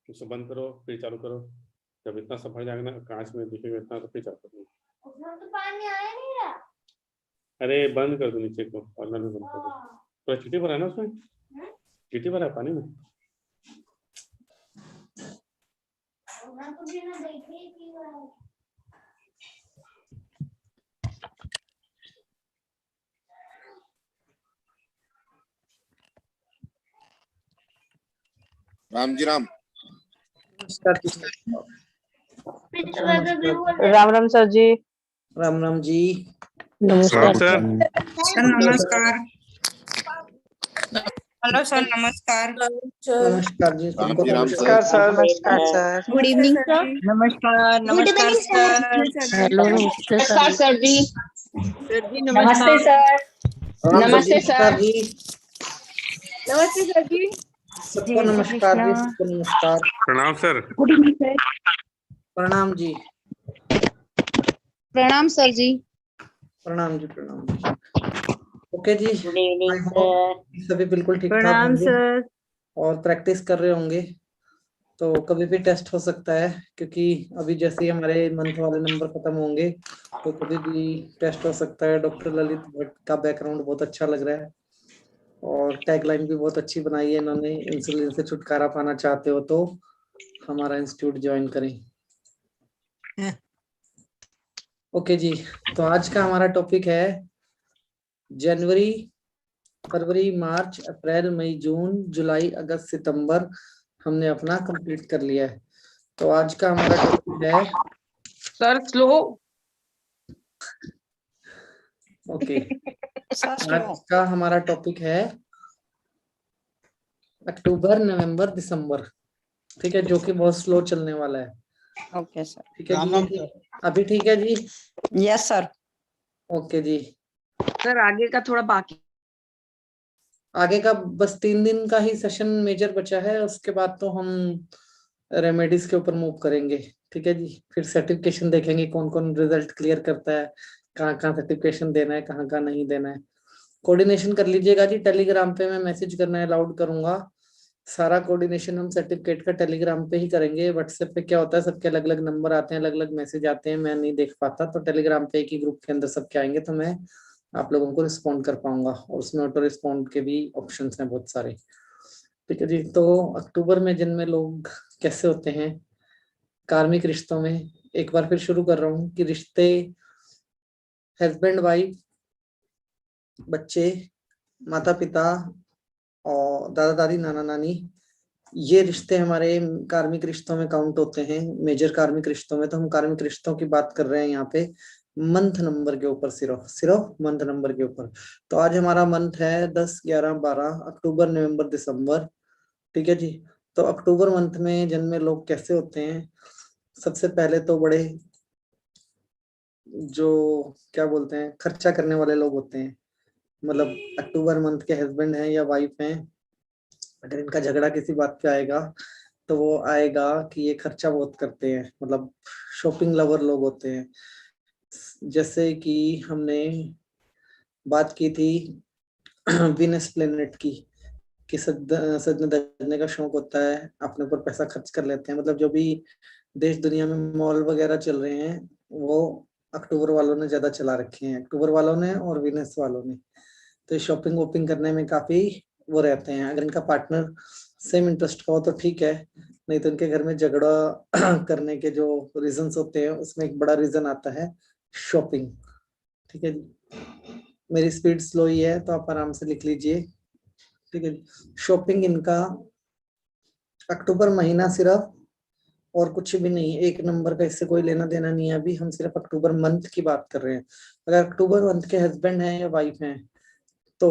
उसे बंद करो फिर चालू करो। जब इतना सब भर जाएगा ना कांच में दिखेगा इतना तो फिर चालू करो। उसमें तो पानी आया नहीं रहा। अरे बंद कर दो नीचे को कॉर्नर में बंद कर दो। तो चीटी भरा है ना उसमें? चीटी भरा है पानी में। तो बिना देखे ही पी रहा है। राम जी राम। राम राम सर जी। राम राम जी। नमस्कार सर। नमस्कार। हेलो सर, नमस्कार। नमस्कार जी। राम जी राम सर। नमस्कार सर। नमस्कार सर। Good evening sir. नमस्कार। नमस्कार सर। हेलो नमस्कार सर जी। सर जी नमस्ते नमस्कार। सर। नमस्ते सर। जी। नमस्ते सर जी। सबको नमस्कार जी। सबको नमस्कार। प्रणाम सर। Good evening sir. प्रणाम जी। प्रणाम सर जी। प्रणाम जी। प्रणाम जी। ओके जी। Good evening sir. सभी बिल्कुल ठीक ठाक प्रणाम होंगे सर। और प्रैक्टिस कर रहे होंगे। तो कभी भी टेस्ट हो सकता है क्योंकि अभी जैसे ही हमारे मंथ वाले नंबर खत्म होंगे तो कभी भी टेस्ट हो सकता है। डॉक्टर ललित भट्ट का बैकग्राउंड बहुत अच्छा लग रहा है और टैगलाइन भी बहुत अच्छी बनाई है इन्होंने। इंसुलिन से छुटकारा पाना चाहते हो तो हमारा इंस्टीट्यूट ज्वाइन करें। ओके जी। तो आज का हमारा टॉपिक है जनवरी, फरवरी, मार्च, अप्रैल, मई, जून, जुलाई, अगस्त, सितंबर हमने अपना कंप्लीट कर लिया है। तो आज का हमारा टॉपिक है सर स्लो। ओके। आज का हमारा टॉपिक है अक्टूबर, नवंबर, दिसंबर। ठीक है, जो कि बहुत स्लो चलने वाला है। Okay sir. ठीक है जी। अभी ठीक है जी। Yes sir. ओके जी। सर आगे का थोड़ा बाकी। आगे का बस 3 दिन का ही सेशन मेजर बचा है, उसके बाद तो हम रेमेडीज के ऊपर मूव करेंगे। ठीक है जी। फिर सर्टिफिकेशन देखेंगे कौन कौन रिजल्ट क्लियर करता है, कहाँ कहाँ सर्टिफिकेशन देना है, कहाँ कहाँ नहीं देना है। कोऑर्डिनेशन कर लीजिएगा जी। टेलीग्राम पे मैं मैसेज करना अलाउड करूंगा। सारा कोऑर्डिनेशन हम सर्टिफिकेट का टेलीग्राम पे ही करेंगे। व्हाट्सएप पे क्या होता है, सबके अलग अलग नंबर आते हैं, अलग अलग मैसेज आते हैं, मैं नहीं देख पाता। तो टेलीग्राम पे एक ही ग्रुप के अंदर सबके आएंगे तो मैं आप लोगों को रिस्पॉन्ड कर पाऊंगा और उसमें ऑटो रिस्पॉन्ड के भी ऑप्शंस हैं बहुत सारे। ठीक है जी। तो अक्टूबर में जिनमें लोग कैसे होते हैं कार्मिक रिश्तों में, एक बार फिर शुरू कर रहा हूँ कि रिश्ते, हस्बैंड वाइफ, बच्चे, माता पिता और दादा दादी, नाना नानी, ये रिश्ते हमारे कार्मिक रिश्तों में काउंट होते हैं, मेजर कार्मिक रिश्तों में। तो हम कार्मिक रिश्तों की बात कर रहे हैं यहाँ पे मंथ नंबर के ऊपर, सिर्फ सिर्फ मंथ नंबर के ऊपर। तो आज हमारा मंथ है 10, 11, 12, अक्टूबर, नवंबर, दिसंबर। ठीक है जी। तो अक्टूबर मंथ में जन्मे लोग कैसे होते हैं? सबसे पहले तो बड़े जो क्या बोलते हैं खर्चा करने वाले लोग होते हैं। मतलब अक्टूबर मंथ के हस्बैंड हैं या वाइफ हैं, अगर इनका झगड़ा किसी बात पे आएगा तो वो आएगा कि ये खर्चा बहुत करते हैं, मतलब शॉपिंग लवर लोग होते हैं। जैसे कि हमने बात की थी वीनस प्लेनेट की, कि सजने धजने का शौक होता है, अपने ऊपर पैसा खर्च कर लेते हैं। मतलब जो भी देश दुनिया में मॉल वगैरह चल रहे हैं वो अक्टूबर वालों ने ज्यादा चला रखे हैं, अक्टूबर वालों ने और वीनस वालों ने। तो शॉपिंग वॉपिंग करने में काफी वो रहते हैं। अगर इनका पार्टनर सेम इंटरेस्ट का हो तो ठीक है, नहीं तो इनके घर में झगड़ा करने के जो रीजंस होते हैं उसमें एक बड़ा रीजन आता है शॉपिंग। ठीक है जी। मेरी स्पीड स्लो ही है तो आप आराम से लिख लीजिए। ठीक है। शॉपिंग इनका अक्टूबर महीना सिर्फ, और कुछ भी नहीं, एक नंबर का इससे कोई लेना देना नहीं है। अभी हम सिर्फ अक्टूबर मंथ की बात कर रहे हैं। अगर अक्टूबर मंथ के हस्बैंड हैं या वाइफ हैं तो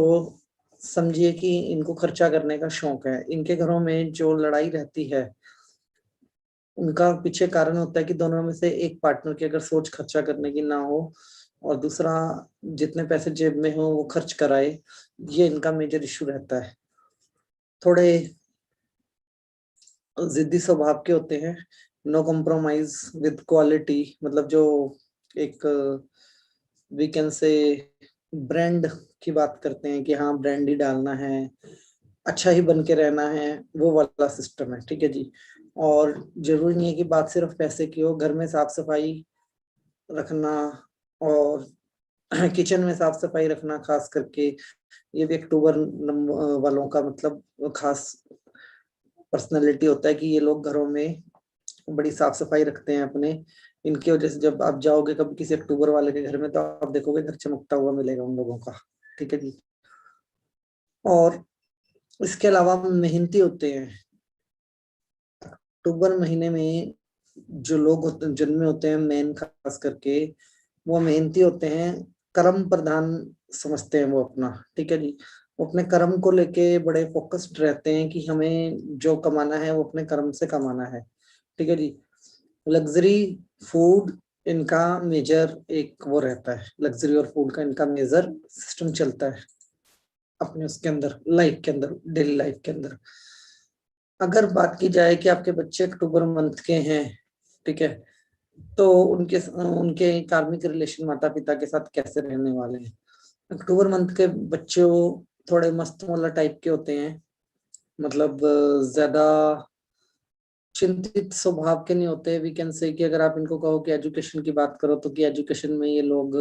समझिए कि इनको खर्चा करने का शौक है। इनके घरों में जो लड़ाई रहती है उनका पीछे कारण होता है कि दोनों में से एक पार्टनर की अगर सोच खर्चा करने की ना हो और दूसरा जितने पैसे जेब में हो वो खर्च कराए, ये इनका मेजर इशू रहता है। थोड़े जिद्दी स्वभाव के होते हैं, नो कॉम्प्रोमाइज विद क्वालिटी, मतलब जो एक वी कैन से ब्रांड की बात करते हैं कि हाँ ब्रांड ही डालना है, अच्छा ही बन के रहना है, वो वाला सिस्टम है। ठीक है जी। और जरूरी नहीं है कि बात सिर्फ पैसे की हो, घर में साफ सफाई रखना और किचन में साफ सफाई रखना खास करके, ये भी अक्टूबर वालों का मतलब खास पर्सनालिटी होता है कि ये लोग घरों में बड़ी साफ सफाई रखते हैं अपने। इनकी वजह से जब आप जाओगे कभी किसी अक्टूबर वाले के घर में तो आप देखोगे घर चमकता हुआ मिलेगा उन लोगों का। ठीक है जी। और इसके अलावा मेहनती होते हैं। अक्टूबर महीने में जो लोग होते जिनमें होते हैं मेन खास करके, वो मेहनती होते हैं, कर्म प्रधान समझते हैं वो अपना। ठीक है जी। वो अपने कर्म को लेके बड़े फोकस्ड रहते हैं कि हमें जो कमाना है वो अपने कर्म से कमाना है। ठीक है जी। लग्जरी फूड इनका मेजर एक वो रहता है, लग्जरी और फूड का इनका मेजर सिस्टम चलता है अपने उसके अंदर, लाइफ के अंदर, डेली लाइफ के अंदर। अगर बात की जाए कि आपके बच्चे अक्टूबर मंथ के हैं, ठीक है, तो उनके उनके कार्मिक रिलेशन माता पिता के साथ कैसे रहने वाले हैं। अक्टूबर मंथ के बच्चे थोड़े मस्त मौला टाइप के होते हैं, मतलब ज्यादा चिंतित स्वभाव के नहीं होते। वी कैन से कि अगर आप इनको कहो कि एजुकेशन की बात करो तो कि एजुकेशन में ये लोग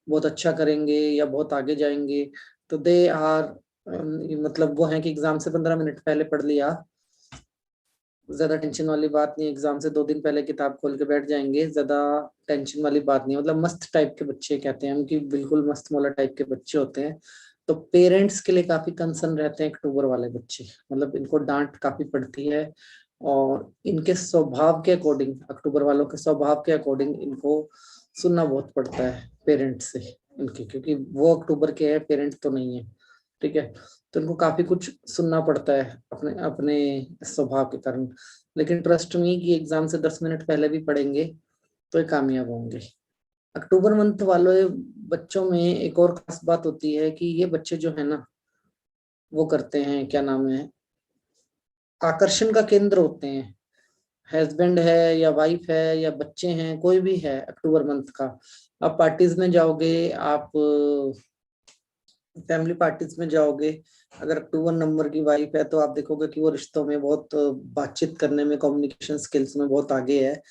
बहुत अच्छा करेंगे या बहुत आगे जाएंगे, तो दे आर मतलब वो है कि एग्जाम से 15 मिनट पहले पढ़ लिया, ज्यादा टेंशन वाली बात नहीं। एग्जाम से 2 दिन पहले किताब खोल के बैठ जाएंगे, ज्यादा टेंशन वाली बात नहीं। मतलब मस्त टाइप के बच्चे कहते हैं हम कि बिल्कुल मस्त मौला टाइप के बच्चे होते हैं। तो पेरेंट्स के लिए काफी कंसर्न रहते हैं अक्टूबर वाले बच्चे, मतलब इनको डांट काफी पड़ती है। और इनके स्वभाव के अकॉर्डिंग, अक्टूबर वालों के स्वभाव के अकॉर्डिंग इनको सुनना बहुत पड़ता है पेरेंट्स से इनके, क्योंकि वो अक्टूबर के हैं, पेरेंट्स तो नहीं है। ठीक है। तो इनको काफी कुछ सुनना पड़ता है अपने अपने स्वभाव के कारण। लेकिन ट्रस्ट मी कि एग्जाम से 10 मिनट पहले भी पढ़ेंगे तो ये कामयाब होंगे। अक्टूबर मंथ वाले बच्चों में एक और खास बात होती है कि ये बच्चे जो है ना, वो करते हैं, क्या नाम है, आकर्षण का केंद्र होते हैं। हस्बैंड है या वाइफ है या बच्चे हैं, कोई भी है अक्टूबर मंथ का, आप पार्टीज में जाओगे, आप फैमिली पार्टीज में जाओगे, अगर अक्टूबर नंबर की वाइफ है तो आप देखोगे कि वो रिश्तों में बहुत बातचीत करने में, कम्युनिकेशन स्किल्स में बहुत आगे है।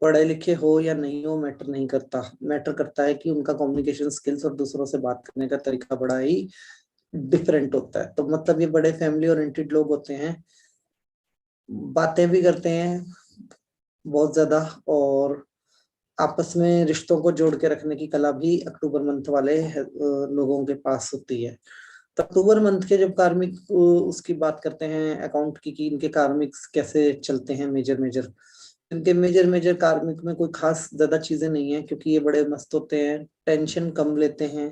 पढ़े लिखे हो या नहीं हो मैटर नहीं करता, मैटर करता है कि उनका कम्युनिकेशन स्किल्स और दूसरों से बात करने का तरीका बड़ा ही डिफरेंट होता है। तो मतलब ये बड़े फैमिली ओरिएंटेड लोग होते हैं, बातें भी करते हैं बहुत ज्यादा, और आपस में रिश्तों को जोड़ के रखने की कला भी अक्टूबर मंथ वाले लोगों के पास होती है। तो अक्टूबर मंथ के जब कार्मिक उसकी बात करते हैं अकाउंट की कि इनके कार्मिक कैसे चलते हैं, मेजर मेजर इनके मेजर मेजर कार्मिक में कोई खास ज्यादा चीजें नहीं है, क्योंकि ये बड़े मस्त होते हैं, टेंशन कम लेते हैं।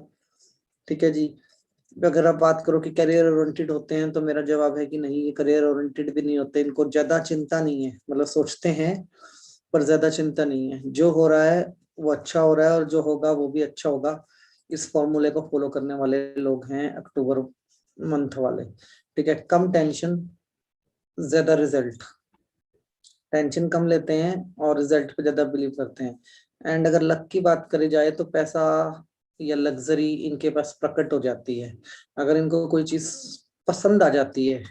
ठीक है जी। अगर आप बात करो कि करियर ओरिएंटेड होते हैं, तो मेरा जवाब है कि नहीं, ये करियर ओरिएंटेड भी नहीं होते, इनको ज्यादा चिंता नहीं है, मतलब सोचते हैं पर ज्यादा चिंता नहीं है। जो हो रहा है वो अच्छा हो रहा है और जो होगा वो भी अच्छा होगा, इस फॉर्मूले को फॉलो करने वाले लोग हैं अक्टूबर मंथ वाले। ठीक है। कम टेंशन, ज्यादा रिजल्ट, टेंशन कम लेते हैं और रिजल्ट पे ज्यादा बिलीव करते हैं। एंड अगर लक की बात करी जाए तो पैसा या लग्जरी इनके पास प्रकट हो जाती है। अगर इनको कोई चीज पसंद आ जाती है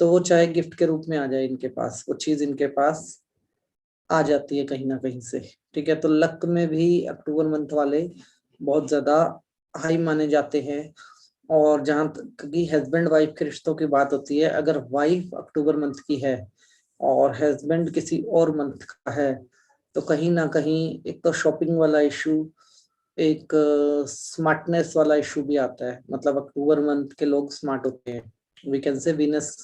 तो वो चाहे गिफ्ट के रूप में आ जाए इनके पास, वो चीज इनके पास आ जाती है कहीं ना कहीं से। ठीक है। तो लक में भी अक्टूबर मंथ वाले बहुत ज्यादा हाई माने जाते हैं। और जहां तक कि हस्बैंड वाइफ के रिश्तों की बात होती है, अगर वाइफ अक्टूबर मंथ की है और हस्बैंड किसी और मंथ का है, तो कहीं ना कहीं एक तो शॉपिंग वाला इशू, एक स्मार्टनेस वाला इशू भी आता है। मतलब अक्टूबर मंथ के लोग स्मार्ट होते हैं, वी कैन से वीनस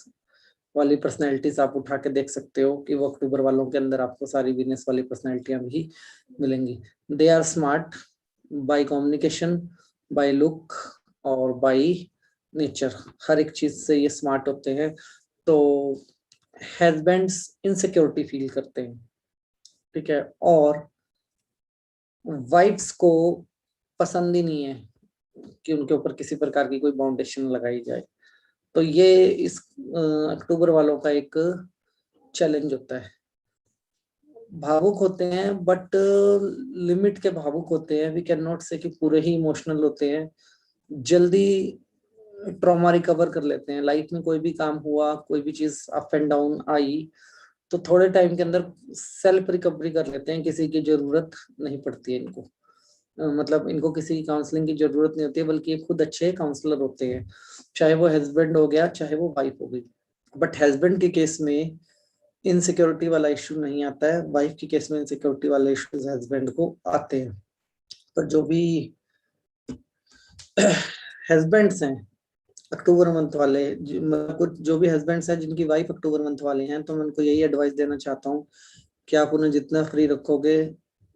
वाली पर्सनैलिटीज आप उठा के देख सकते हो कि वो अक्टूबर वालों के अंदर आपको सारी वीनस वाली पर्सनैलिटियां भी मिलेंगी। They are smart by communication, by look और बाय नेचर, हर एक चीज से ये स्मार्ट होते हैं। तो हस्बैंड्स इनसिक्योरिटी फील करते हैं, ठीक है, और वाइफ्स को पसंद ही नहीं है कि उनके ऊपर किसी प्रकार की कोई बाउंडेशन लगाई जाए। तो ये इस अक्टूबर वालों का एक चैलेंज होता है। भावुक होते हैं बट लिमिट के भावुक होते हैं, वी कैन नॉट से कि पूरे ही इमोशनल होते हैं। जल्दी ट्रॉमा रिकवर कर लेते हैं। लाइफ में कोई भी काम हुआ, कोई भी चीज अप एंड डाउन आई, तो थोड़े टाइम के अंदर सेल्फ रिकवरी कर लेते हैं, किसी की जरूरत नहीं पड़ती है इनको। मतलब इनको किसी की काउंसलिंग की जरूरत नहीं होती है, बल्कि ये खुद अच्छे काउंसलर होते हैं, चाहे वो हस्बैंड हो गया चाहे वो वाइफ हो गई। बट हस्बैंड के केस में इनसिक्योरिटी वाला इशू नहीं आता है, वाइफ के केस में इनसिक्योरिटी वाले इश्यूज हस्बैंड को आते हैं। तो जो भी हस्बैंड्स हैं अक्टूबर मंथ वाले, कुछ जो भी हस्बैंड्स हैं जिनकी वाइफ अक्टूबर मंथ वाले हैं, तो मैं उनको यही एडवाइस देना चाहता हूँ कि आप उन्हें जितना फ्री रखोगे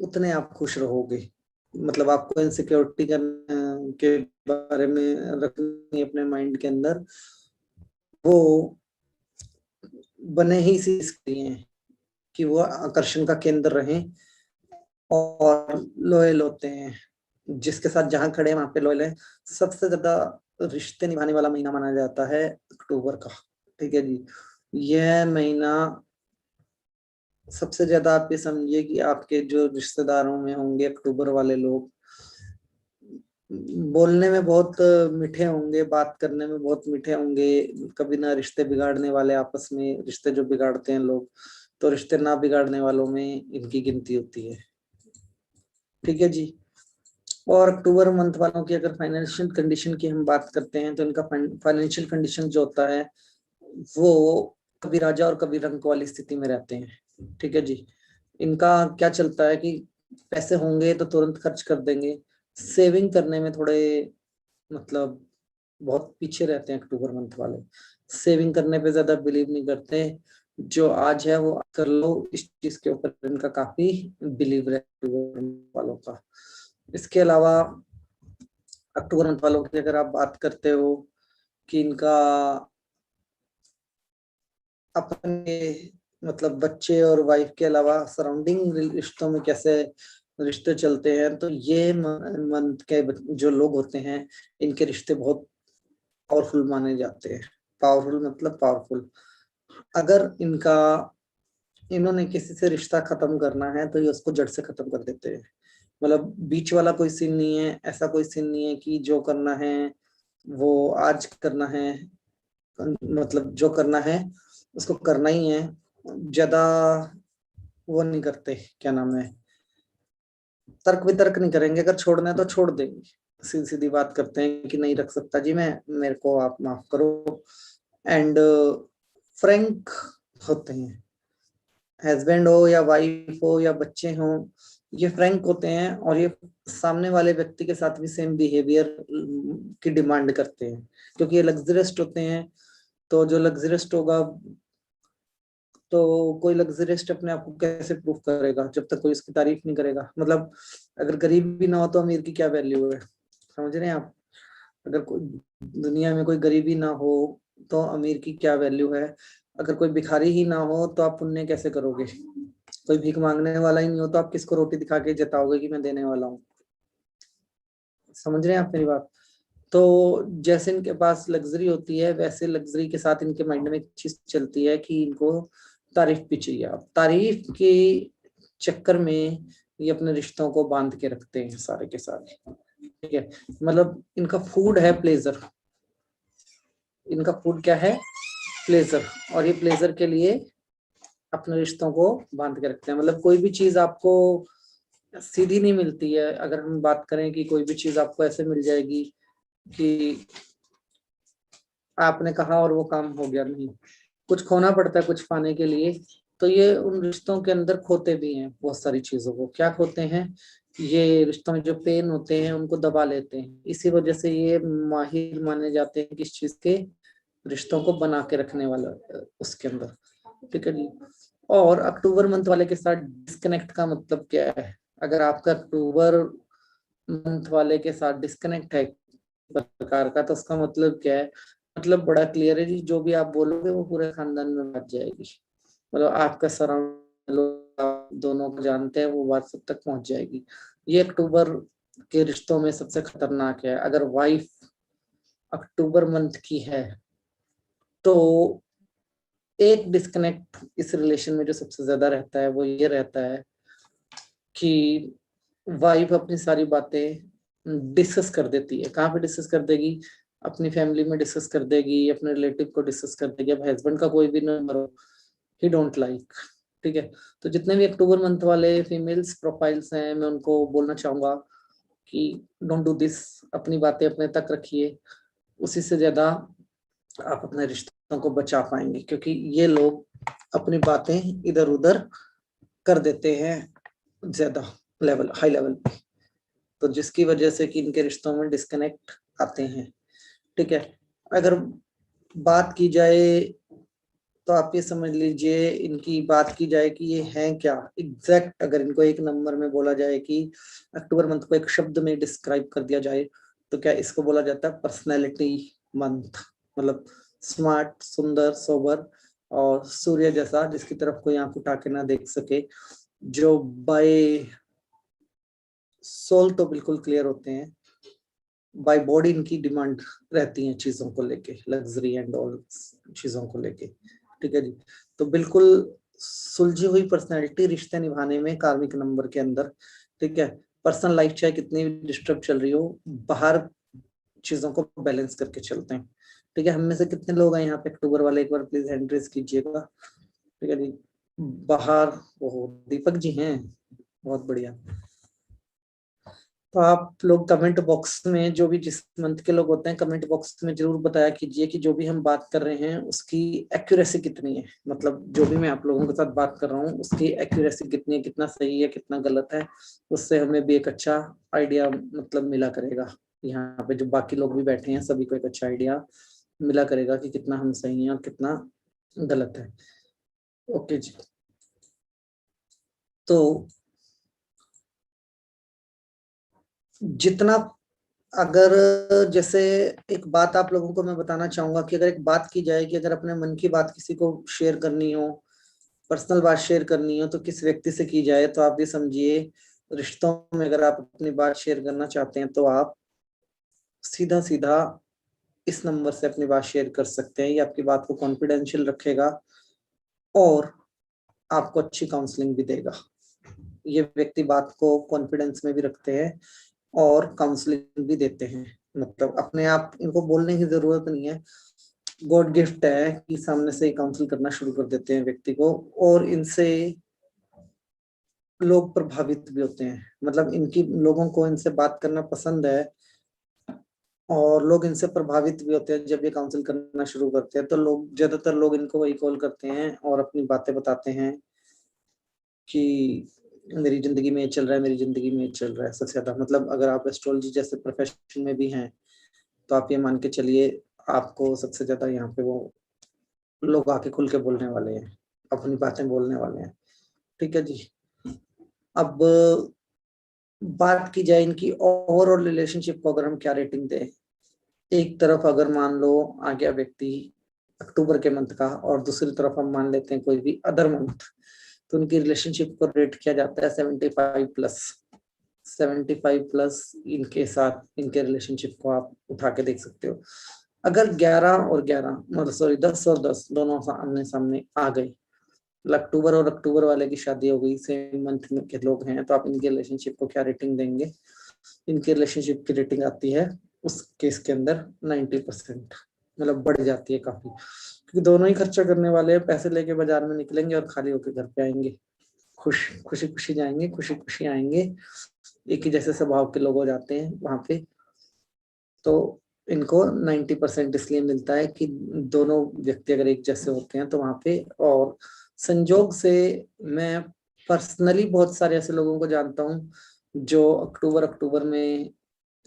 उतने आप खुश रहोगे। मतलब आपको इनसिक्योरिटी के बारे में रखनी अपने माइंड के अंदर, वो बने ही इसके लिए हैं कि वो आकर्षण का केंद्र रहें और लॉयल होते हैं। जिसके साथ जहां खड़े हैं वहां पे लॉयल है। सबसे ज्यादा रिश्ते निभाने वाला महीना माना जाता है अक्टूबर का, ठीक है जी। यह महीना सबसे ज्यादा आप ये समझिए कि आपके जो रिश्तेदारों में होंगे अक्टूबर वाले लोग, बोलने में बहुत मीठे होंगे, बात करने में बहुत मीठे होंगे, कभी ना रिश्ते बिगाड़ने वाले आपस में, रिश्ते जो बिगाड़ते हैं लोग, तो रिश्ते ना बिगाड़ने वालों में इनकी गिनती होती है, ठीक है जी। और अक्टूबर मंथ वालों की अगर फाइनेंशियल कंडीशन की हम बात करते हैं, तो इनका फाइनेंशियल कंडीशन जो होता है वो कभी राजा और कभी रंक वाली स्थिति में रहते हैं, ठीक है जी। इनका क्या चलता है कि पैसे होंगे तो तुरंत खर्च कर देंगे, सेविंग करने में थोड़े मतलब बहुत पीछे रहते हैं अक्टूबर मंथ वाले। सेविंग करने पे ज्यादा बिलीव नहीं करते, जो आज है वो कर लो, इस चीज के ऊपर इनका काफी बिलीव है अक्टूबर वालों का। इसके अलावा अक्टूबर मंथ वालों की अगर आप बात करते हो कि इनका अपने मतलब बच्चे और वाइफ के अलावा सराउंडिंग रिश्तों में कैसे रिश्ते चलते हैं, तो ये मंथ के जो लोग होते हैं इनके रिश्ते बहुत पावरफुल माने जाते हैं। पावरफुल मतलब पावरफुल। अगर इन्होंने किसी से रिश्ता खत्म करना है तो ये उसको जड़ से खत्म कर देते हैं। मतलब बीच वाला कोई सीन नहीं है, ऐसा कोई सीन नहीं है कि जो करना है वो आज करना है, मतलब जो करना है उसको करना ही है। ज्यादा वो नहीं करते, क्या नाम है, तर्क वितर्क नहीं करेंगे। अगर छोड़ना है तो छोड़ देंगे, सीधी सीधी बात करते हैं कि नहीं रख सकता जी मैं, मेरे को आप माफ करो। एंड फ्रैंक होते हैं, हस्बैंड हो या वाइफ हो या बच्चे हो, ये फ्रैंक होते हैं और ये सामने वाले व्यक्ति के साथ भी सेम बिहेवियर की डिमांड करते हैं, क्योंकि ये लग्जरिस्ट होते हैं। तो जो लग्जरिस्ट होगा, तो कोई लग्जरिस्ट अपने आप को कैसे प्रूफ करेगा जब तक कोई उसकी तारीफ नहीं करेगा। मतलब अगर गरीब भी ना हो तो अमीर की क्या वैल्यू है, समझ रहे हैं आप। अगर कोई दुनिया में कोई गरीबी ना हो तो अमीर की क्या वैल्यू है। अगर कोई भिखारी ही ना हो तो आप पुण्य कैसे करोगे। कोई भीख मांगने वाला ही नहीं हो तो आप किसको रोटी दिखा के जताओगे कि मैं देने वाला हूँ। समझ रहे हैं आप मेरी बात। तो जैसे इनके पास लग्जरी होती है, वैसे लग्जरी के साथ इनके माइंड में एक चीज चलती है कि इनको तारीफ भी चाहिए। आप तारीफ के चक्कर में ये अपने रिश्तों को बांध के रखते हैं सारे के सारे, ठीक है। मतलब इनका फूड है प्लेजर, इनका फूड क्या है, प्लेजर। और ये प्लेजर के लिए अपने रिश्तों को बांध के रखते हैं। मतलब कोई भी चीज आपको सीधी नहीं मिलती है। अगर हम बात करें कि कोई भी चीज आपको ऐसे मिल जाएगी कि आपने कहा और वो काम हो गया, नहीं, कुछ खोना पड़ता है कुछ पाने के लिए। तो ये उन रिश्तों के अंदर खोते भी हैं बहुत सारी चीजों को। क्या खोते हैं, ये रिश्तों में जो पेन होते हैं उनको दबा लेते हैं। इसी वजह से ये माहिर माने जाते हैं किस चीज के, रिश्तों को बना के रखने वाला उसके अंदर, ठीक है जी। और अक्टूबर मंथ वाले के साथ डिस्कनेक्ट का मतलब क्या है। अगर आपका अक्टूबर मंथ वाले के साथ डिस्कनेक्ट है प्रकार का, तो उसका मतलब क्या है? मतलब बड़ा क्लियर है जी, जो भी आप बोलोगे वो पूरे खानदान में बात जाएगी। मतलब आपका सराउंड लोग आप दोनों को जानते हैं, वो बात सब तक पहुंच जाएगी। ये अक्टूबर के रिश्तों में सबसे खतरनाक है। अगर वाइफ अक्टूबर मंथ की है तो एक डिस्कनेक्ट इस रिलेशन में जो सबसे ज्यादा रहता है वो ये रहता है कि वाइफ अपनी सारी बातें डिस्कस कर देती है। कहाँ पे डिस्कस कर देगी? अपनी फैमिली में डिस्कस कर देगी, अपने रिलेटिव को डिस्कस कर देगी। अब हस्बैंड का कोई भी नंबर हो, ही डोंट लाइक, ठीक है। तो जितने भी अक्टूबर मंथ वाले फीमेल्स प्रोफाइल्स हैं, मैं उनको बोलना चाहूंगा कि डोंट डू दिस, अपनी बातें अपने तक रखिए। उसी से ज्यादा आप अपने रिश्तों को बचा पाएंगे, क्योंकि ये लोग अपनी बातें इधर उधर कर देते हैं ज्यादा लेवल, हाई लेवल पे, तो जिसकी वजह से कि इनके रिश्तों में डिस्कनेक्ट आते हैं, ठीक है। अगर बात की जाए तो आप ये समझ लीजिए, इनकी बात की जाए कि ये हैं क्या एग्जैक्ट, अगर इनको एक नंबर में बोला जाए कि अक्टूबर मंथ को एक शब्द में डिस्क्राइब कर दिया जाए, तो क्या इसको बोला जाता है? Personality month. मतलब स्मार्ट, सुंदर, सोबर और सूर्य जैसा, जिसकी तरफ कोई आंख उठा के ना देख सके, जो बाय सोल तो बिल्कुल क्लियर होते हैं, बाय बॉडी इनकी डिमांड रहती है चीजों को लेके, लग्जरी एंड ऑल चीजों को लेके, ठीक है जी। तो बिल्कुल सुलझी हुई पर्सनैलिटी रिश्ते निभाने में कार्मिक नंबर के अंदर, ठीक है। पर्सनल लाइफ चाहे कितनी भी डिस्टर्ब चल रही हो, बाहर चीजों को बैलेंस करके चलते हैं, ठीक है। हम में से कितने लोग हैं यहाँ पे अक्टूबर वाले? एक बार प्लीज हैंड रेज कीजिएगा, ठीक है जी। बाहर वो दीपक जी हैं, बहुत बढ़िया। तो आप लोग कमेंट बॉक्स में, जो भी जिस मंथ के लोग होते हैं, कमेंट बॉक्स में जरूर बताया कीजिए कि जो भी हम बात कर रहे हैं उसकी एक्यूरेसी कितनी है। मतलब जो भी मैं आप लोगों के साथ बात कर रहा हूँ उसकी एक्यूरेसी कितनी है, कितना सही है, कितना गलत है, उससे हमें भी एक अच्छा आइडिया मतलब मिला करेगा। यहाँ पे जो बाकी लोग भी बैठे हैं सभी को एक अच्छा आइडिया मिला करेगा कि कितना हम सही हैं और कितना गलत है। ओके जी। तो जितना, अगर जैसे एक बात आप लोगों को मैं बताना चाहूंगा कि अगर एक बात की जाए कि अगर अपने मन की बात किसी को शेयर करनी हो, पर्सनल बात शेयर करनी हो, तो किस व्यक्ति से की जाए? तो आप ये समझिए, रिश्तों में अगर आप अपनी बात शेयर करना चाहते हैं तो आप सीधा सीधा इस नंबर से अपनी बात शेयर कर सकते हैं। ये आपकी बात को कॉन्फिडेंशियल रखेगा और आपको अच्छी काउंसलिंग भी देगा। ये व्यक्ति बात को कॉन्फिडेंस में भी रखते हैं और काउंसलिंग भी देते हैं। मतलब अपने आप इनको बोलने की जरूरत नहीं है, गॉड गिफ्ट है कि सामने से ही काउंसिल करना शुरू कर देते हैं व्यक्ति को, और इनसे लोग प्रभावित भी होते हैं। मतलब इनकी, लोगों को इनसे बात करना पसंद है और लोग इनसे प्रभावित भी होते हैं। जब ये काउंसिल करना शुरू करते हैं तो लोग, ज्यादातर लोग इनको वही कॉल करते हैं और अपनी बातें बताते हैं कि मेरी जिंदगी में ये चल रहा है, मेरी जिंदगी में ये चल रहा है। सबसे ज्यादा मतलब अगर आप एस्ट्रोलॉजी जैसे प्रोफेशन में भी हैं तो आप ये मान के चलिए, आपको सबसे ज्यादा यहाँ पे वो लोग आके खुल के बोलने वाले हैं, अपनी बातें बोलने वाले हैं, ठीक है जी। अब बात की जाए इनकी ओवरऑल रिलेशनशिप को, अगर हम क्या रेटिंग दें, एक तरफ अगर मान लो आ गया व्यक्ति अक्टूबर के मंथ का और दूसरी तरफ हम मान लेते हैं कोई भी अदर मंथ, तो उनकी रिलेशनशिप को रेट किया जाता है 75+। 75+ इनके साथ, इनके रिलेशनशिप को आप उठा के देख सकते हो। अगर 11 और 11 मतलब सॉरी 10 और 10 दोनों आमने सामने आ गए, अक्टूबर और अक्टूबर वाले की शादी हो गई, सेम मंथ में के लोग हैं, तो आप इनके रिलेशनशिप को क्या रेटिंग देंगे? इनके रिलेशनशिप की रेटिंग आती है उस केस के अंदर 90%, मतलब बढ़ जाती है काफी, क्योंकि दोनों ही खर्चा करने वाले हैं। पैसे लेके बाजार में निकलेंगे और खाली होकर घर पे आएंगे, खुशी खुशी जाएंगे, खुशी खुशी आएंगे। एक ही जैसे स्वभाव के लोग हो जाते हैं वहां पे। तो इनको 90% इसलिए मिलता है कि दोनों व्यक्ति अगर एक जैसे होते हैं तो वहां पे। और संजोग से मैं पर्सनली बहुत सारे ऐसे लोगों को जानता हूँ जो अक्टूबर में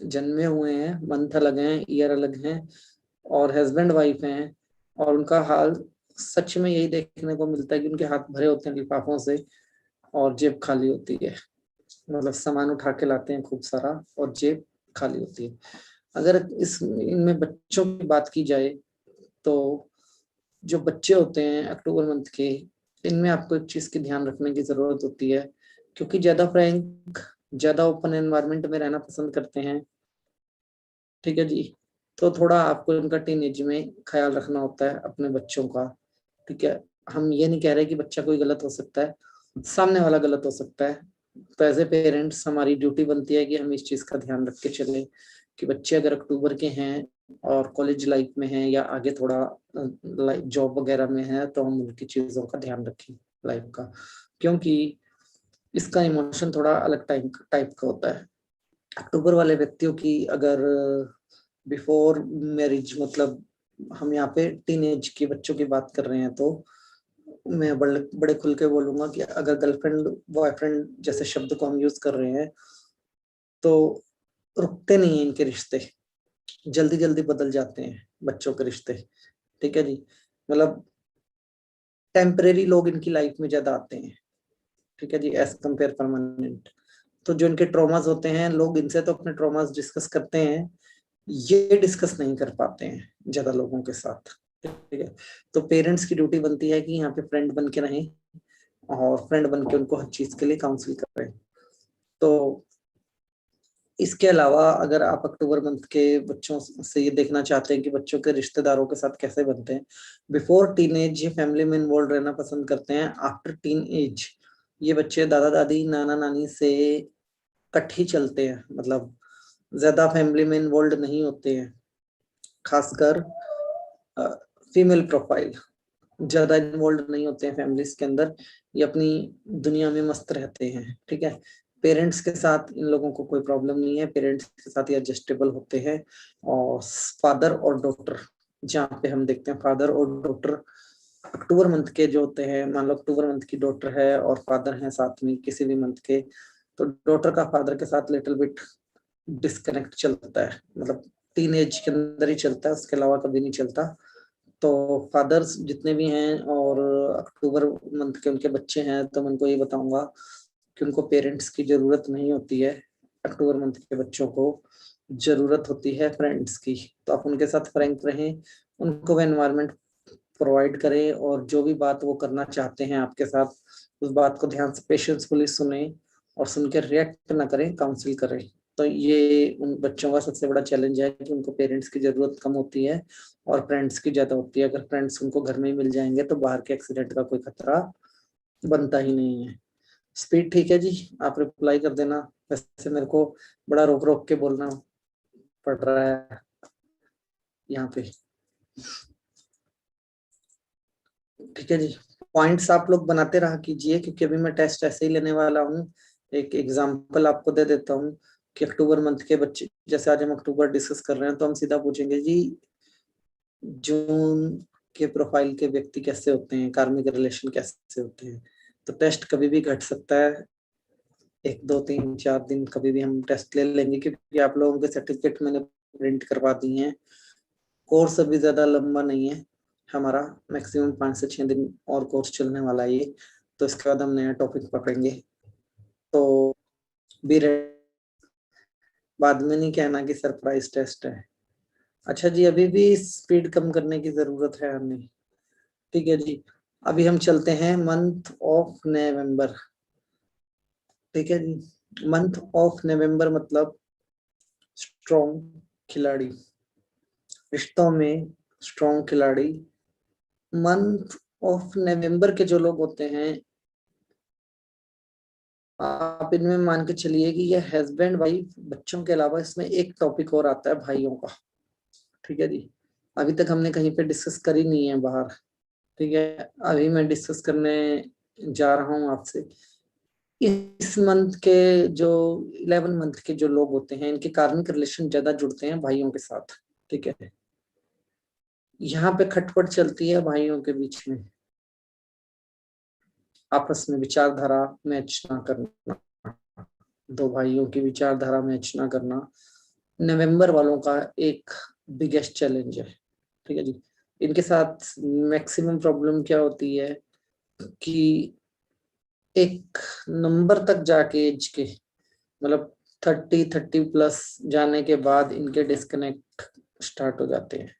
जन्मे हुए हैं, मंथ अलग हैं, ईयर अलग हैं, और हस्बैंड वाइफ हैं, और उनका हाल सच में यही देखने को मिलता है कि उनके हाथ भरे होते हैं लिफाफों से और जेब खाली होती है। मतलब सामान उठा के लाते हैं खूब सारा और जेब खाली होती है। अगर इनमें बच्चों की बात की जाए तो जो बच्चे होते हैं अक्टूबर मंथ के, इनमें आपको एक चीज की ध्यान रखने की जरूरत होती है, क्योंकि ज्यादा फ्रैंक, ज्यादा ओपन एनवायरनमेंट में रहना पसंद करते हैं। ठीक है जी, तो थोड़ा आपको इनका टीनेज में ख्याल रखना होता है अपने बच्चों का। ठीक है, हम ये नहीं कह रहे कि बच्चा कोई गलत हो सकता है, सामने वाला गलत हो सकता है। तो एज ए पेरेंट्स हमारी ड्यूटी बनती है कि हम इस चीज का ध्यान रख के चलें कि बच्चे अगर अक्टूबर के हैं और कॉलेज लाइफ में हैं या आगे थोड़ा जॉब वगैरह में है, तो हम उनकी चीजों का ध्यान रखें लाइफ का, क्योंकि इसका इमोशन थोड़ा अलग टाइप का होता है। अक्टूबर वाले व्यक्तियों की अगर बिफोर मैरिज, मतलब हम यहाँ पे टीनेज के बच्चों की बात कर रहे हैं, तो मैं बड़े खुल के बोलूंगा कि अगर गर्लफ्रेंड बॉयफ्रेंड जैसे शब्द को हम यूज कर रहे हैं, तो रुकते नहीं है इनके रिश्ते, जल्दी जल्दी बदल जाते हैं बच्चों के रिश्ते। ठीक है जी, मतलब टेम्परेरी लोग इनकी लाइफ में ज्यादा आते हैं। ठीक है जी, एज कंपेयर परमानेंट। तो जो इनके ट्रॉमास होते हैं, लोग इनसे तो अपने ट्रॉमास डिस्कस करते हैं, ये डिस्कस नहीं कर पाते हैं ज्यादा लोगों के साथ। ठीक है, तो पेरेंट्स की ड्यूटी बनती है कि यहाँ पे फ्रेंड बन के रहें और फ्रेंड बन के उनको हर चीज के लिए काउंसिल करें। तो इसके अलावा अगर आप अक्टूबर मंथ के बच्चों से ये देखना चाहते हैं कि बच्चों के रिश्तेदारों के साथ कैसे बनते हैं, बिफोर टीन एज ये फैमिली में इन्वॉल्व रहना पसंद करते हैं। आफ्टर टीन एज ये बच्चे दादा दादी नाना नानी से कट ही चलते हैं, मतलब ज्यादा फैमिली में इन्वॉल्व नहीं होते हैं। खासकर फीमेल प्रोफाइल ज्यादा इन्वॉल्व नहीं होते हैं फैमिलीज के अंदर, ये अपनी दुनिया में मस्त रहते हैं। ठीक है, पेरेंट्स के साथ इन लोगों को कोई प्रॉब्लम नहीं है, पेरेंट्स के साथ ये एडजस्टेबल होते हैं। और फादर और डॉटर, जहाँ पे हम देखते हैं फादर और डॉटर अक्टूबर मंथ के जो होते हैं, मान लो अक्टूबर मंथ की डॉटर है और फादर है साथ में किसी भी मंथ के, तो डॉटर का फादर के साथ लिटिल बिट डिस्कनेक्ट चलता है, मतलब टीन एज के अंदर ही चलता है, उसके अलावा कभी नहीं चलता। तो फादर्स जितने भी हैं और अक्टूबर मंथ के उनके बच्चे हैं, तो मैं उनको ये बताऊंगा कि उनको पेरेंट्स की जरूरत नहीं होती है, अक्टूबर मंथ के बच्चों को जरूरत होती है फ्रेंड्स की। तो आप उनके साथ फ्रैंक रहें, उनको वो एनवायरनमेंट प्रोवाइड करें, और जो भी बात वो करना चाहते हैं आपके साथ, उस बात को ध्यान से पेशेंसफुली सुने और सुन के रिएक्ट ना करें, काउंसिल करें। तो ये उन बच्चों का सबसे बड़ा चैलेंज है कि उनको पेरेंट्स की जरूरत कम होती है और फ्रेंड्स की ज्यादा होती है। अगर फ्रेंड्स उनको घर में ही मिल जाएंगे तो बाहर के एक्सीडेंट का कोई खतरा बनता ही नहीं है। स्पीड ठीक है जी, आप रिप्लाई कर देना। वैसे मेरे को बड़ा रोक रोक के बोलना पड़ रहा है यहाँ पे। ठीक है जी, पॉइंट्स आप लोग बनाते रहा कीजिए, क्योंकि अभी मैं टेस्ट ऐसे ही लेने वाला हूँ। एक एग्जांपल आपको दे देता हूँ कि अक्टूबर मंथ के बच्चे, जैसे आज हम अक्टूबर डिस्कस कर रहे हैं, तो हम सीधा पूछेंगे जी जून के प्रोफाइल के व्यक्ति कैसे होते हैं, कार्मिक रिलेशन कैसे होते हैं। तो टेस्ट कभी भी घट सकता है, 1 2 3 4 दिन कभी भी हम टेस्ट ले लेंगे, क्योंकि आप लोगों के सर्टिफिकेट मैंने प्रिंट करवा दी हैं। कोर्स अभी ज्यादा लंबा नहीं है हमारा, मैक्सिमम 5 से 6 दिन और कोर्स चलने वाला है ये, तो इसके बाद हम नया टॉपिक पकड़ेंगे। तो भी बाद में नहीं कहना कि सरप्राइज टेस्ट है। अच्छा जी, अभी भी स्पीड कम करने की जरूरत है हमें। ठीक है जी, अभी हम चलते हैं मंथ ऑफ नवंबर। ठीक है जी, मंथ ऑफ नवंबर मतलब स्ट्रॉन्ग खिलाड़ी, रिश्तों में स्ट्रॉन्ग खिलाड़ी। मंथ ऑफ नवंबर के जो लोग होते हैं, आप इनमें मान के चलिए कि ये हस्बैंड वाइफ बच्चों के अलावा इसमें एक टॉपिक और आता है भाइयों का। ठीक है जी, अभी तक हमने कहीं पे डिस्कस करी नहीं है बाहर। ठीक है, अभी मैं डिस्कस करने जा रहा हूँ आपसे। इस मंथ के जो 11 मंथ के जो लोग होते हैं, इनके कार्मिक रिलेशन ज्यादा जुड़ते हैं भाइयों के साथ। ठीक है, यहाँ पे खटपट चलती है भाइयों के बीच में, आपस में विचारधारा मैच ना करना, दो भाइयों की विचारधारा मैच ना करना नवंबर वालों का एक बिगेस्ट चैलेंज है। ठीक है जी, इनके साथ मैक्सिमम प्रॉब्लम क्या होती है कि एक नंबर तक जाके एज के, मतलब 30 प्लस जाने के बाद इनके डिस्कनेक्ट स्टार्ट हो जाते हैं,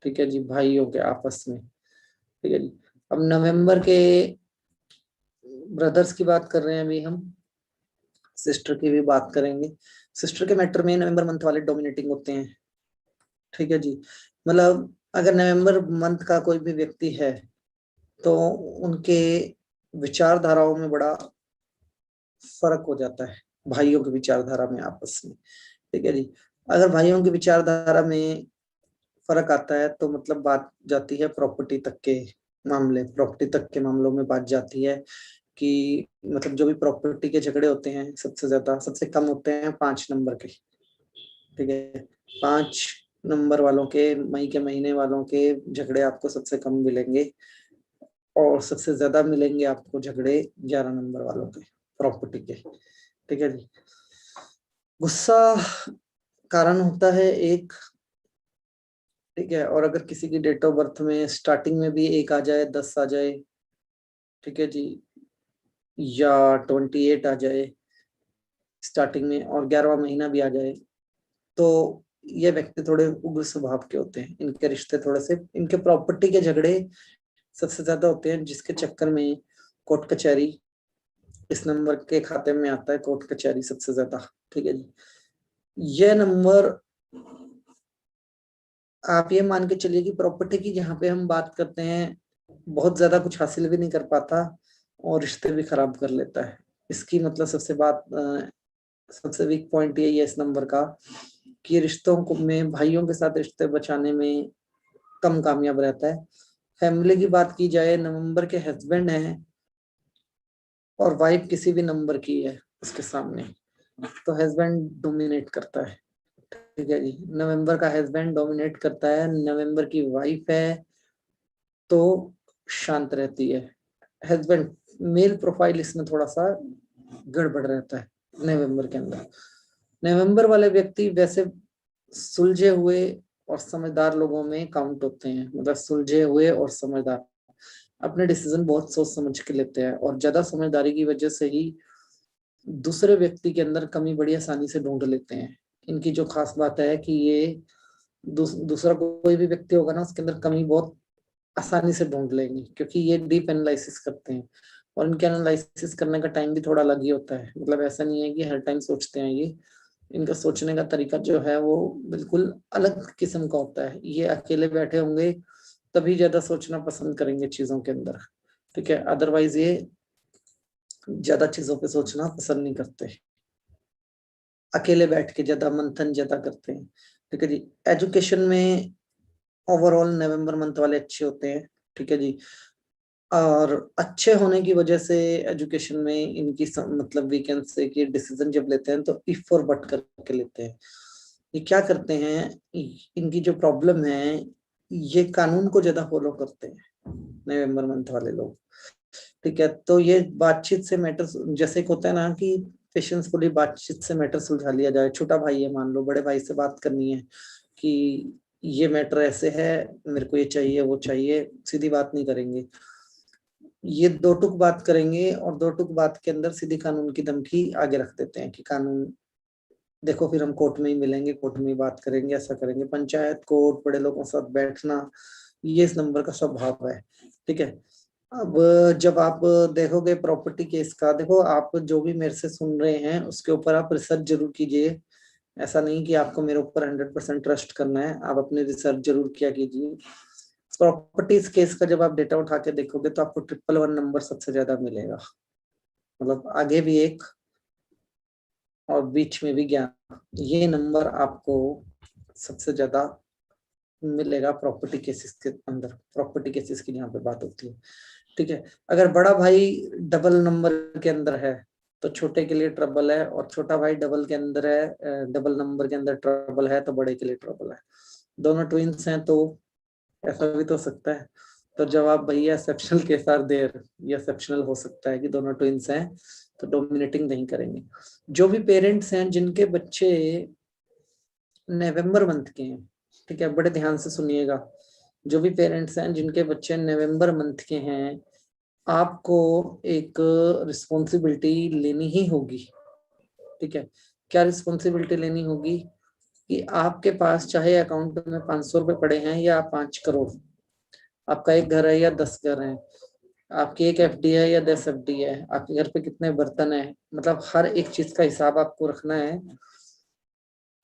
ठीक है जी, भाइयों के आपस में, ठीक है जी। अब नवंबर के ब्रदर्स की बात कर रहे हैं अभी हम, सिस्टर की भी बात करेंगे। सिस्टर के मैटर में नवंबर मंथ वाले डोमिनेटिंग होते हैं, ठीक है जी। मतलब अगर नवंबर मंथ का कोई भी व्यक्ति है तो उनके विचारधाराओं में बड़ा फर्क हो जाता है, भाइयों की विचारधारा में आपस में, ठीक है जी। अगर भाइयों की विचारधारा में फर्क आता है तो मतलब बात जाती है प्रॉपर्टी तक के मामलों में बात जाती है कि मतलब जो भी प्रॉपर्टी के झगड़े होते हैं सबसे कम होते हैं 5 नंबर के, ठीक है। 5 नंबर वालों के, मई के महीने वालों के झगड़े आपको सबसे कम मिलेंगे और सबसे ज्यादा मिलेंगे आपको झगड़े 11 नंबर वालों के प्रॉपर्टी के, ठीक है जी। गुस्सा कारण होता है एक, ठीक है। और अगर किसी की डेट ऑफ बर्थ में स्टार्टिंग में भी 1 आ जाए, 10 आ जाए, ठीक है जी, या 28 आ जाए स्टार्टिंग में और 11वां महीना भी आ जाए, तो ये व्यक्ति थोड़े उग्र स्वभाव के होते हैं। इनके रिश्ते थोड़े से, इनके प्रॉपर्टी के झगड़े सबसे ज्यादा होते हैं, जिसके चक्कर में कोर्ट कचहरी इस नंबर के खाते में आता है, कोर्ट कचहरी सबसे ज्यादा, ठीक है जी। ये नंबर आप ये मान के चलिए कि प्रॉपर्टी की जहाँ पे हम बात करते हैं बहुत ज्यादा कुछ हासिल भी नहीं कर पाता और रिश्ते भी खराब कर लेता है। इसकी मतलब सबसे वीक पॉइंट यही है इस नंबर का कि रिश्तों को में भाइयों के साथ रिश्ते बचाने में कम कामयाब रहता है। फैमिली की बात की जाए, नवंबर के हस्बैंड हैं और वाइफ किसी भी नंबर की है उसके सामने, तो हस्बैंड डोमिनेट करता है, ठीक है जी। नवंबर का हस्बैंड डोमिनेट करता है, नवंबर की वाइफ है तो शांत रहती है। हस्बैंड मेल प्रोफाइल इसमें थोड़ा सा गड़बड़ रहता है नवंबर के अंदर। नवंबर वाले व्यक्ति वैसे सुलझे हुए और समझदार लोगों में काउंट होते हैं, मतलब सुलझे हुए और समझदार, अपने डिसीजन बहुत सोच समझ के लेते हैं और ज्यादा समझदारी की वजह से ही दूसरे व्यक्ति के अंदर कमी बड़ी आसानी से ढूंढ लेते हैं। इनकी जो खास बात है कि ये दूसरा कोई भी व्यक्ति होगा ना, उसके अंदर कमी बहुत आसानी से ढूंढ लेंगे, क्योंकि ये डीप एनालिसिस करते हैं और इनके एनालिसिस करने का टाइम भी थोड़ा अलग ही होता है। मतलब ऐसा नहीं है कि हर टाइम सोचते हैं ये, इनका सोचने का तरीका जो है वो बिल्कुल अलग किस्म का होता है। ये अकेले बैठे होंगे तभी ज्यादा सोचना पसंद करेंगे चीजों के अंदर, ठीक है, अदरवाइज ये ज्यादा चीजों पे सोचना पसंद नहीं करते, अकेले बैठ के ज्यादा मंथन ज्यादा करते हैं, ठीक है जी। एजुकेशन में ओवरऑल नवंबर मंथ वाले अच्छे होते हैं, ठीक है जी। और अच्छे होने की वजह से एजुकेशन में इनकी मतलब वीकेंड से कि डिसीजन जब लेते हैं तो इफ और बट करके लेते हैं। ये क्या करते हैं, इनकी जो प्रॉब्लम है, ये कानून को ज्यादा फॉलो करते हैं नवंबर मंथ वाले लोग, ठीक है। तो ये बातचीत से मैटर, जैसे एक होता है ना कि पेशेंसफुली बातचीत से मैटर सुलझा लिया जाए। छोटा भाई है, मान लो बड़े भाई से बात करनी है कि ये मैटर ऐसे है, मेरे को ये चाहिए वो चाहिए, सीधी बात नहीं करेंगे, ये 2 टुक बात करेंगे और 2 टुक बात के अंदर सीधी कानून की धमकी आगे रख देते हैं कि कानून देखो, फिर हम कोर्ट में ही मिलेंगे, कोर्ट में ही बात करेंगे, ऐसा करेंगे। पंचायत, कोर्ट, बड़े लोगों के साथ बैठना, ये इस नंबर का स्वभाव है, ठीक है। अब जब आप देखोगे प्रॉपर्टी केस का, देखो आप जो भी मेरे से सुन रहे हैं उसके ऊपर आप रिसर्च जरूर कीजिए। ऐसा नहीं कि आपको मेरे ऊपर 100% ट्रस्ट करना है, आप अपनी रिसर्च जरूर किया कीजिए। प्रॉपर्टीज केस का जब आप डेटा उठा के देखोगे तो आपको 111 नंबर सबसे ज्यादा मिलेगा, मतलब आगे भी 1 और बीच में भी 11, ये नंबर आपको सबसे ज्यादा मिलेगा प्रॉपर्टी केसेस के अंदर, प्रॉपर्टी केसेस की जहाँ पे बात होती है, ठीक है। अगर बड़ा भाई डबल नंबर के अंदर है तो छोटे के लिए ट्रबल है, और छोटा भाई डबल के अंदर है, डबल नंबर के अंदर ट्रबल है तो बड़े के लिए ट्रबल है। दोनों ट्विंस हैं तो ऐसा भी तो हो सकता है। तो जवाब भैया एक्सेप्शनल केस आर देयर, ये एक्सेप्शनल हो सकता है कि दोनों ट्विंस हैं तो डोमिनेटिंग नहीं करेंगे। जो भी पेरेंट्स हैं जिनके बच्चे नवंबर मंथ के हैं, ठीक है, बड़े ध्यान से सुनिएगा, जो भी पेरेंट्स हैं जिनके बच्चे नवंबर मंथ के हैं, आपको एक रिस्पॉन्सिबिलिटी लेनी ही होगी, ठीक है। क्या रिस्पॉन्सिबिलिटी लेनी होगी कि आपके पास चाहे अकाउंट में 500 रुपए पड़े हैं या 5 करोड़, आपका एक घर है या 10 घर है, आपकी एक एफडी है या 10 एफडी है, आपके घर पे कितने बर्तन है, मतलब हर एक चीज का हिसाब आपको रखना है।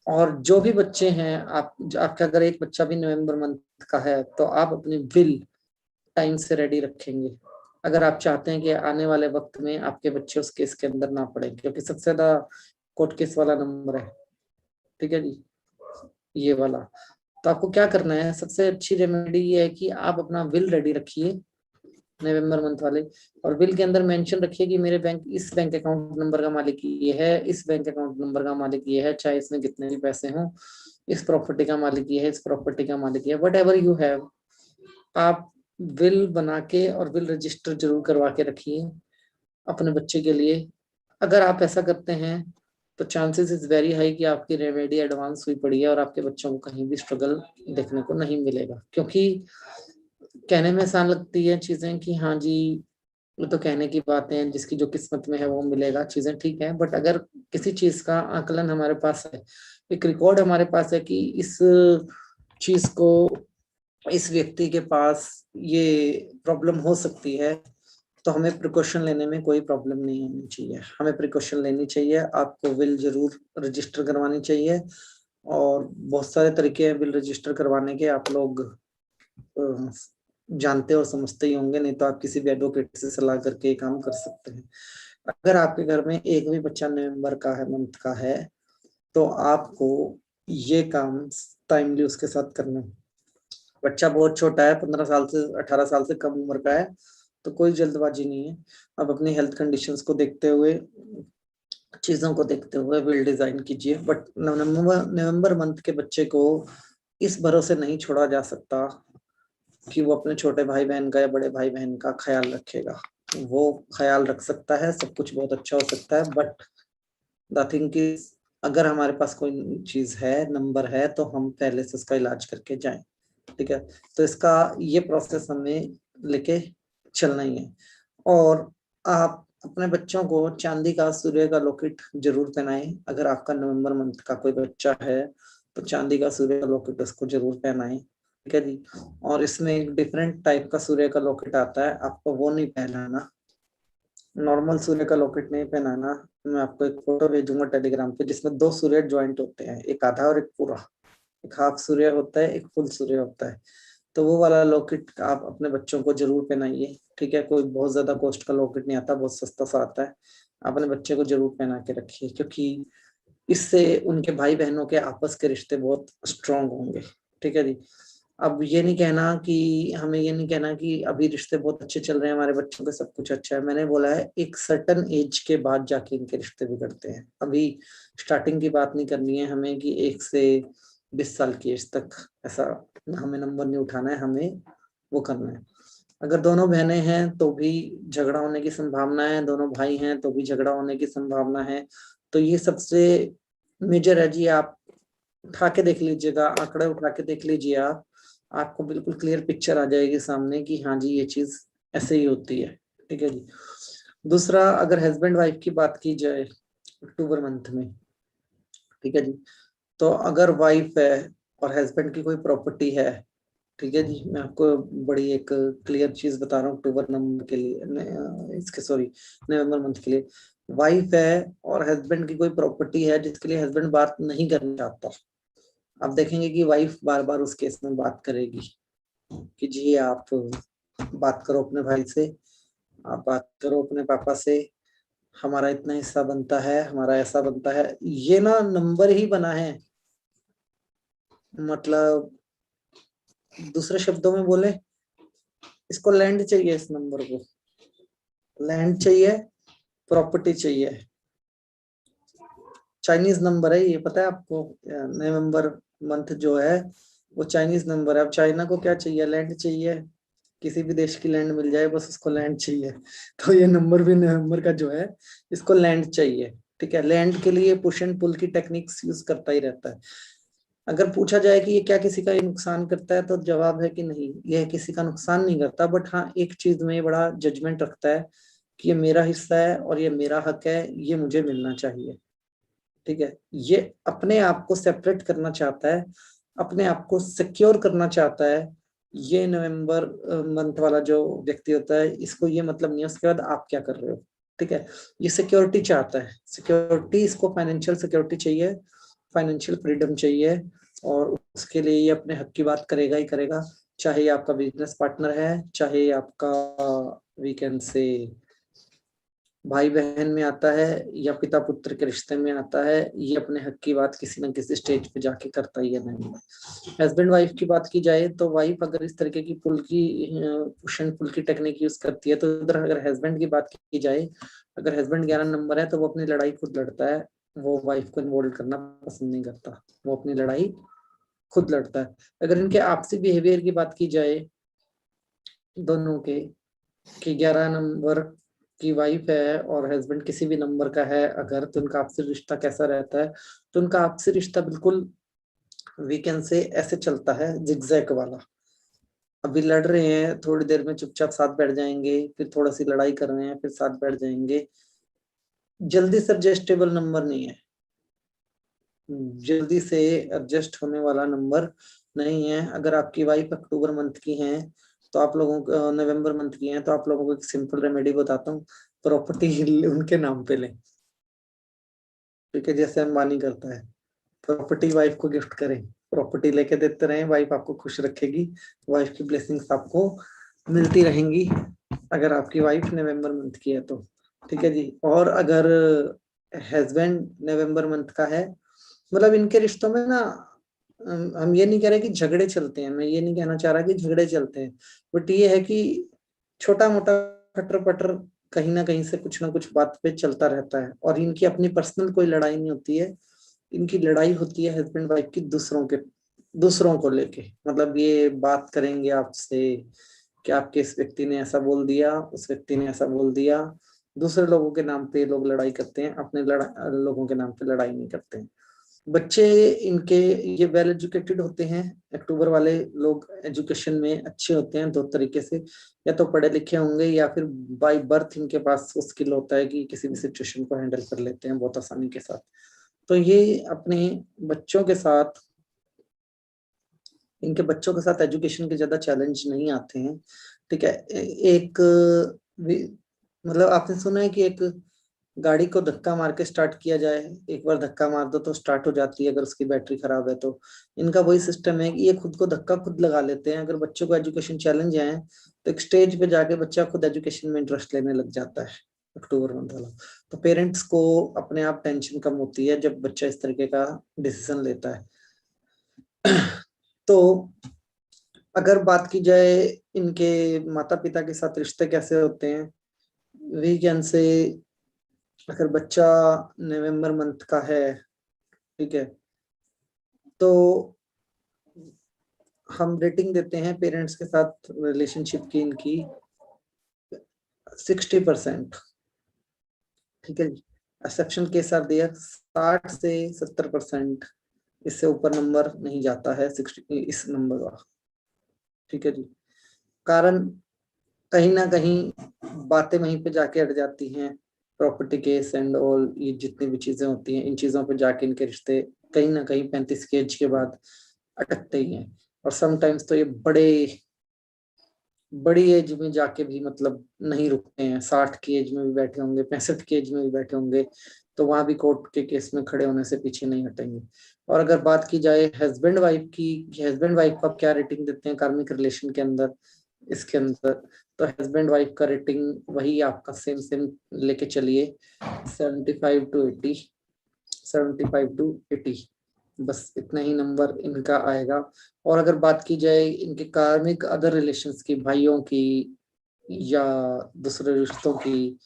और जो भी बच्चे हैं, आपका अगर एक बच्चा भी नवंबर मंथ का है तो आप अपनी विल टाइम से रेडी रखेंगे, अगर आप चाहते हैं कि आने वाले वक्त में आपके बच्चे उस केस के अंदर ना पड़े, क्योंकि सबसे ज्यादा कोर्ट केस वाला नंबर है। ठीक है जी, ये वाला। तो आपको क्या करना है, सबसे अच्छी रेमेडी ये है कि आप अपना विल रेडी रखिए नवंबर मंथ वाले, और विल के अंदर मेंशन रखिए कि मेरे बैंक, इस बैंक अकाउंट नंबर का मालिक ये है, इस बैंक अकाउंट नंबर का मालिक ये है, चाहे इसमें कितने भी पैसे हों, इस प्रॉपर्टी का मालिक ये है, इस प्रॉपर्टी का मालिक ये है, वट एवर यू हैव। आप विल बना के और विल रजिस्टर जरूर करवा के रखिए अपने बच्चे के लिए। अगर आप ऐसा करते हैं तो चांसेस इज वेरी हाई कि आपकी रेमेडी एडवांस हुई पड़ी है और आपके बच्चों को कहीं भी स्ट्रगल देखने को नहीं मिलेगा। क्योंकि कहने में आसान लगती है चीजें कि हाँ जी वो तो कहने की बातें हैं, जिसकी जो किस्मत में है वो मिलेगा, चीजें ठीक है, बट अगर किसी चीज का आकलन हमारे पास है, एक रिकॉर्ड हमारे पास है कि इस चीज को, इस व्यक्ति के पास ये प्रॉब्लम हो सकती है, तो हमें प्रिकॉशन लेने में कोई प्रॉब्लम नहीं होनी चाहिए, हमें प्रिकॉशन लेनी चाहिए। आपको विल जरूर रजिस्टर करवानी चाहिए, और बहुत सारे तरीके हैं विल रजिस्टर करवाने के, आप लोग जानते और समझते ही होंगे, नहीं तो आप किसी भी एडवोकेट से सलाह करके ये काम कर सकते हैं। अगर आपके घर में एक भी बच्चा नवंबर का है, मंथ का है, तो आपको ये काम टाइमली उसके साथ करना है। बच्चा बहुत छोटा है, 15 साल से 18 साल से कम उम्र का है, तो कोई जल्दबाजी नहीं है। आप अपनी हेल्थ कंडीशंस को देखते हुए, चीजों को देखते हुए विल डिजाइन कीजिए। बट नवंबर मंथ के बच्चे को इस भरोसे नहीं छोड़ा जा सकता कि वो अपने छोटे भाई बहन का या बड़े भाई बहन का ख्याल रखेगा। वो ख्याल रख सकता है, सब कुछ बहुत अच्छा हो सकता है, बट द थिंग इज अगर हमारे पास कोई चीज है, नंबर है, तो हम पहले से उसका इलाज करके जाएं। ठीक है, तो इसका ये प्रोसेस हमें लेके चलना ही है। और आप अपने बच्चों को चांदी का सूर्य का लॉकेट जरूर पहनाएं। अगर आपका नवंबर मंथ का कोई बच्चा है तो चांदी का सूर्य का लॉकेट उसको जरूर पहनाएं। ठीक है जी, और इसमें एक डिफरेंट टाइप का सूर्य का लॉकेट आता है, आपको वो नहीं पहनाना, नॉर्मल सूर्य का लॉकेट नहीं पहनाना। मैं आपको एक फोटो भेजूंगा टेलीग्राम पे, जिसमें 2 सूर्य ज्वाइंट होते हैं, एक आधा और एक पूरा, एक हाफ सूर्य होता है, एक फुल सूर्य होता है। तो वो वाला लॉकेट आप अपने बच्चों को जरूर पहनाइए। ठीक है, कोई बहुत ज्यादा कॉस्ट का लॉकेट नहीं आता, बहुत सस्ता सा आता है, अपने बच्चे को जरूर पहना के रखिए, क्योंकि इससे उनके भाई बहनों के आपस के रिश्ते बहुत स्ट्रांग होंगे। ठीक है जी, अब ये नहीं कहना कि हमें ये नहीं कहना कि अभी रिश्ते बहुत अच्छे चल रहे हैं, हमारे बच्चों के सब कुछ अच्छा है। मैंने बोला है एक सर्टन एज के बाद जाके इनके रिश्ते बिगड़ते हैं, अभी स्टार्टिंग की बात नहीं करनी है हमें कि 1 से 20 साल की एज तक ऐसा हमें नंबर नहीं उठाना है, हमें वो करना है। अगर दोनों बहनें हैं तो भी झगड़ा होने की संभावना है, दोनों भाई हैं तो भी झगड़ा होने की संभावना है। तो ये सबसे मेजर है जी, आप उठा के देख लीजिएगा, आंकड़े उठा के देख लीजिए, आपको बिल्कुल क्लियर पिक्चर आ जाएगी सामने कि हाँ जी ये चीज ऐसे ही होती है। ठीक है जी। दूसरा, अगर हस्बैंड वाइफ की बात की जाए अक्टूबर मंथ में, ठीक है जी, तो अगर वाइफ है और हस्बैंड की कोई प्रॉपर्टी है, ठीक है जी, मैं आपको बड़ी एक क्लियर चीज बता रहा हूँ अक्टूबर नंबर के लिए, इसके सॉरी नवंबर मंथ के लिए। वाइफ है और हस्बैंड की कोई प्रॉपर्टी है जिसके लिए हस्बैंड बात नहीं करना चाहता, आप देखेंगे कि वाइफ बार बार उस केस में बात करेगी कि जी आप बात करो अपने भाई से, आप बात करो अपने पापा से, हमारा इतना हिस्सा बनता है, हमारा ऐसा बनता है। ये ना नंबर ही बना है, मतलब दूसरे शब्दों में बोले, इसको लैंड चाहिए, इस नंबर को लैंड चाहिए, प्रॉपर्टी चाहिए। चाइनीज नंबर है ये, पता है आपको, नवंबर मंथ जो है वो चाइनीज नंबर है। अब चाइना को क्या चाहिए, लैंड चाहिए, किसी भी देश की लैंड मिल जाए बस उसको लैंड चाहिए। तो ये नंबर भी नवंबर का जो है इसको लैंड चाहिए। ठीक है, लैंड के लिए पुश एंड पुल की टेक्निक्स यूज करता ही रहता है। अगर पूछा जाए कि ये क्या किसी का नुकसान करता है, तो जवाब है कि नहीं, यह किसी का नुकसान नहीं करता, बट हाँ एक चीज में बड़ा जजमेंट रखता है कि ये मेरा हिस्सा है और ये मेरा हक है, ये मुझे मिलना चाहिए। ठीक है, ये अपने आप को सेपरेट करना चाहता है, अपने आप को सिक्योर करना चाहता है। ये नवंबर मंथ वाला जो व्यक्ति होता है, इसको ये मतलब नहीं है उसके बाद आप क्या कर रहे हो, ठीक है। ये सिक्योरिटी चाहता है, सिक्योरिटी, इसको फाइनेंशियल सिक्योरिटी चाहिए, फाइनेंशियल फ्रीडम चाहिए, और उसके लिए ये अपने हक की बात करेगा ही करेगा, चाहे ये आपका बिजनेस पार्टनर है, चाहे आपका वी कैन से भाई बहन में आता है, या पिता पुत्र के रिश्ते में आता है, ये अपने हक की बात किसी न किसी स्टेज पे जाके करता ही है। नहीं, हस्बैंड वाइफ की बात की जाए तो वाइफ अगर इस तरीके की पुश एंड पुल की टेक्निक यूज करती है, तो इधर अगर हस्बैंड की बात की जाए, अगर हस्बैंड 11 नंबर है तो वो अपनी लड़ाई खुद लड़ता है, वो वाइफ को इन्वॉल्व करना पसंद नहीं करता, वो अपनी लड़ाई खुद लड़ता है। अगर इनके आपसी बिहेवियर की बात की जाए दोनों के, कि 11 नंबर की वाइफ है और हस्बैंड किसी भी नंबर का है अगर, तो उनका आपसी रिश्ता कैसा रहता है, तो उनका आपसी रिश्ता बिल्कुल वीकेंड से ऐसे चलता है, जिगजैग वाला। अभी लड़ रहे हैं, थोड़ी देर में चुपचाप साथ बैठ जाएंगे, फिर थोड़ा सी लड़ाई कर रहे हैं, फिर साथ बैठ जाएंगे। जल्दी से एडजस्टेबल नंबर नहीं है, जल्दी से एडजस्ट होने वाला नंबर नहीं है। अगर आपकी वाइफ अक्टूबर मंथ की है तो आप लोगों को, नवंबर मंथ की है तो आप लोगों को एक सिंपल रेमेडी बताता हूँ, प्रॉपर्टी उनके नाम पे लें, ठीक है, जैसे अंबानी करता है, प्रॉपर्टी वाइफ को गिफ्ट करें, प्रॉपर्टी लेके देते रहें, वाइफ आपको खुश रखेगी, वाइफ की ब्लेसिंग्स आपको मिलती रहेंगी, अगर आपकी वाइफ नवंबर मंथ की है तो, ठीक है जी। और अगर हस्बैंड नवंबर मंथ का है, मतलब इनके रिश्तों में ना, हम ये नहीं कह रहे कि झगड़े चलते हैं, मैं ये नहीं कहना चाह रहा कि झगड़े चलते हैं, बट ये है कि छोटा मोटा खटर पटर कहीं ना कहीं से कुछ ना कुछ बात पे चलता रहता है, और इनकी अपनी पर्सनल कोई लड़ाई नहीं होती है, इनकी लड़ाई होती है हस्बैंड वाइफ की दूसरों को लेके। मतलब ये बात करेंगे आपसे कि आपके इस व्यक्ति ने ऐसा बोल दिया, उस व्यक्ति ने ऐसा बोल दिया, दूसरे लोगों के नाम पे लोग लड़ाई करते हैं, अपने लोगों के नाम पे लड़ाई नहीं करते हैं। बच्चे इनके ये वेल एजुकेटेड होते हैं, अक्टूबर वाले लोग एजुकेशन में अच्छे होते हैं दो तरीके से, या तो पढ़े लिखे होंगे या फिर बाय बर्थ इनके पास वो स्किल होता है कि किसी भी सिचुएशन को हैंडल कर लेते हैं बहुत आसानी के साथ। तो ये अपने बच्चों के साथ, इनके बच्चों के साथ एजुकेशन के ज्यादा चैलेंज नहीं आते हैं, ठीक है। एक मतलब आपने सुना है कि एक गाड़ी को धक्का मार के स्टार्ट किया जाए, एक बार धक्का मार दो तो स्टार्ट हो जाती है अगर उसकी बैटरी खराब है तो, इनका वही सिस्टम है कि ये खुद को धक्का खुद लगा लेते हैं। अगर बच्चों को एजुकेशन चैलेंज है तो एक स्टेज पे जाके बच्चा खुद एजुकेशन में इंटरेस्ट लेने लग जाता है अक्टूबर मंथ वाला। तो पेरेंट्स को अपने आप टेंशन कम होती है जब बच्चा इस तरीके का डिसीजन लेता है। तो अगर बात की जाए इनके माता पिता के साथ रिश्ते कैसे होते हैं, वी कैन से, अगर बच्चा नवंबर मंथ का है, ठीक है, तो हम रेटिंग देते हैं पेरेंट्स के साथ रिलेशनशिप की इनकी 60%, ठीक है जी। एक्सेप्शन केस आर देयर, 60 से 70%, इससे ऊपर नंबर नहीं जाता है 60 इस नंबर का, ठीक है जी। कारण कहीं ना कहीं बातें वहीं पे जाके अट जाती हैं, प्रॉपर्टी केस एंड ऑल, ये जितनी भी चीजें होती हैं इन चीजों पे जाके इनके रिश्ते कहीं ना कहीं 35 की एज के बाद अटकते ही हैं। और समटाइम्स तो ये बड़ी एज में जाके भी मतलब नहीं रुकते हैं, 60 की एज में भी बैठे होंगे, 65 की एज में भी बैठे होंगे, तो वहां भी कोर्ट के केस में खड़े होने से पीछे नहीं हटेंगे। और अगर बात की जाए हस्बैंड वाइफ की, हस्बैंड वाइफ को आप क्या रेटिंग देते हैं कार्मिक रिलेशन के अंदर, इसके अंदर, तो हस्बैंड वाइफ का रेटिंग वही आपका सेम लेके चलिए, 75 to 80, 75 to 80, बस इतना ही नंबर इनका आएगा। और अगर बात की जाए इनके कार्मिक अदर रिलेशंस की, भाइयों की या दूसरे रिश्तों की,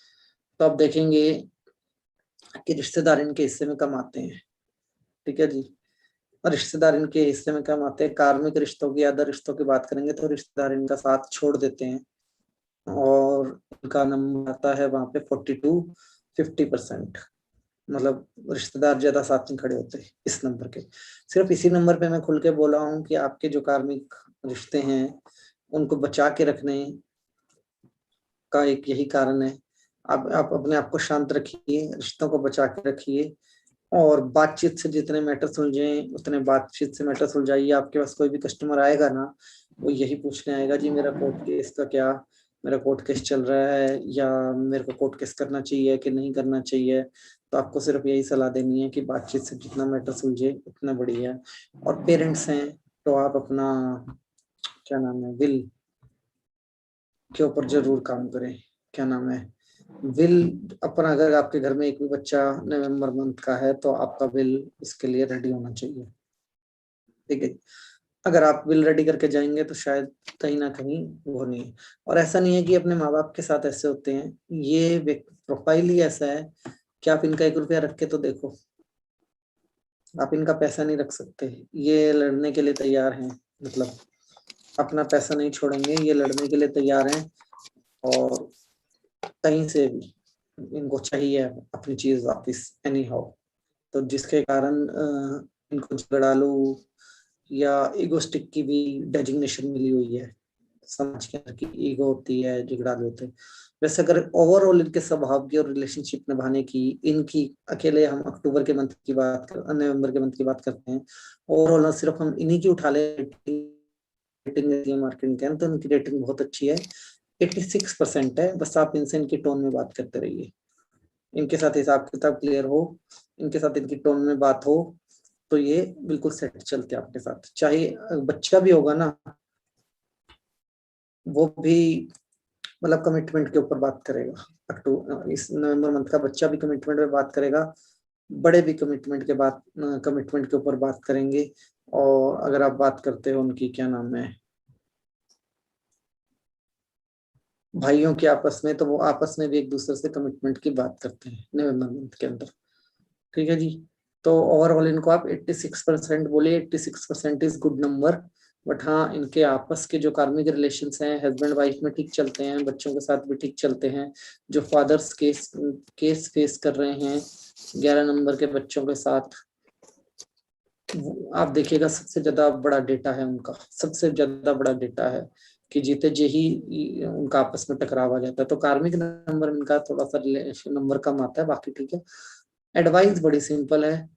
तो आप देखेंगे कि रिश्तेदार इनके हिस्से में कम आते हैं, ठीक है जी। और रिश्तेदार इनके हिस्से में कम आते हैं। कार्मिक रिश्तों की, अदर रिश्तों की बात करेंगे तो रिश्तेदार इनका साथ छोड़ देते हैं, और इनका नंबर आता है वहां पे 40-50%, मतलब रिश्तेदार ज्यादा साथ नहीं खड़े होते इस नंबर के। सिर्फ इसी नंबर पे मैं खुल के बोला हूँ कि आपके जो कार्मिक रिश्ते हैं उनको बचा के रखने का एक यही कारण है। आप अपने आप को शांत रखिए, रिश्तों को बचा के रखिए, और बातचीत से जितने मैटर सुलझे उतने बातचीत से मैटर सुलझाइए। आपके पास कोई भी कस्टमर आएगा ना, वो यही पूछने आएगा जी मेरा कोर्ट केस का क्या, मेरा कोर्ट केस चल रहा है या मेरे को कोर्ट केस करना चाहिए कि नहीं करना चाहिए। तो आपको सिर्फ यही सलाह देनी है कि बातचीत से जितना मैटर सुलझे उतना बढ़िया है। और पेरेंट्स हैं तो आप अपना क्या नाम है विल के ऊपर जरूर काम करें। क्या नाम है विल अपना, अगर आपके घर में एक भी बच्चा नवंबर मंथ का है तो आपका विल इसके लिए रेडी होना चाहिए। ठीक है, अगर आप विल रेडी करके जाएंगे तो शायद कहीं ना कहीं वो नहीं है। और ऐसा नहीं है कि अपने माँ बाप के साथ ऐसे होते हैं, ये प्रोफाइल ही ऐसा है कि आप इनका 1 रुपया रख के तो देखो, आप इनका पैसा नहीं रख सकते। ये लड़ने के लिए तैयार हैं, मतलब अपना पैसा नहीं छोड़ेंगे, ये लड़ने के लिए तैयार हैं और कहीं से भी इनको चाहिए अपनी चीज वापिस एनी हाउ। तो जिसके कारण इनको झगड़ालू या ईगोस्टिक की भी डेजिग्नेशन मिली हुई है। समाज के अंदर की ईगो होती है, झगड़ालू होते हैं। वैसे अगर ओवरऑल इनके स्वभाव की और रिलेशनशिप निभाने की, इनकी अकेले हम अक्टूबर के मंथ की बात नवंबर के मंथ की बात करते हैं, ओवरऑल सिर्फ हम इन्हीं की उठा ले रेटिंग मार्केटिंग के, तो उनकी रेटिंग बहुत अच्छी है, 86% है। बस आप इनसे इनकी टोन में बात करते रहिए, इनके साथ हिसाब किताब क्लियर हो, इनके साथ इनकी टोन में बात हो, तो ये बिल्कुल सेट चलते हैं आपके साथ। चाहे बच्चा भी होगा ना, वो भी मतलब कमिटमेंट के ऊपर बात करेगा। अक्टूबर इस नवंबर मंथ का बच्चा भी कमिटमेंट पे बात करेगा, बड़े भी कमिटमेंट के ऊपर बात करेंगे। और अगर आप बात करते हो उनकी क्या नाम है भाइयों की आपस में, तो वो आपस में भी एक दूसरे से कमिटमेंट की बात करते हैं नवंबर मंथ के अंदर। ठीक है जी, तो ओवरऑल इनको आप 86% बोलिए। 86% इज गुड नंबर। बट हाँ, इनके आपस के जो कार्मिक रिलेशंस हैं हस्बैंड वाइफ में ठीक चलते हैं, बच्चों के साथ भी ठीक चलते हैं। जो फादर्स केस फेस कर रहे हैं 11 नंबर के बच्चों के साथ, आप देखिएगा सबसे ज्यादा बड़ा डेटा है उनका, सबसे ज्यादा बड़ा डेटा है कि जीते जी ही उनका आपस में टकराव आ जाता है। तो कार्मिक नंबर इनका थोड़ा सा नंबर कम आता है, बाकी ठीक है। एडवाइस बड़ी सिंपल है,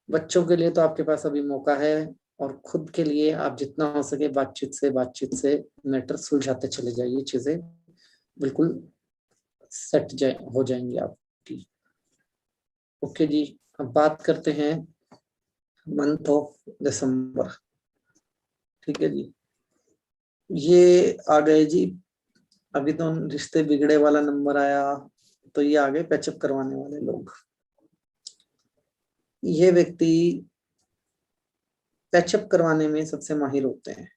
बच्चों के लिए तो आपके पास अभी मौका है, और खुद के लिए आप जितना हो सके बातचीत से मैटर सुलझाते चले जाइए, चीजें बिल्कुल सेट हो जाएंगी आपकी। ओके जी, अब बात करते हैं मंथ ऑफ दिसंबर। ठीक है जी, ये आ गए जी, अभी तो रिश्ते बिगड़े वाला नंबर आया, तो ये आ गए पैचअप करवाने वाले लोग। ये व्यक्ति पैचअप करवाने में सबसे माहिर होते हैं।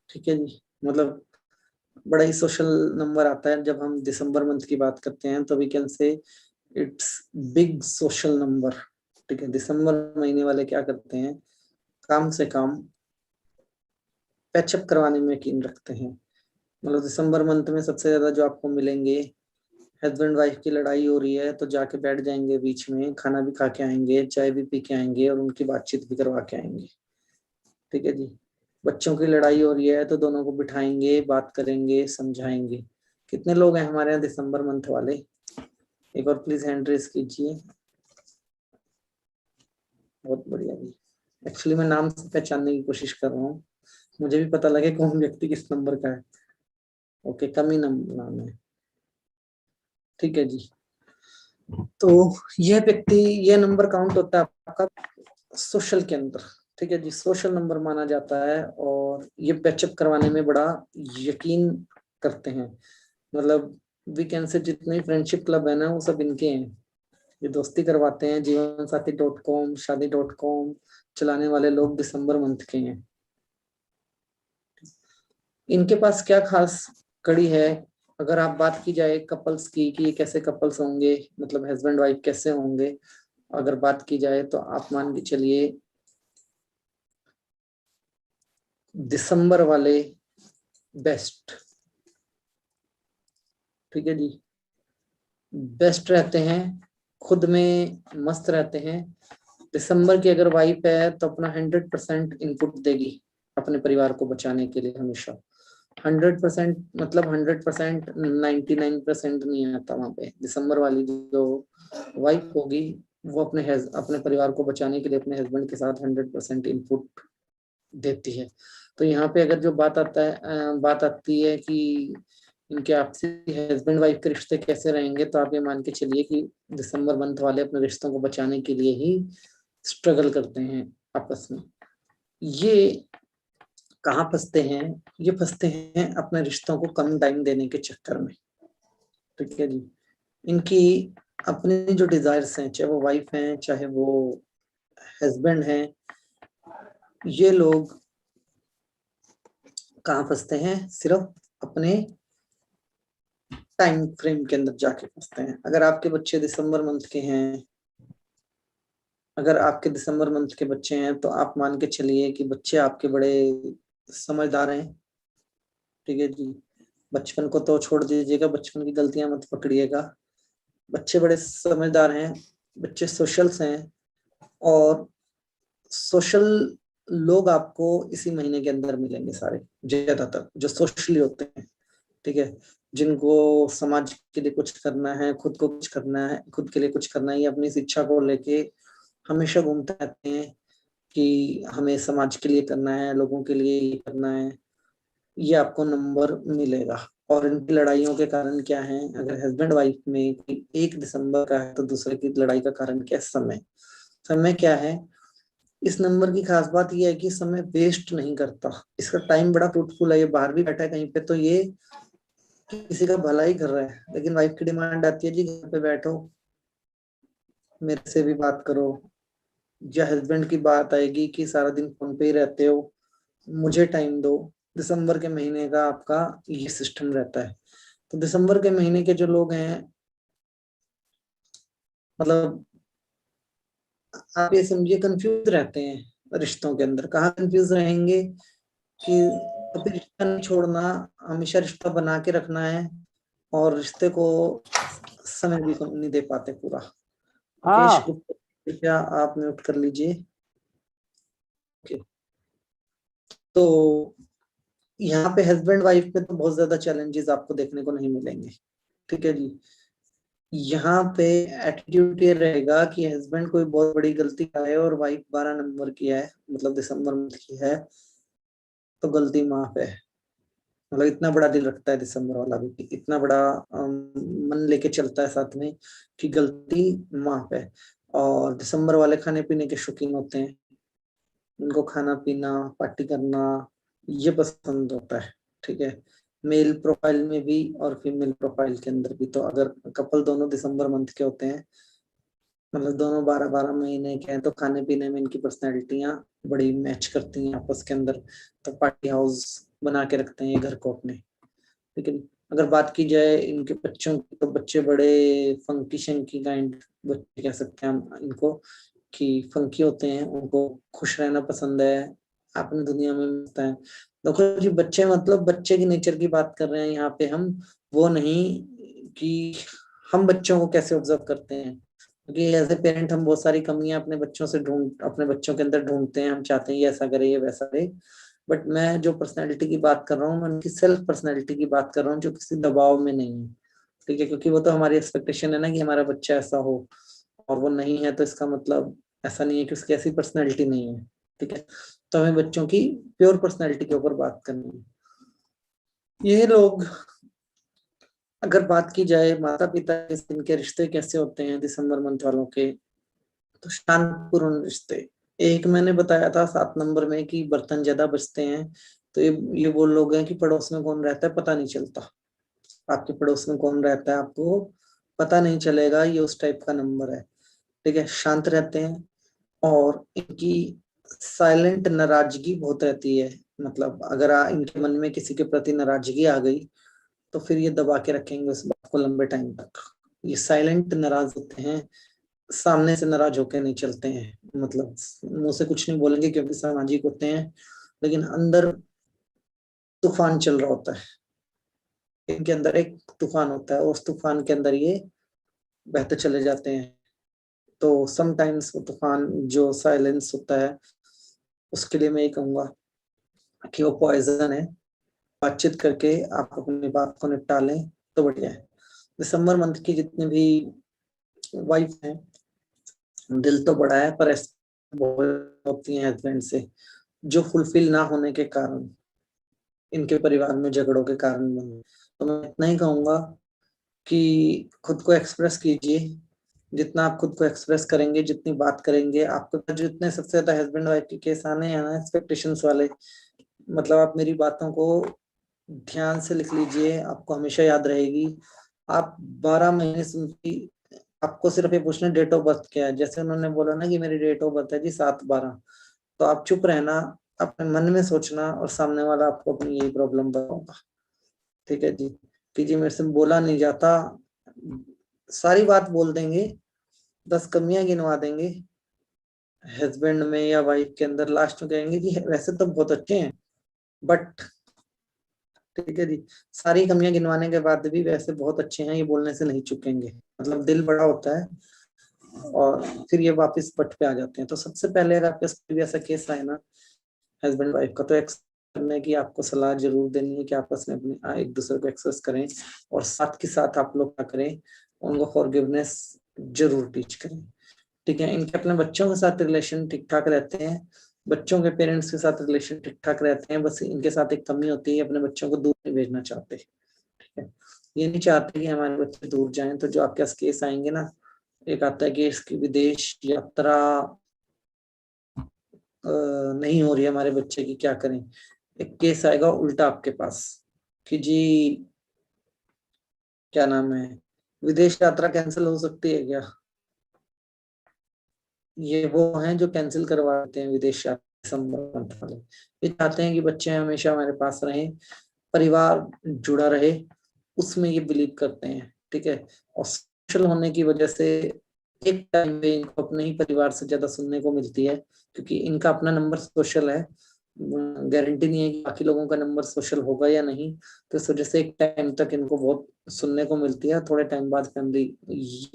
ठीक है जी, मतलब बड़ा ही सोशल नंबर आता है जब हम दिसंबर मंथ की बात करते हैं, तो we can say it's big social number. ठीक है, दिसंबर महीने वाले क्या करते हैं, काम से काम पैचअप करवाने में यकीन रखते हैं। मतलब दिसंबर मंथ में सबसे ज्यादा जो आपको मिलेंगे, हस्बैंड वाइफ की लड़ाई हो रही है तो जाके बैठ जाएंगे बीच में, खाना भी खा के आएंगे, चाय भी पी के आएंगे और उनकी बातचीत भी करवा के आएंगे। ठीक है जी, बच्चों की लड़ाई हो रही है तो दोनों को बिठाएंगे, बात करेंगे, समझाएंगे। कितने लोग हैं हमारे यहाँ दिसंबर मंथ वाले, एक और प्लीज हैंड रेज कीजिए। बहुत बढ़िया जी, एक्चुअली मैं नाम से पहचानने की कोशिश कर रहा हूँ, मुझे भी पता लगे कौन व्यक्ति किस नंबर का है। ओके, कम ही नाम है। ठीक है जी, तो यह व्यक्ति, यह नंबर काउंट होता है आपका सोशल के अंदर। ठीक है जी, सोशल नंबर माना जाता है और ये पैचअप करवाने में बड़ा यकीन करते हैं। मतलब वीकेंड से जितने फ्रेंडशिप क्लब है ना, वो सब इनके हैं। ये दोस्ती करवाते हैं, जीवनसाथी.com, शादी.com चलाने वाले लोग दिसंबर मंथ के हैं। इनके पास क्या खास कड़ी है, अगर आप बात की जाए कपल्स की कि ये कैसे कपल्स होंगे, मतलब हस्बैंड वाइफ कैसे होंगे, अगर बात की जाए तो आप मान के चलिए दिसंबर वाले बेस्ट। ठीक है जी, बेस्ट रहते हैं, खुद में मस्त रहते हैं। दिसंबर की अगर वाइफ है तो अपना 100% इनपुट देगी अपने परिवार को बचाने के लिए हमेशा। 100% मतलब 100%, 99% नहीं आता वहां पे। दिसंबर वाली जो वाइफ होगी वो अपने परिवार को बचाने के लिए अपने हस्बैंड के साथ 100% इनपुट देती है। तो यहाँ पे अगर जो बात आती है कि इनके आपसी हस्बैंड वाइफ के रिश्ते कैसे रहेंगे, तो आप ये मान के चलिए कि दिसंबर मंथ वाले अपने रिश्तों को बचाने के लिए ही स्ट्रगल करते हैं आपस में। ये कहाँ फंसते हैं? ये फंसते हैं अपने रिश्तों को कम टाइम देने के चक्कर में। ठीक है जी। इनकी अपनी जो डिजायर्स हैं, चाहे वो वाइफ हैं चाहे वो हस्बैंड हैं, ये लोग कहाँ फंसते हैं? सिर्फ अपने टाइम फ्रेम के अंदर जाके फंसते हैं। अगर आपके बच्चे दिसंबर मंथ के हैं, अगर आपके दिसंबर मंथ के बच्चे हैं, तो आप मान के चलिए कि बच्चे आपके बड़े समझदार हैं। ठीक है जी। बचपन को तो छोड़ दीजिएगा, बचपन की गलतियां मत पकड़िएगा। बच्चे बड़े समझदार हैं, बच्चे सोशल्स हैं, और सोशल लोग आपको इसी महीने के अंदर मिलेंगे सारे, ज्यादातर जो सोशली होते हैं। ठीक है, जिनको समाज के लिए कुछ करना है, खुद को कुछ करना है, खुद के लिए कुछ करना है, ये अपनी शिक्षा को लेके हमेशा घूमते रहते हैं कि हमें समाज के लिए करना है, लोगों के लिए ये करना है। ये आपको नंबर मिलेगा। और इनकी लड़ाइयों के कारण क्या है? अगर हस्बैंड वाइफ में 1 दिसंबर का है, तो दूसरे की लड़ाई का कारण क्या है? समय। समय क्या है? इस नंबर की खास बात यह है कि समय वेस्ट नहीं करता, इसका टाइम बड़ा फ्रूटफुल है। ये बाहर भी बैठा है कहीं पे, तो ये किसी का भला ही कर रहा है। लेकिन वाइफ की डिमांड आती है, जी घर पे बैठो, मेरे से भी बात करो। या हस्बैंड की बात आएगी कि सारा दिन फोन पे ही रहते हो, मुझे टाइम दो। दिसंबर के महीने का आपका ये सिस्टम रहता है। तो दिसंबर के महीने के जो लोग हैं, मतलब आप ये समझिए कंफ्यूज रहते हैं रिश्तों के अंदर। कहाँ कंफ्यूज रहेंगे कि कभी रिश्ता नहीं छोड़ना, हमेशा रिश्ता बना के रखना है, और रिश्ते को समय भी कम नहीं दे पाते पूरा। मुकेश गुप्ता, कृपया आप म्यूट कर लीजिए। ओके। तो यहाँ पे हस्बैंड वाइफ पे तो बहुत ज्यादा चैलेंजेस आपको देखने को नहीं मिलेंगे। ठीक है जी। यहाँ पे एटीट्यूड ये रहेगा कि हस्बैंड कोई बहुत बड़ी गलती का है और वाइफ 12 नंबर की है, मतलब दिसंबर मंथ की है, तो गलती माफ है। मतलब इतना बड़ा दिल रखता है दिसंबर वाला भी, इतना बड़ा मन लेके चलता है साथ में कि गलती माफ है। और दिसंबर वाले खाने पीने के शौकीन होते हैं, उनको खाना पीना पार्टी करना ये पसंद होता है। ठीक है, मेल प्रोफाइल में भी और फीमेल प्रोफाइल के अंदर भी। तो अगर कपल दोनों दिसंबर मंथ के होते हैं, मतलब दोनों 12-12 महीने के हैं, तो खाने पीने में इनकी पर्सनैलिटियां बड़ी मैच करती हैं आपस के अंदर। तो पार्टी हाउस बना के रखते हैं ये घर को अपने। लेकिन अगर बात की जाए इनके बच्चों की, तो बच्चे बड़े फंकी शंकी काइंड बच्चे कह सकते हैं हम इनको, कि फंकी होते हैं, उनको खुश रहना पसंद है, अपनी दुनिया में मिलता है। देखो जी, बच्चे मतलब बच्चे की नेचर की बात कर रहे हैं यहाँ पे हम, वो नहीं कि हम बच्चों को कैसे ऑब्जर्व करते हैं। क्योंकि एज ए पेरेंट हम बहुत सारी कमियां अपने बच्चों के अंदर ढूंढते हैं। हम चाहते हैं ये ऐसा करे, ये वैसा करे। बट मैं जो पर्सनैलिटी की बात कर रहा हूँ, मैं उनकी सेल्फ पर्सनैलिटी की बात कर रहा हूँ, जो किसी दबाव में नहीं है। ठीक है, क्योंकि वो तो हमारी एक्सपेक्टेशन है ना कि हमारा बच्चा ऐसा हो, और वो नहीं है तो इसका मतलब ऐसा नहीं है कि उसकी ऐसी पर्सनैलिटी नहीं है। ठीक है, तो हमें बच्चों की प्योर पर्सनैलिटी के ऊपर बात करनी है। ये लोग, अगर बात की जाए माता पिता इनके रिश्ते कैसे होते हैं दिसंबर मंथ वालों के, तो शांतिपूर्ण रिश्ते। एक मैंने बताया था 7 नंबर में कि बर्तन ज्यादा बचते हैं, तो ये वो लोग हैं कि पड़ोस में कौन रहता है पता नहीं चलता। आपके पड़ोस में कौन रहता है आपको पता नहीं चलेगा, ये उस टाइप का नंबर है। ठीक है, शांत रहते हैं, और इनकी साइलेंट नाराजगी बहुत रहती है। मतलब अगर इनके मन में किसी के प्रति नाराजगी आ गई, तो फिर ये दबा के रखेंगे उस बात को लंबे टाइम तक। ये साइलेंट नाराज होते हैं, सामने से नाराज होकर नहीं चलते हैं, मतलब मुंह से कुछ नहीं बोलेंगे क्योंकि सामाजिक होते हैं, लेकिन अंदर तूफान चल रहा होता है। इनके अंदर एक तूफान होता है, और उस तूफान के अंदर ये बहते चले जाते हैं। तो समटाइम्स वो तूफान जो साइलेंस होता है, उसके लिए मैं ये कहूंगा कि वो पॉइजन है। बातचीत करके आप अपनी बात को निपटा लें तो बढ़िया है। दिसंबर मंथ की जितने भी वाइफ हैं, दिल तो बड़ा है पर बहुत होती है हस्बैंड से जो फुलफिल ना होने के कारण इनके परिवार में झगड़ों के कारण बने। तो मैं इतना ही कहूंगा कि खुद को एक्सप्रेस कीजिए, जितना आप खुद को एक्सप्रेस करेंगे, जितनी बात करेंगे, आपके पास जितने सबसे ज्यादा हस्बैंड वाइफ के केस आने हैं ना एक्सपेक्टेशंस वाले, मतलब आप मेरी बातों को ध्यान से लिख लीजिए, आपको हमेशा याद रहेगी। आप 12 महीने सुनती, आपको सिर्फ ये पूछना डेट ऑफ बर्थ क्या है, जैसे उन्होंने बोला ना कि मेरी डेट ऑफ बर्थ है जी 7/12, तो आप चुप रहना, अपने मन में सोचना और सामने वाला आपको अपनी यही प्रॉब्लम बताऊंगा। ठीक है जी, कि जी मेरे से बोला नहीं जाता, सारी बात बोल देंगे, 10 कमियां गिनवा देंगे हस्बैंड में या वाइफ के अंदर, लास्ट में कहेंगे जी वैसे तो बहुत अच्छे हैं बट, ठीक है जी, सारी कमियां गिनवाने के बाद भी वैसे बहुत अच्छे हैं, ये बोलने से नहीं चुकेंगे, मतलब दिल बड़ा होता है और फिर ये वापस पट पे आ जाते हैं। तो सबसे पहले अगर आपके पास भी ऐसा केस आए ना हस्बैंड वाइफ का, तो करने की आपको सलाह जरूर देनी है कि आपस में अपने एक दूसरे को एक्सेस करें और साथ के साथ आप लोग क्या करें, उनको फॉरगिवनेस जरूर टीच करें। ठीक है, इनके अपने बच्चों के साथ रिलेशन ठीक ठाक रहते हैं, बच्चों के पेरेंट्स के साथ रिलेशन ठीक ठाक रहते हैं, बस इनके साथ एक कमी होती है, अपने बच्चों को दूर नहीं भेजना चाहते। ठीक है, ये नहीं चाहते कि हमारे बच्चे दूर जाएं। तो जो आपके पास केस आएंगे ना, एक आता है कि इसकी विदेश यात्रा नहीं हो रही है हमारे बच्चे की, क्या करें। एक केस आएगा उल्टा आपके पास कि जी क्या नाम है, विदेश यात्रा कैंसिल हो सकती है क्या। ये वो हैं जो कैंसिल करवा देते हैं विदेश यात्रा संबंध वाले। ये चाहते हैं कि बच्चे हमेशा हमारे पास रहें, परिवार जुड़ा रहे, उसमें ये बिलीव करते हैं। ठीक है, और सोशल होने की वजह से एक टाइम पे इनको अपने ही परिवार से ज्यादा सुनने को मिलती है, क्योंकि इनका अपना नंबर सोशल है, गारंटी नहीं है कि बाकी लोगों का नंबर सोशल होगा या नहीं। तो इस वजह से एक टाइम तक इनको बहुत सुनने को मिलती है, थोड़े टाइम बाद फैमिली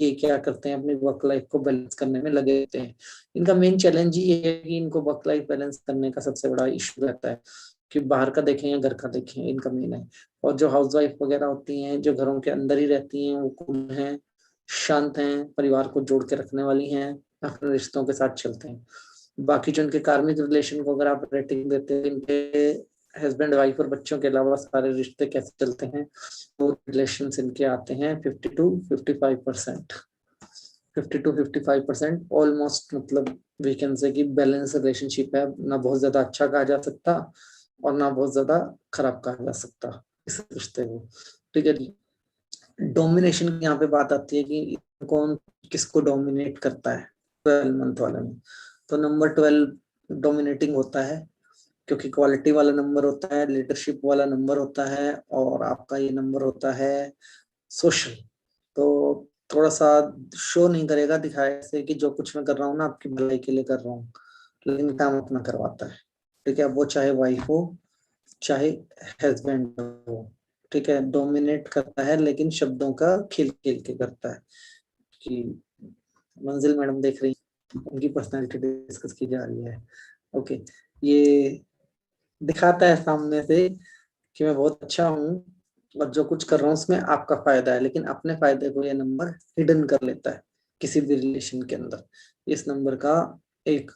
ये क्या करते हैं, अपनी वर्क लाइफ को बैलेंस करने में लगे रहते हैं। इनका मेन चैलेंज ही ये है कि इनको वर्क लाइफ बैलेंस करने का सबसे बड़ा इशू रहता है कि बाहर का देखें या घर का देखें, इनका मेन है। और जो हाउसवाइफ वगैरह होती हैं, जो घरों के अंदर ही रहती हैं, वो कूल हैं, शांत हैं, परिवार को जोड़ के रखने वाली हैं, अपने रिश्तों के साथ चलते हैं। बाकी जो इनके कार्मिक रिलेशन को अगर आप रेटिंग देते हैं, इनके हस्बैंड वाइफ और बच्चों के अलावा सारे रिश्ते कैसे चलते हैं, वो रिलेशन इनके आते हैं 50 to 55%। 50 to 55% ऑलमोस्ट, मतलब वी कैन से कि बैलेंस रिलेशनशिप है, ना बहुत ज्यादा अच्छा कहा जा सकता और ना बहुत ज्यादा खराब कहा जा सकता इस रिश्ते को। ठीक है जी, डोमिनेशन की यहाँ पे बात आती है कि कौन किसको डोमिनेट करता है 12 मंथ वाले में। तो नंबर 12 डोमिनेटिंग होता है, क्योंकि क्वालिटी वाला नंबर होता है, लीडरशिप वाला नंबर होता है, और आपका ये नंबर होता है सोशल। तो थोड़ा सा शो नहीं करेगा, दिखाए से कि जो कुछ मैं कर रहा हूँ ना आपकी भलाई के लिए कर रहा हूँ, लेकिन काम अपना करवाता है। ठीक है, वो चाहे वाइफ हो चाहे हस्बैंड हो। ठीक है, डोमिनेट करता है लेकिन शब्दों का खेल खेल के करता है। कि मंजिल मैडम देख रही, उनकी पर्सनालिटी डिस्कस की जा रही है। ओके, ये दिखाता है सामने से कि मैं बहुत अच्छा हूँ और जो कुछ कर रहा हूँ उसमें आपका फायदा है, लेकिन अपने फायदे को ये नंबर हिडन कर लेता है किसी भी रिलेशन के अंदर। इस नंबर का एक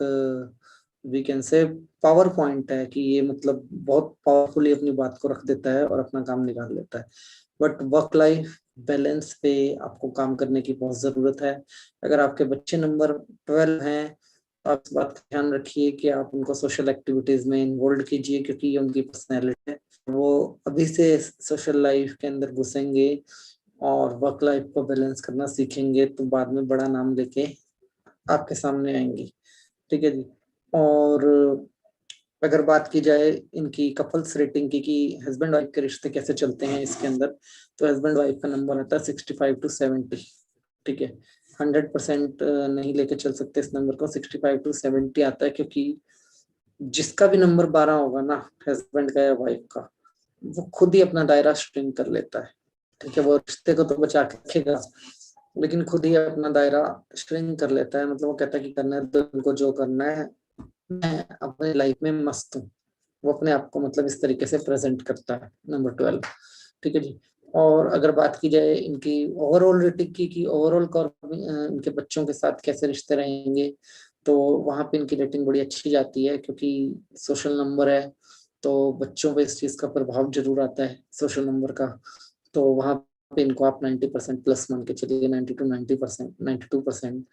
we can say power point है कि ये मतलब बहुत पावरफुली अपनी बात को रख देता है और अपना काम निकाल लेता है। बट वर्क लाइफ बैलेंस पे आपको काम करने की बहुत जरूरत है। अगर आपके बच्चे नंबर 12 हैं, आप इस बात का ध्यान रखिए कि आप उनको सोशल एक्टिविटीज में इन्वॉल्व कीजिए, क्योंकि ये उनकी पर्सनैलिटी है। वो अभी से सोशल लाइफ के अंदर घुसेंगे और वर्क लाइफ को बैलेंस करना सीखेंगे, तो बाद में बड़ा नाम लेके आपके सामने आएंगे। ठीक है जी, और अगर बात की जाए इनकी कपल्स रेटिंग की कि हस्बैंड वाइफ के रिश्ते कैसे चलते हैं इसके अंदर, तो हस्बैंड वाइफ का नंबर आता है 65 to 70। ठीक है, 100% नहीं लेके चल सकते इस नंबर को, 65 to 70 आता है, क्योंकि जिसका भी नंबर 12 होगा ना, हस्बैंड का या वाइफ का, वो खुद ही अपना दायरा स्ट्रिंग कर लेता है। ठीक है, वो रिश्ते को तो बचा के रखेगा लेकिन खुद ही अपना दायरा स्ट्रिंग कर लेता है। मतलब वो कहता है कि करना है तो उनको जो करना है, मैं अपनी लाइफ में मस्त हूँ। वो अपने आप को मतलब इस तरीके से प्रेजेंट करता है नंबर 12। ठीक है जी, और अगर बात की जाए इनकी ओवरऑल रेटिंग की कि ओवरऑल इनके बच्चों के साथ कैसे रिश्ते रहेंगे, तो वहाँ पे इनकी रेटिंग बड़ी अच्छी जाती है, क्योंकि सोशल नंबर है तो बच्चों पे इस चीज का प्रभाव जरूर आता है सोशल नंबर का। तो वहाँ पे इनको आप 90% प्लस मान के चलिए, 90% 92%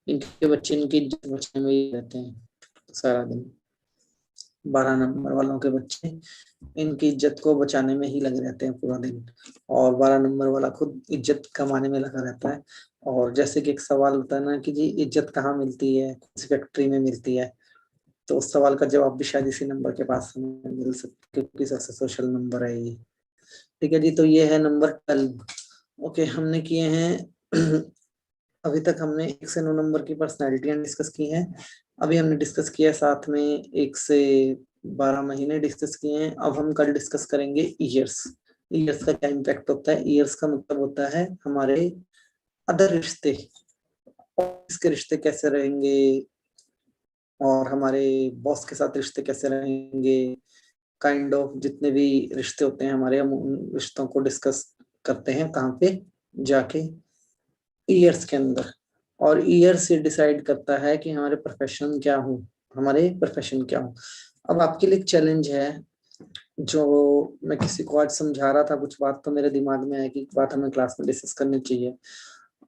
इनके बच्चे इनकी इज्जत बचाने में ही रहते हैं सारा दिन। 12 नंबर वालों के बच्चे इनकी इज्जत को बचाने में ही लगे रहते हैं पूरा दिन, और 12 नंबर वाला खुद इज्जत कमाने में लगा रहता है। और जैसे कि एक सवाल होता है ना कि जी इज्जत कहाँ मिलती है, कौन सी फैक्ट्री में मिलती है, तो उस सवाल का जवाब भी शायद इसी नंबर के पास हमें मिल सकता है, क्योंकि सबसे सोशल नंबर है ये। ठीक है जी, तो ये है नंबर 12। ओके, हमने किए हैं अभी तक हमने 1 से 9 नंबर की पर्सनैलिटियां डिस्कस की हैं। अभी हमने डिस्कस किया साथ में 1 से 12 महीने डिस्कस किए हैं। अब हम कल डिस्कस करेंगे ईयर्स। ईयर्स का क्या इम्पैक्ट होता है? ईयर्स का मतलब होता है हमारे अदर रिश्ते, इसके रिश्ते कैसे रहेंगे, और हमारे बॉस के साथ रिश्ते कैसे रहेंगे, काइंड ऑफ जितने भी रिश्ते होते हैं हमारे, हम उन रिश्तों को डिस्कस करते हैं कहाँ पे जाके, ईयर्स के अंदर। और ईयर से डिसाइड करता है कि हमारे प्रोफेशन क्या हो, हमारे प्रोफेशन क्या हो। अब आपके लिए एक चैलेंज है, जो मैं किसी को आज समझा रहा था, कुछ बात तो मेरे दिमाग में है कि बात हमें क्लास में डिस्कस करनी चाहिए।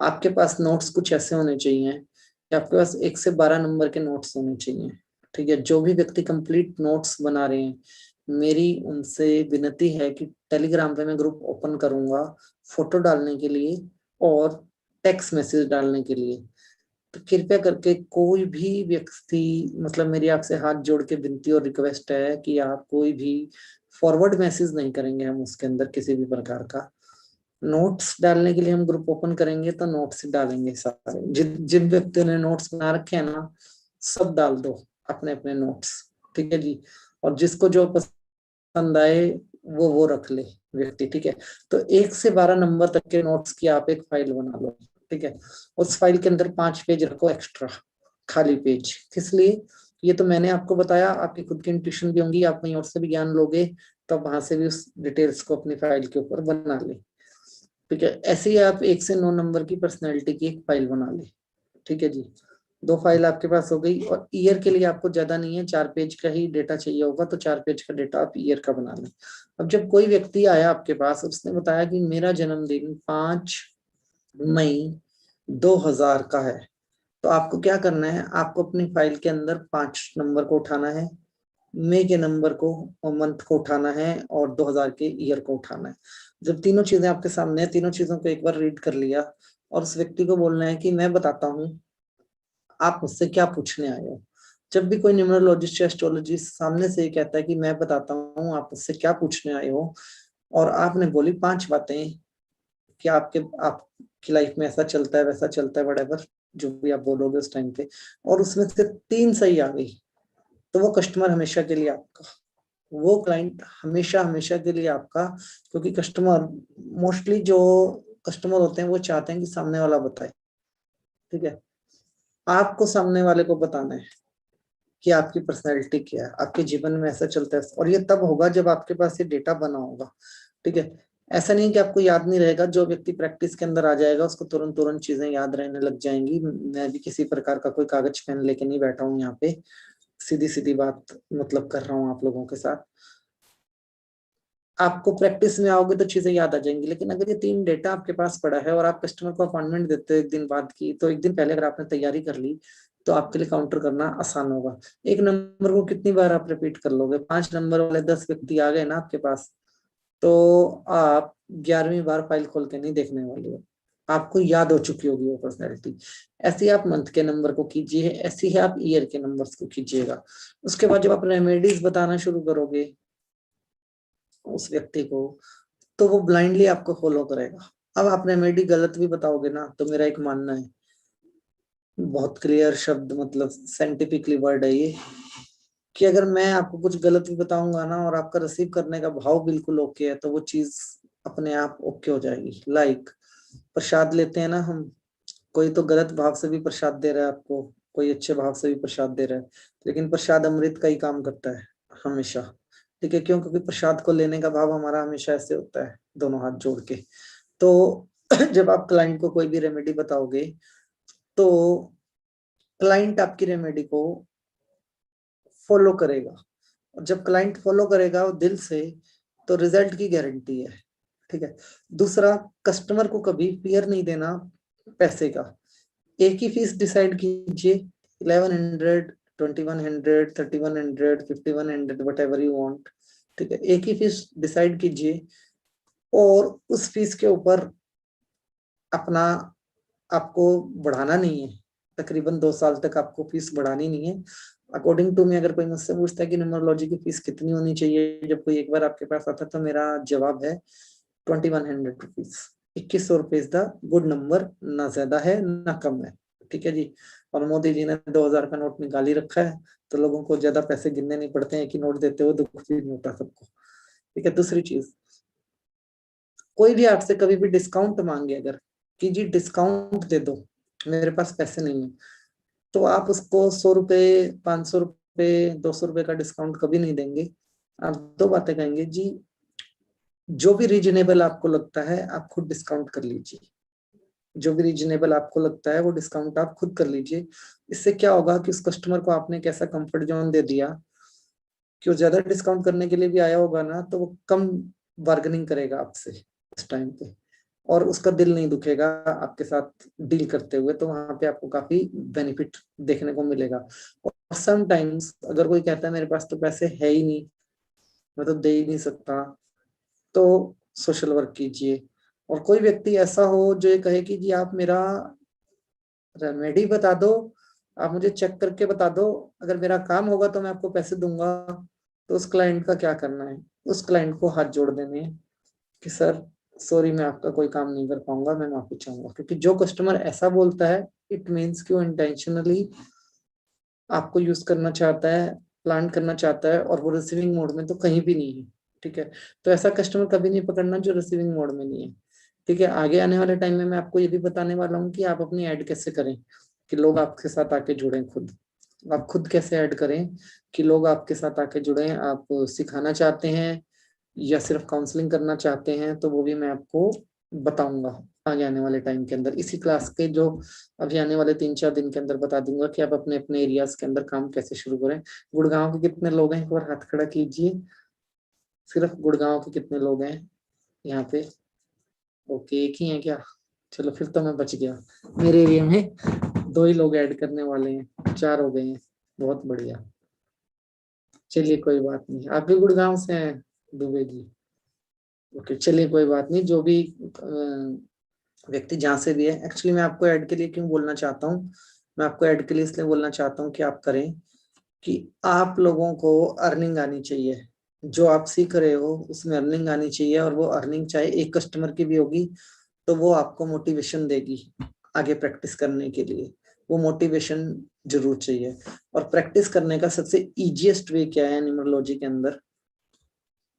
आपके पास नोट्स कुछ ऐसे होने चाहिए कि आपके पास 1 से 12 नंबर के नोट्स होने चाहिए। ठीक है, जो भी व्यक्ति कंप्लीट नोट्स बना रहे हैं, मेरी उनसे विनती है कि टेलीग्राम पे मैं ग्रुप ओपन करूंगा फोटो डालने के लिए और टेक्स्ट मैसेज डालने के लिए। तो कृपया करके कोई भी व्यक्ति, मतलब मेरी आपसे हाथ जोड़ के विनती और रिक्वेस्ट है कि आप कोई भी फॉरवर्ड मैसेज नहीं करेंगे हम उसके अंदर किसी भी प्रकार का। नोट्स डालने के लिए हम ग्रुप ओपन करेंगे तो नोट्स डालेंगे सारे, जिन व्यक्तियों ने नोट्स बना रखे हैं ना, सब डाल दो अपने अपने नोट्स। ठीक है जी, और जिसको जो पसंद आए वो रख ले व्यक्ति। ठीक है, तो 1 से 12 नंबर तक के नोट्स की आप एक फाइल बना लो। ठीक है, उस फाइल के अंदर 5 पेज रखो एक्स्ट्रा, खाली पेज। किस लिए? ये तो मैंने आपको बताया, आपकी खुद की इंट्यूशन भी होंगी, आप कहीं और से भी ज्ञान लोगे तो वहां से भी उस डिटेल्स को अपनी फाइल के ऊपर बना ले। ठीक है, ऐसे ही आप 1 से 9 नंबर की पर्सनैलिटी की एक फाइल बना ले। ठीक है जी, 2 फाइल आपके पास हो गई। और ईयर के लिए आपको ज्यादा नहीं है, 4 पेज का ही डेटा चाहिए होगा, तो 4 पेज का डेटा आप ईयर का बना लें। अब जब कोई व्यक्ति आया आपके पास, उसने बताया कि मेरा जन्मदिन 5 मई 2000 का है, तो आपको क्या करना है? आपको अपनी फाइल के अंदर 5 नंबर को उठाना है, मई के नंबर को और मंथ को उठाना है, और 2000 के ईयर को उठाना है। जब तीनों चीजें आपके सामने है, तीनों चीजों को एक बार रीड कर लिया, और उस व्यक्ति को बोलना है कि मैं बताता हूँ, आप मुझसे क्या पूछने आए हो। जब भी कोई न्यूमरोलॉजिस्ट या एस्ट्रोलॉजिस्ट सामने से ये कहता है कि मैं बताता हूँ, आप मुझसे क्या पूछने आए हो, और आपने बोली 5 बातें कि आपकी लाइफ में ऐसा चलता है वैसा चलता है, वटेवर जो भी आप बोलोगे उस टाइम पे, और उसमें से 3 सही आ गई, तो वो कस्टमर हमेशा के लिए आपका, वो क्लाइंट हमेशा हमेशा के लिए आपका। क्योंकि कस्टमर, मोस्टली जो कस्टमर होते हैं वो चाहते हैं कि सामने वाला बताए। ठीक है, आपको सामने वाले को बताना है कि आपकी पर्सनैलिटी क्या है, आपके जीवन में ऐसा चलता है, और ये तब होगा जब आपके पास ये डेटा बना होगा। ठीक है, ऐसा नहीं कि आपको याद नहीं रहेगा। जो व्यक्ति प्रैक्टिस के अंदर आ जाएगा उसको तुरंत तुरंत चीजें याद रहने लग जाएंगी। मैं भी किसी प्रकार का कोई कागज पेन लेके नहीं बैठा हूँ यहाँ पे, सीधी सीधी बात मतलब कर रहा हूँ आप लोगों के साथ। आपको प्रैक्टिस में आओगे तो चीजें याद आ जाएंगी, लेकिन अगर ये 3 डेटा आपके पास पड़ा है और आप कस्टमर को अपॉइंटमेंट देते हो 1 दिन बाद की, तो 1 दिन पहले अगर आपने तैयारी कर ली तो आपके लिए काउंटर करना आसान होगा। 1 नंबर को कितनी बार आप रिपीट कर लोगे? 5 नंबर वाले 10 व्यक्ति आ गए ना आपके पास, तो आप 11वीं बार फाइल खोल के नहीं देखने वाले हो, आपको याद हो चुकी होगी वो पर्सनैलिटी। ऐसे ही आप मंथ के नंबर को कीजिए, ऐसे ही आप ईयर के नंबर्स को कीजिएगा। उसके बाद जब आप रेमेडीज बताना शुरू करोगे उस व्यक्ति को, तो वो ब्लाइंडली आपको फॉलो करेगा। अब आप रेमेडी गलत भी बताओगे ना, तो मेरा एक मानना है, बहुत क्लियर शब्द, मतलब साइंटिफिकली वर्ड है ये, कि अगर मैं आपको कुछ गलत भी बताऊंगा ना और आपका रिसीव करने का भाव बिल्कुल ओके है, तो वो चीज अपने आप ओके हो जाएगी। लाइक प्रसाद लेते हैं ना हम, कोई तो गलत भाव से भी प्रसाद दे रहा है आपको, कोई अच्छे भाव से भी प्रसाद दे रहा है, लेकिन प्रसाद अमृत का ही काम करता है हमेशा। ठीक है, क्यों? क्योंकि प्रसाद को लेने का भाव हमारा हमेशा ऐसे होता है, दोनों हाथ जोड़ के। तो जब आप क्लाइंट को कोई भी रेमेडी बताओगे तो क्लाइंट आपकी रेमेडी को फॉलो करेगा, और जब क्लाइंट फॉलो करेगा वो दिल से, तो रिजल्ट की गारंटी है। ठीक है। दूसरा, कस्टमर को कभी फियर नहीं देना पैसे का। एक ही फीस डिसाइड कीजिए, 1100, 2100, 3100, 5100, वट एवर यू वांट। ठीक है, एक ही फीस डिसाइड कीजिए और उस फीस के ऊपर अपना आपको बढ़ाना नहीं है। तकरीबन 2 साल तक आपको फीस बढ़ानी नहीं है। अकॉर्डिंग टू मी, अगर कोई मुझसे पूछता है कि न्यूमरोलॉजी की फीस कितनी होनी चाहिए जब कोई एक बार आपके पास आता है, तो मेरा जवाब है 2100 रुपीज। 2100 रुपए इज द गुड नंबर, ना ज्यादा है ना कम है। ठीक है जी। और मोदी जी ने 2000 का नोट निकाल ही रखा है, तो लोगों को ज्यादा पैसे गिनने नहीं पड़ते हैं कि नोट देते हुए दुख भी नहीं होता सबको। ठीक है। दूसरी चीज, कोई भी आपसे कभी भी डिस्काउंट मांगे अगर कि जी डिस्काउंट दे दो, मेरे पास पैसे नहीं है, तो आप उसको 100 रुपए, 500 रुपए, 200 रुपए का डिस्काउंट कभी नहीं देंगे। आप 2 बातें कहेंगे, जी जो भी रीजनेबल आपको लगता है आप खुद डिस्काउंट कर लीजिए। जो भी रीजनेबल आपको लगता है वो डिस्काउंट आप खुद कर लीजिए। इससे क्या होगा कि उस कस्टमर को आपने कैसा कंफर्ट जोन दे दिया कि वो ज्यादा डिस्काउंट करने के लिए भी आया होगा ना, तो वो कम बार्गेनिंग करेगा आपसे उस टाइम पे, और उसका दिल नहीं दुखेगा आपके साथ डील करते हुए। तो वहां पे आपको काफी बेनिफिट देखने को मिलेगा। और समटाइम्स अगर कोई कहता है मेरे पास तो पैसे है ही नहीं, मैं तो दे ही नहीं सकता, तो सोशल वर्क कीजिए। और कोई व्यक्ति ऐसा हो जो ये कहे कि जी आप मेरा रेमेडी बता दो, आप मुझे चेक करके बता दो, अगर मेरा काम होगा तो मैं आपको पैसे दूंगा, तो उस क्लाइंट का क्या करना है? उस क्लाइंट को हाथ जोड़ देने हैं कि सर सॉरी, मैं आपका कोई काम नहीं कर पाऊंगा, मैं माफी चाहूंगा। क्योंकि जो कस्टमर ऐसा बोलता है, इट मीन्स कि वो इंटेंशनली आपको यूज करना चाहता है, प्लान करना चाहता है, और वो रिसीविंग मोड में तो कहीं भी नहीं है। ठीक है। तो ऐसा कस्टमर कभी नहीं पकड़ना जो रिसीविंग मोड में नहीं है। ठीक है। आगे आने वाले टाइम में मैं आपको ये भी बताने वाला हूँ कि आप अपनी ऐड कैसे करें कि लोग आपके साथ आके जुड़ें। खुद आप खुद कैसे ऐड करें कि लोग आपके साथ आके जुड़ें। आप सिखाना चाहते हैं या सिर्फ काउंसलिंग करना चाहते हैं, तो वो भी मैं आपको बताऊंगा आगे आने वाले टाइम के अंदर। इसी क्लास के जो अभी आने वाले 3-4 दिन के अंदर बता दूंगा कि आप अपने अपने एरियाज के अंदर काम कैसे शुरू करें। गुड़गांव के कितने लोग हैं, एक बार हाथ खड़ा कीजिए। सिर्फ गुड़गांव के कितने लोग हैं यहाँ पे? ओके, एक ही है क्या? चलो फिर तो मैं बच गया। मेरे एरिया में 2 ही लोग ऐड करने वाले हैं, 4 हो गए हैं। बहुत बढ़िया। चलिए कोई बात नहीं, आप भी गुड़गांव से हैं दुबे जी? ओके, चलिए कोई बात नहीं। जो भी व्यक्ति जहाँ से भी है, एक्चुअली मैं आपको ऐड के लिए क्यों बोलना चाहता हूँ, मैं आपको ऐड के लिए इसलिए बोलना चाहता हूँ कि आप करें कि आप लोगों को अर्निंग आनी चाहिए। जो आप सीख रहे हो उसमें अर्निंग आनी चाहिए, और वो अर्निंग चाहे एक कस्टमर की भी होगी तो वो आपको मोटिवेशन देगी आगे प्रैक्टिस करने के लिए। वो मोटिवेशन जरूर चाहिए। और प्रैक्टिस करने का सबसे इजीएस्ट वे क्या है न्यूमरोलॉजी के अंदर?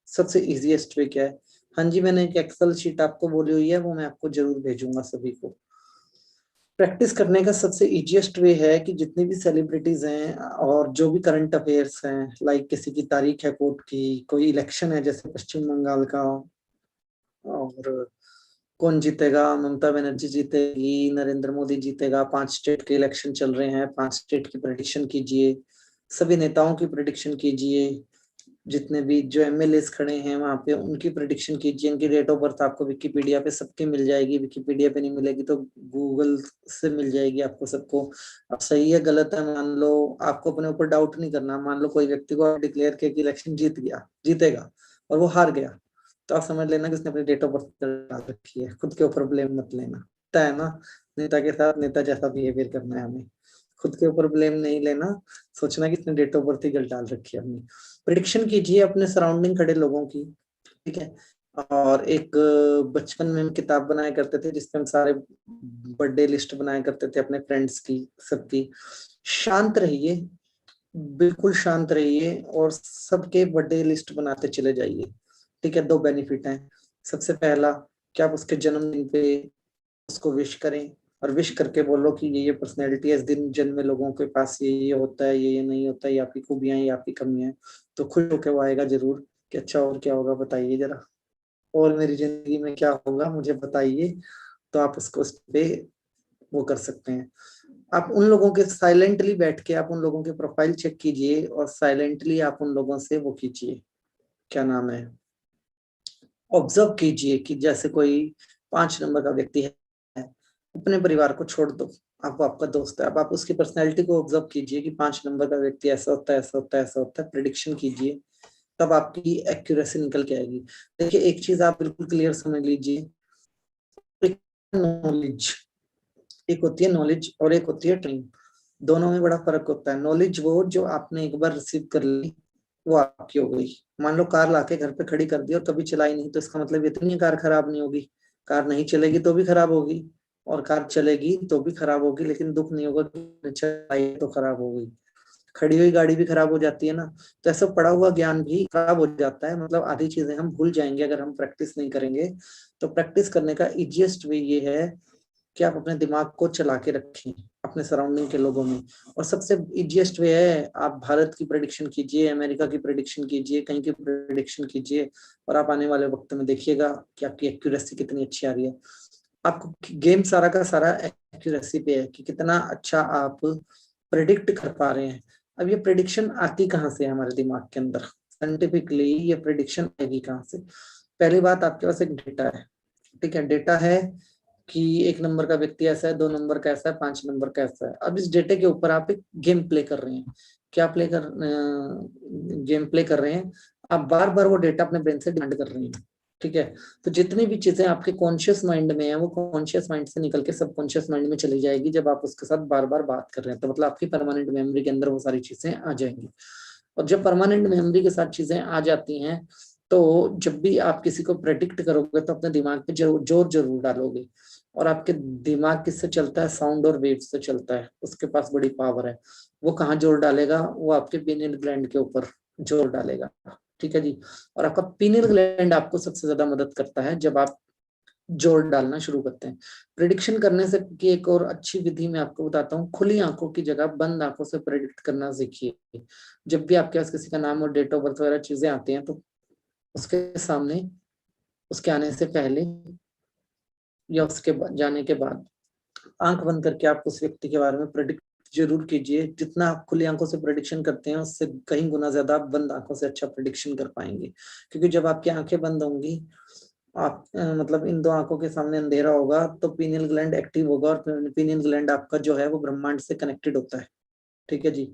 सबसे इजीएस्ट वे क्या है? हाँ जी, मैंने एक एक्सेल शीट आपको बोली हुई है, वो मैं आपको जरूर भेजूंगा सभी को। प्रैक्टिस करने का सबसे इजीएस्ट वे है कि जितनी भी सेलिब्रिटीज हैं और जो भी करंट अफेयर्स हैं, लाइक किसी की तारीख है कोर्ट की, कोई इलेक्शन है जैसे पश्चिम बंगाल का, और कौन जीतेगा, ममता बनर्जी जीतेगी, नरेंद्र मोदी जीतेगा, 5 स्टेट के इलेक्शन चल रहे हैं, 5 स्टेट की प्रेडिक्शन कीजिए, सभी नेताओं की प्रेडिक्शन कीजिए, जितने भी जो एमएलएस खड़े हैं वहां पे उनकी प्रेडिक्शन कीजिए। उनकी डेट ऑफ बर्थ आपको विकिपीडिया पे सबकी मिल जाएगी, विकिपीडिया पे नहीं मिलेगी तो गूगल से मिल जाएगी आपको सबको। अब सही है गलत है मान लो, आपको अपने ऊपर डाउट नहीं करना। मान लो कोई व्यक्ति को डिक्लेयर किया कि इलेक्शन जीतेगा और वो हार गया, तो आप समझ लेना कि उसने अपनी डेट ऑफ बर्थ डाल रखी है। खुद के ऊपर ब्लेम मत लेना, होता है ना नेता के साथ, नेता जैसा बिहेवियर करना है हमें। खुद के ऊपर ब्लेम नहीं लेना, सोचना कि इसने डेट ऑफ बर्थ ही गलत डाल रखी है अपनी। प्रेडिक्शन कीजिए अपने सराउंडिंग खड़े लोगों की। ठीक है। और एक बचपन में हम किताब बनाया करते थे जिसपे हम सारे बर्थडे लिस्ट बनाया करते थे अपने फ्रेंड्स की, सबकी। शांत रहिए, बिल्कुल शांत रहिए और सबके बर्थडे लिस्ट बनाते चले जाइए। ठीक है। 2 बेनिफिट हैं। सबसे पहला कि आप उसके जन्मदिन पे उसको विश करें, और विश करके बोलो कि ये पर्सनैलिटी है, इस दिन जन्मे लोगों के पास ये होता है, ये नहीं होता है, ये आपकी खूबियां, ये आपकी कमियां हैं, तो खुश होकर वो आएगा जरूर। कि अच्छा और क्या होगा बताइए जरा, और मेरी जिंदगी में क्या होगा मुझे बताइए, तो आप उसको उस पे वो कर सकते हैं। आप उन लोगों के साइलेंटली बैठ के आप उन लोगों के प्रोफाइल चेक कीजिए और साइलेंटली आप उन लोगों से वो कीजिए, क्या नाम है, ऑब्जर्व कीजिए कि जैसे कोई 5 नंबर का व्यक्ति है, अपने परिवार को छोड़ दो, आप आपका दोस्त है, अब आप उसकी पर्सनैलिटी को ऑब्जर्व कीजिए कि 5 नंबर का व्यक्ति ऐसा होता है, ऐसा होता है, ऐसा होता है, प्रिडिक्शन कीजिए, तब आपकी एक्यूरेसी निकल के आएगी। देखिए एक चीज आप बिल्कुल क्लियर समझ लीजिए, नॉलेज एक होती है नॉलेज और एक होती है ट्रेनिंग, दोनों में बड़ा फर्क होता है। नॉलेज वो जो आपने एक बार रिसीव कर ली वो आपकी हो गई। मान लो कार लाके घर पे खड़ी कर दी और कभी चलाई नहीं, तो इसका मतलब इतनी कार खराब नहीं होगी, कार नहीं चलेगी तो भी खराब होगी और कार चलेगी तो भी खराब होगी, लेकिन दुख नहीं होगा कि चलाई तो खराब हो गई। खड़ी हुई गाड़ी भी खराब हो जाती है ना, तो ऐसा पड़ा हुआ ज्ञान भी खराब हो जाता है, मतलब आधी चीजें हम भूल जाएंगे अगर हम प्रैक्टिस नहीं करेंगे। तो प्रैक्टिस करने का इजीएस्ट वे ये है कि आप अपने दिमाग को चला के रखें अपने सराउंडिंग के लोगों में, और सबसे इजीएस्ट वे है आप भारत की प्रेडिक्शन कीजिए, अमेरिका की प्रेडिक्शन कीजिए, कहीं की प्रेडिक्शन कीजिए, और आप आने वाले वक्त में देखिएगा कि आपकी एक्यूरेसी कितनी अच्छी आ रही है। आपको गेम सारा का सारा एक्यूरेसी पे है कि कितना अच्छा आप प्रेडिक्ट कर पा रहे हैं। अब ये प्रेडिक्शन आती कहाँ से है हमारे दिमाग के अंदर, साइंटिफिकली ये प्रेडिक्शन आएगी कहाँ से? पहली बात, आपके पास एक डेटा है, ठीक है, डेटा है कि 1 नंबर का व्यक्ति ऐसा है, 2 नंबर का ऐसा है, 5 नंबर का ऐसा है। अब इस डेटे के ऊपर आप एक गेम प्ले कर रहे हैं। क्या गेम प्ले कर रहे हैं? आप बार बार वो डेटा अपने ब्रेन से डिमांड कर रहे हैं, ठीक है। तो जितनी भी चीजें आपके कॉन्शियस माइंड में है वो कॉन्शियस माइंड से निकल के सबकॉन्शियस माइंड में चली जाएगी जब आप उसके साथ बार बार बात कर रहे हैं, तो मतलब आपकी परमानेंट मेमोरी के अंदर वो सारी चीजें आ जाएंगी। और जब परमानेंट मेमोरी के साथ चीजें आ जाती हैं तो जब भी आप किसी को प्रेडिक्ट करोगे तो अपने दिमाग पे जोर जरूर डालोगे, और आपके दिमाग किससे चलता है? साउंड और वेव से चलता है, उसके पास बड़ी पावर है। वो कहाँ जोर डालेगा? वो आपके पीनियल ग्लैंड के ऊपर जोर डालेगा, ठीक है जी। और आपका पीनियल ग्लैंड आपको सबसे ज्यादा मदद करता है जब आप जोर डालना शुरू करते हैं। प्रिडिक्शन करने से की एक और अच्छी विधि मैं आपको बताता हूँ, खुली आंखों की जगह बंद आंखों से प्रेडिक्ट करना सीखिए। जब भी आपके पास किसी का नाम और डेट ऑफ बर्थ वगैरह चीजें आती हैं तो उसके सामने, उसके आने से पहले या उसके जाने के बाद आंख बंद करके आप उस व्यक्ति के बारे में प्रेडिक्ट जरूर कीजिए। जितना आप खुली आंखों से प्रेडिक्शन करते हैं उससे कहीं गुना ज्यादा आप बंद आंखों से अच्छा प्रेडिक्शन कर पाएंगे, क्योंकि जब आपकी आंखें बंद होंगी, आप मतलब इन 2 आंखों के सामने अंधेरा होगा तो पीनियल ग्लैंड एक्टिव होगा, और पीनियल ग्लैंड आपका जो है वो ब्रह्मांड से कनेक्टेड होता है, ठीक है जी।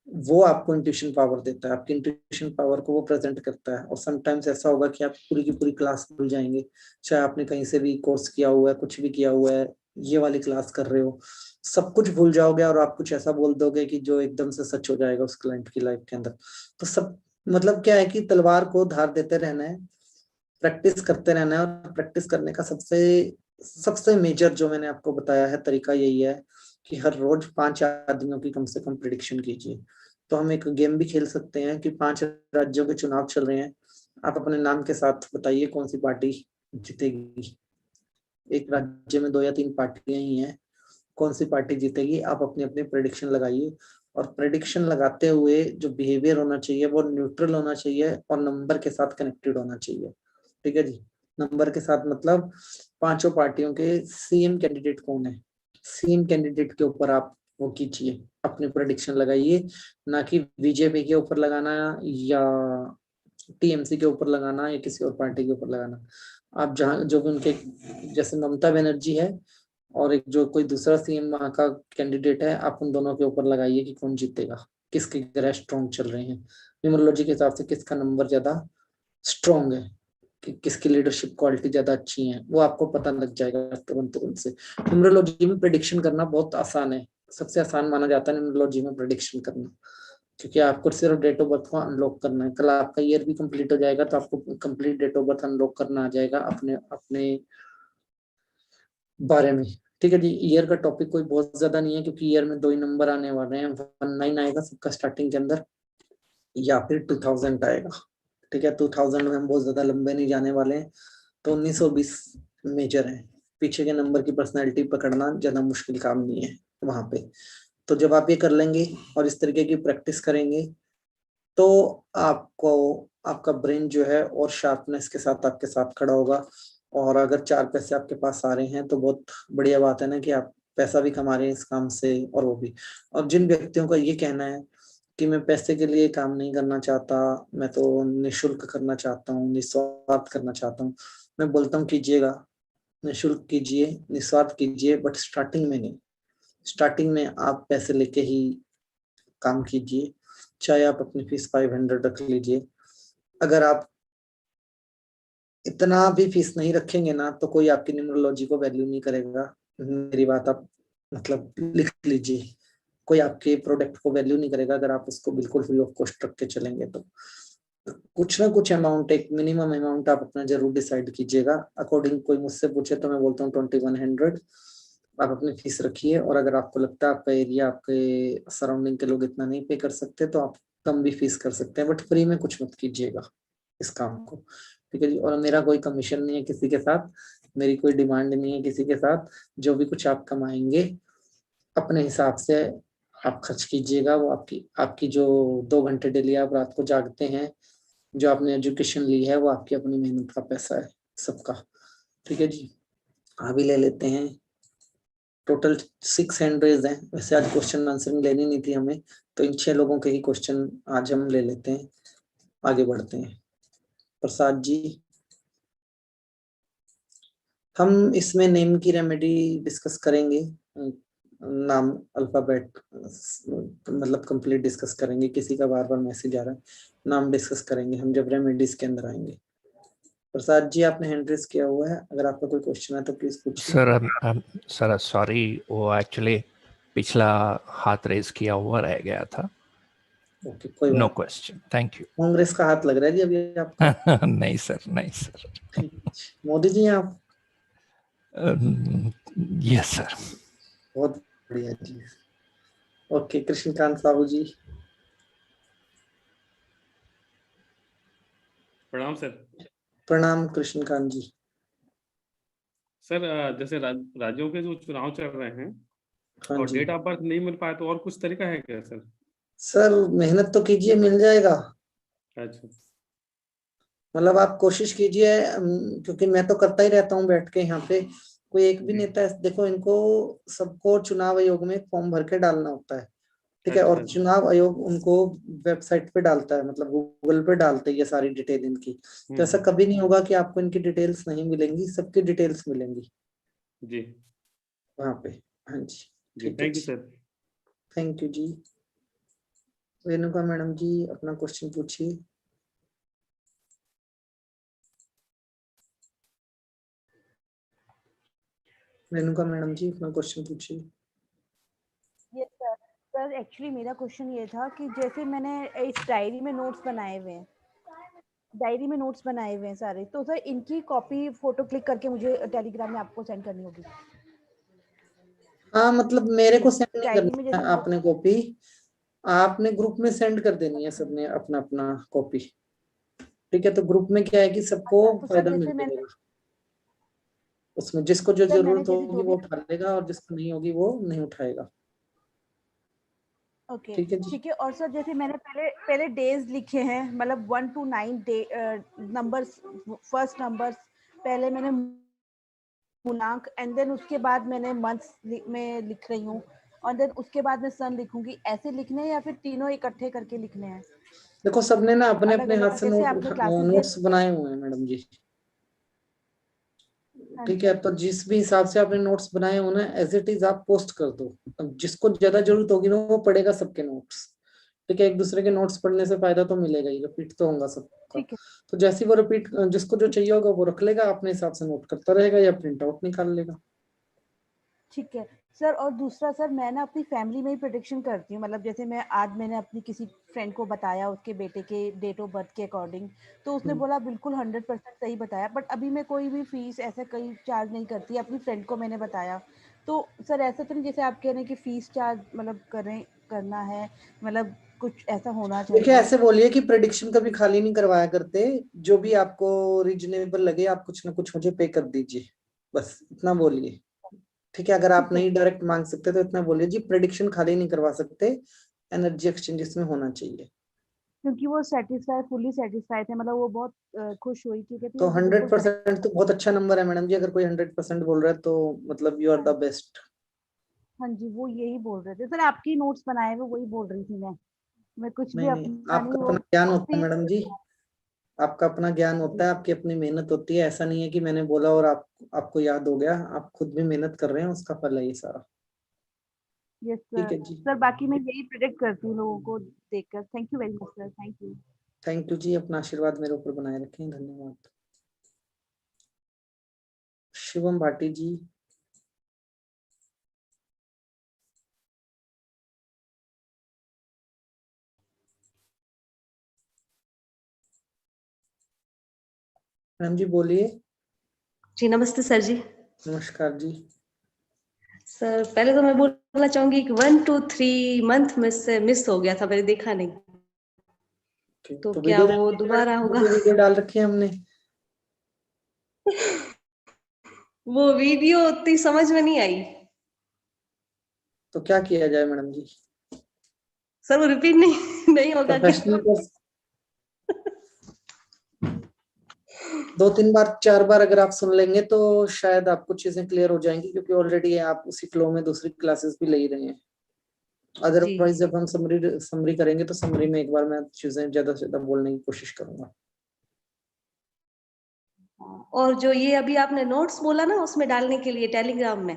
वो आपको इंट्यूशन पावर देता है, आपकी इंट्यूशन पावर को वो प्रेजेंट करता है। और समटाइम्स ऐसा होगा कि आप पूरी की पूरी क्लास भूल जाएंगे, चाहे आपने कहीं से भी कोर्स किया हुआ है, कुछ भी किया हुआ है, ये वाली क्लास कर रहे हो, सब कुछ भूल जाओगे और आप कुछ ऐसा बोल दोगे कि जो एकदम से सच हो जाएगा उस क्लाइंट की लाइफ के अंदर। तो सब मतलब क्या है कि तलवार को धार देते रहना है, प्रैक्टिस करते रहना है, और प्रैक्टिस करने का सबसे मेजर जो मैंने आपको बताया है तरीका यही है कि हर रोज 5 आदमियों की कम से कम प्रिडिक्शन कीजिए। तो हम एक गेम भी खेल सकते हैं कि 5 राज्यों के चुनाव चल रहे हैं, आप अपने नाम के साथ बताइए कौन सी पार्टी जीतेगी। एक राज्य में 2 या 3 पार्टियां ही हैं, कौन सी पार्टी जीतेगी, आप अपनी अपनी प्रेडिक्शन लगाइए। और प्रेडिक्शन लगाते हुए जो बिहेवियर होना चाहिए वो न्यूट्रल होना चाहिए और नंबर के साथ कनेक्टेड होना चाहिए, ठीक है जी। नंबर के साथ मतलब 5 पार्टियों के सीएम कैंडिडेट कौन है, सीएम कैंडिडेट के ऊपर आप वो कीजिए, अपनी प्रेडिक्शन लगाइए, ना कि बीजेपी के ऊपर लगाना या टीएमसी के ऊपर लगाना या किसी और पार्टी के ऊपर लगाना। आप जहाँ जो भी उनके, जैसे ममता बनर्जी है और एक जो कोई दूसरा सीएम वहाँ का कैंडिडेट है, आप उन दोनों के ऊपर लगाइए कि कौन जीतेगा, किसके ग्रह स्ट्रॉन्ग चल रहे हैं, न्यूमरोलॉजी के हिसाब से किसका नंबर ज्यादा स्ट्रॉन्ग है, कि किसकी लीडरशिप क्वालिटी ज्यादा अच्छी है, वो आपको पता लग जाएगा तुरंत से। न्यूमरोलॉजी में प्रेडिक्शन करना बहुत आसान है, सबसे आसान माना जाता है न्यूमरोलॉजी में प्रेडिक्शन करना, क्योंकि आपको सिर्फ डेट ऑफ बर्थ को अनलॉक करना है। कल आपका ईयर भी कंप्लीट हो जाएगा तो आपको complete date of birth unlock करना आ जाएगा अपने अपने बारे में, ठीक है जी। ईयर का टॉपिक कोई बहुत ज्यादा नहीं है, क्योंकि ईयर में 2 ही नंबर आने वाले हैं, 19 आएगा सबका स्टार्टिंग के अंदर, या फिर 2000 आएगा, ठीक है। 2000 में हम बहुत ज्यादा लंबे नहीं जाने वाले हैं, तो 1920 मेजर है, पीछे के नंबर की पर्सनैलिटी पकड़ना ज्यादा मुश्किल काम नहीं है वहां पे। तो जब आप ये कर लेंगे और इस तरीके की प्रैक्टिस करेंगे तो आपको आपका ब्रेन जो है और शार्पनेस के साथ आपके साथ खड़ा होगा। और अगर 4 पैसे आपके पास आ रहे हैं तो बहुत बढ़िया बात है ना कि आप पैसा भी कमा रहे हैं इस काम से, और वो भी। और जिन व्यक्तियों का ये कहना है कि मैं पैसे के लिए काम नहीं करना चाहता, मैं तो निःशुल्क करना चाहता हूँ, निस्वार्थ करना चाहता हूँ, मैं बोलता हूँ कीजिएगा, निःशुल्क कीजिए, निस्वार्थ कीजिए, बट स्टार्टिंग में नहीं। स्टार्टिंग में आप पैसे लेके ही काम कीजिए, चाहे आप अपनी फीस 500 रख लीजिए। अगर आप इतना भी फीस नहीं रखेंगे ना तो कोई आपकी न्यूमरोलॉजी को वैल्यू नहीं करेगा। मेरी बात आप मतलब लिख लीजिए, कोई आपके प्रोडक्ट को वैल्यू नहीं करेगा अगर आप उसको बिल्कुल फ्री ऑफ कॉस्ट रख के चलेंगे। तो कुछ ना कुछ अमाउंट, एक मिनिमम अमाउंट आप अपना जरूर डिसाइड कीजिएगा। अकॉर्डिंग कोई मुझसे पूछे तो मैं बोलता हूँ 2100 आप अपनी फीस रखिए। और अगर आपको लगता है आपका एरिया, आपके सराउंडिंग के लोग इतना नहीं पे कर सकते तो आप कम भी फीस कर सकते हैं, बट फ्री में कुछ मत कीजिएगा इस काम को, ठीक है जी। और मेरा कोई कमीशन नहीं है किसी के साथ, मेरी कोई डिमांड नहीं है किसी के साथ। जो भी कुछ आप कमाएंगे अपने हिसाब से आप खर्च कीजिएगा। वो आपकी आपकी जो 2 घंटे डेली आप रात को जागते हैं, जो आपने एजुकेशन ली है, वो आपकी अपनी मेहनत का पैसा है सबका, ठीक है जी। अभी ले लेते हैं, टोटल 6 हैंड रेज हैं। वैसे आज क्वेश्चन आंसर में लेनी नहीं थी हमें, तो इन 6 लोगों के ही क्वेश्चन आज हम ले लेते हैं। आगे बढ़ते हैं। प्रसाद जी, हम इसमें नेम की रेमेडी डिस्कस करेंगे, नाम अल्फाबेट मतलब कंप्लीट डिस्कस करेंगे। किसी का बार बार मैसेज आ रहा है, नाम डिस्कस करेंगे हम जब रेमेडीज के अंदर आएंगे। प्रसाद जी आपने हैंड रेज किया हुआ है, अगर आपका कोई क्वेश्चन है तो प्लीज पूछिए। सर सॉरी, वो एक्चुअली पिछला हाथ रेज किया हुआ रह गया था। ओके, कोई नो बात। Question, thank you. कांग्रेस का हाथ लग रहा है जी अभी आपका। नहीं सर, नहीं सर। मोदी जी आप? Yes sir. बहुत बढ़िया जी। ओके, कृष्णकांत साहू जी। प्रणाम सर। प्रणाम कृष्णकांत जी। सर जैसे राज्यों के जो चुनाव चल रहे हैं हाँ और जी डेट ऑफ बर्थ नहीं मिल पाए तो और कुछ तरीका है क्या सर? सर, मेहनत तो कीजिए, मिल जाएगा। अच्छा। मतलब आप कोशिश कीजिए, क्योंकि मैं तो करता ही रहता हूँ बैठ के यहाँ पे। कोई एक भी जी। नेता देखो, इनको सबको चुनाव आयोग में फॉर्म भर के डालना होता है, ठीक है। अच्छा और चुनाव आयोग उनको वेबसाइट पे डालता है, मतलब गूगल पे डालते हैं ये सारी डिटेल इनकी। तो ऐसा कभी नहीं होगा कि आपको इनकी डिटेल्स नहीं मिलेंगी, सबकी डिटेल्स मिलेंगी जी वहाँ पे। हाँ जी, जी, ठीक है थैंक यू जी, सर। थैंक यू जी। रेणुका मैडम जी अपना क्वेश्चन पूछिए। रेणुका मैडम जी अपना क्वेश्चन पूछिए। Yes sir. सर एक्चुअली मेरा क्वेश्चन ये था कि जैसे मैंने इस डायरी में नोट्स बनाए हुए हैं, सारे, तो सर इनकी कॉपी फोटो क्लिक करके मुझे टेलीग्राम में आपको सेंड करनी होगी? हाँ, मतलब मेरे को सेंड नहीं डायरी में करना है जैसे आपने कॉपी, आपने ग्रुप में सेंड कर देनी है सबने अपना अपना कॉपी, ठीक है। तो ग्रुप में क्या है कि सबको अच्छा, तो सर फायदा मिल जैसे मैंने जाएगा। उसमें जिसको जो जरूरत जैसे होगी जो वो भी, उठा लेगा और जिसको नहीं होगी वो नहीं उठाएगा, ओके ठीक है जी। ठीक है। और सर जैसे मैंने पहले पहले डेज लिखे हैं, मतलब 1 to 9 day numbers, first numbers पहले मैंने पूर्णांक, एंड देन उसके बाद मैंने मंथ्स में लिख रही हूँ, और देन उसके बाद मैं सन लिखूंगी। ऐसे लिखने हैं या फिर तीनों इकट्ठे करके लिखने हैं? देखो सबने ना अपने अलग अपने हाथ अलग से जैसे आपने क्लासेस दिए। नोट्स बनाए हुए हैं मैडम जी, हाँ ठीक है। जी। तो जिस भी हिसाब से आपने नोट्स बनाए हो ना, एज इट इज आप पोस्ट कर दो। अब जिसको ज्यादा जरूरत होगी ना वो पढ़ेगा सबके नोट्स, ठीक है। एक दूसरे के नोट्स पढ़ने से फायदा तो मिलेगा ही, रिपीट तो होगा सबका। ठीक है तो जैसे ही वो रिपीट, जिसको जो चाहिए होगा वो रख लेगा, अपने हिसाब से नोट करता रहेगा या प्रिंट आउट निकाल लेगा। ठीक है सर। और दूसरा सर, मैं ना अपनी फैमिली में ही प्रिडिक्शन करती हूँ, मतलब जैसे मैंने अपनी किसी फ्रेंड को बताया उसके बेटे के डेट ऑफ बर्थ के अकॉर्डिंग, तो उसने बोला बिल्कुल 100% सही बताया, बट अभी मैं कोई भी फीस ऐसा कहीं चार्ज नहीं करती। अपनी फ्रेंड को मैंने बताया, तो सर ऐसा तो नहीं जैसे आप कह रहे हैं कि फीस चार्ज मतलब करना है, मतलब कुछ ऐसा होना देखिए चाहिए? ऐसे बोलिए कि प्रेडिक्शन कभी खाली नहीं करवाया करते, जो भी आपको रीजनेबल लगे आप कुछ ना कुछ मुझे पे कर दीजिए, बस इतना बोलिए, ठीक है। अगर आप ठीक है नहीं डायरेक्ट मांग सकते तो इतना बोलिए जी, प्रेडिक्शन खाली नहीं करवा सकते, एनर्जी एक्सचेंज इसमें होना चाहिए। क्योंकि वो फुल्ली सेटिस्फाई थे, मतलब वो बहुत खुश हुई थी, कहती तो है, "बिल्कुल 100% तो बहुत अच्छा नंबर है मैडम जी। अगर कोई 100% बोल रहा है तो मतलब यू आर द बेस्ट। हाँ जी, वो यही बोल रहे थे सर, आपकी नोट्स बनाए हुए वही बोल रही थी मैं कुछ भी नहीं नहीं, अपना नहीं, आपका वो अपना ज्ञान होता है काफी मैडम जी, आपका अपना ज्ञान होता है, आपकी अपनी मेहनत होती है। ऐसा नहीं है कि मैंने बोला और आपको याद हो गया, आप खुद भी मेहनत कर रहे हैं, उसका फल है ये सारा। यस ठीक सर। है जी, सर बाकी मैं यही प्रेडिक्ट करती हूँ लोगों को देखकर। Thank you very much sir, thank you. Thank you जी। अपना आशीर्वाद मेरे ऊपर बनाए रखें, धन्यवाद। शिवम भाटी जी। मैम जी बोलिए। जी नमस्ते सर जी। नमस्कार जी। सर पहले तो मैं बोलना चाहूंगी कि 1 2 3 मंथ में से मिस हो गया था, मैंने देखा नहीं, तो तो क्या वीडियो वो दोबारा होगा? वीडियो डाल रखी है हमने। वो वीडियो उतनी समझ में नहीं आई तो क्या किया जाए मैडम जी? सर, वो रिपीट नहीं नहीं होगा क्या? प्रोफेशनल 2-3 बार 4 बार अगर आप सुन लेंगे तो शायद आपको चीजें क्लियर हो जाएंगी, क्योंकि ऑलरेडी आप उसी फ्लो में दूसरी क्लासेस भी ले ही रहे हैं। अदरवाइज जब हम समरी करेंगे तो समरी में एक बार मैं चीजें ज्यादा से ज्यादा बोलने की कोशिश करूंगा। और जो ये अभी आपने नोट्स बोला ना उसमें डालने के लिए टेलीग्राम में,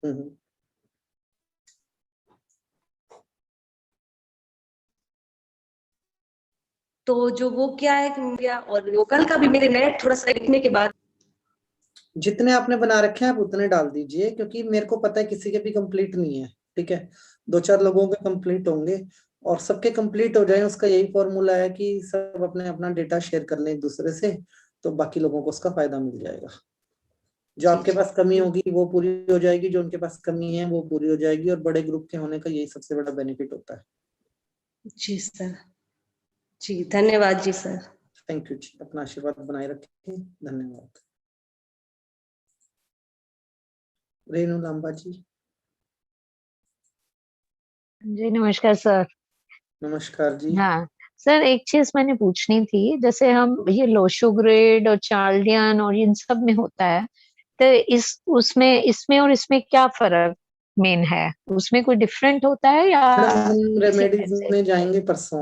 हम्म। तो जो वो क्या है कि और वो कल का भी मेरे नेट थोड़ा सा लिखने के बाद जितने आपने बना रखे हैं आप उतने डाल दीजिए, क्योंकि मेरे को पता है किसी के भी कंप्लीट नहीं है। ठीक है, 2-4 लोगों के कंप्लीट होंगे और सबके कंप्लीट हो जाए, उसका यही फॉर्मूला है कि सब अपने अपना डेटा शेयर कर लें एक दूसरे से, तो बाकी लोगों को उसका फायदा मिल जाएगा। जो जी आपके पास कमी होगी वो पूरी हो जाएगी, जो उनके पास कमी है वो पूरी हो जाएगी, और बड़े ग्रुप के होने का यही सबसे बड़ा बेनिफिट होता है। जी सर, जी धन्यवाद जी सर। थैंक यू जी। अपना आशीर्वाद बनाए रखें, धन्यवाद। रेनू लांबा जी। जी नमस्कार सर। नमस्कार जी। हाँ सर, एक चीज मैंने पूछनी थी, जैसे हम ये लोशो ग्रिड और चार्लियन और इन सब में होता है, तो उसमें इसमें और इसमें क्या फर्क मेन है? उसमें कोई डिफरेंट होता है या मैडम हम सेम रेमेडीज ऐसे? में जाएंगे परसों।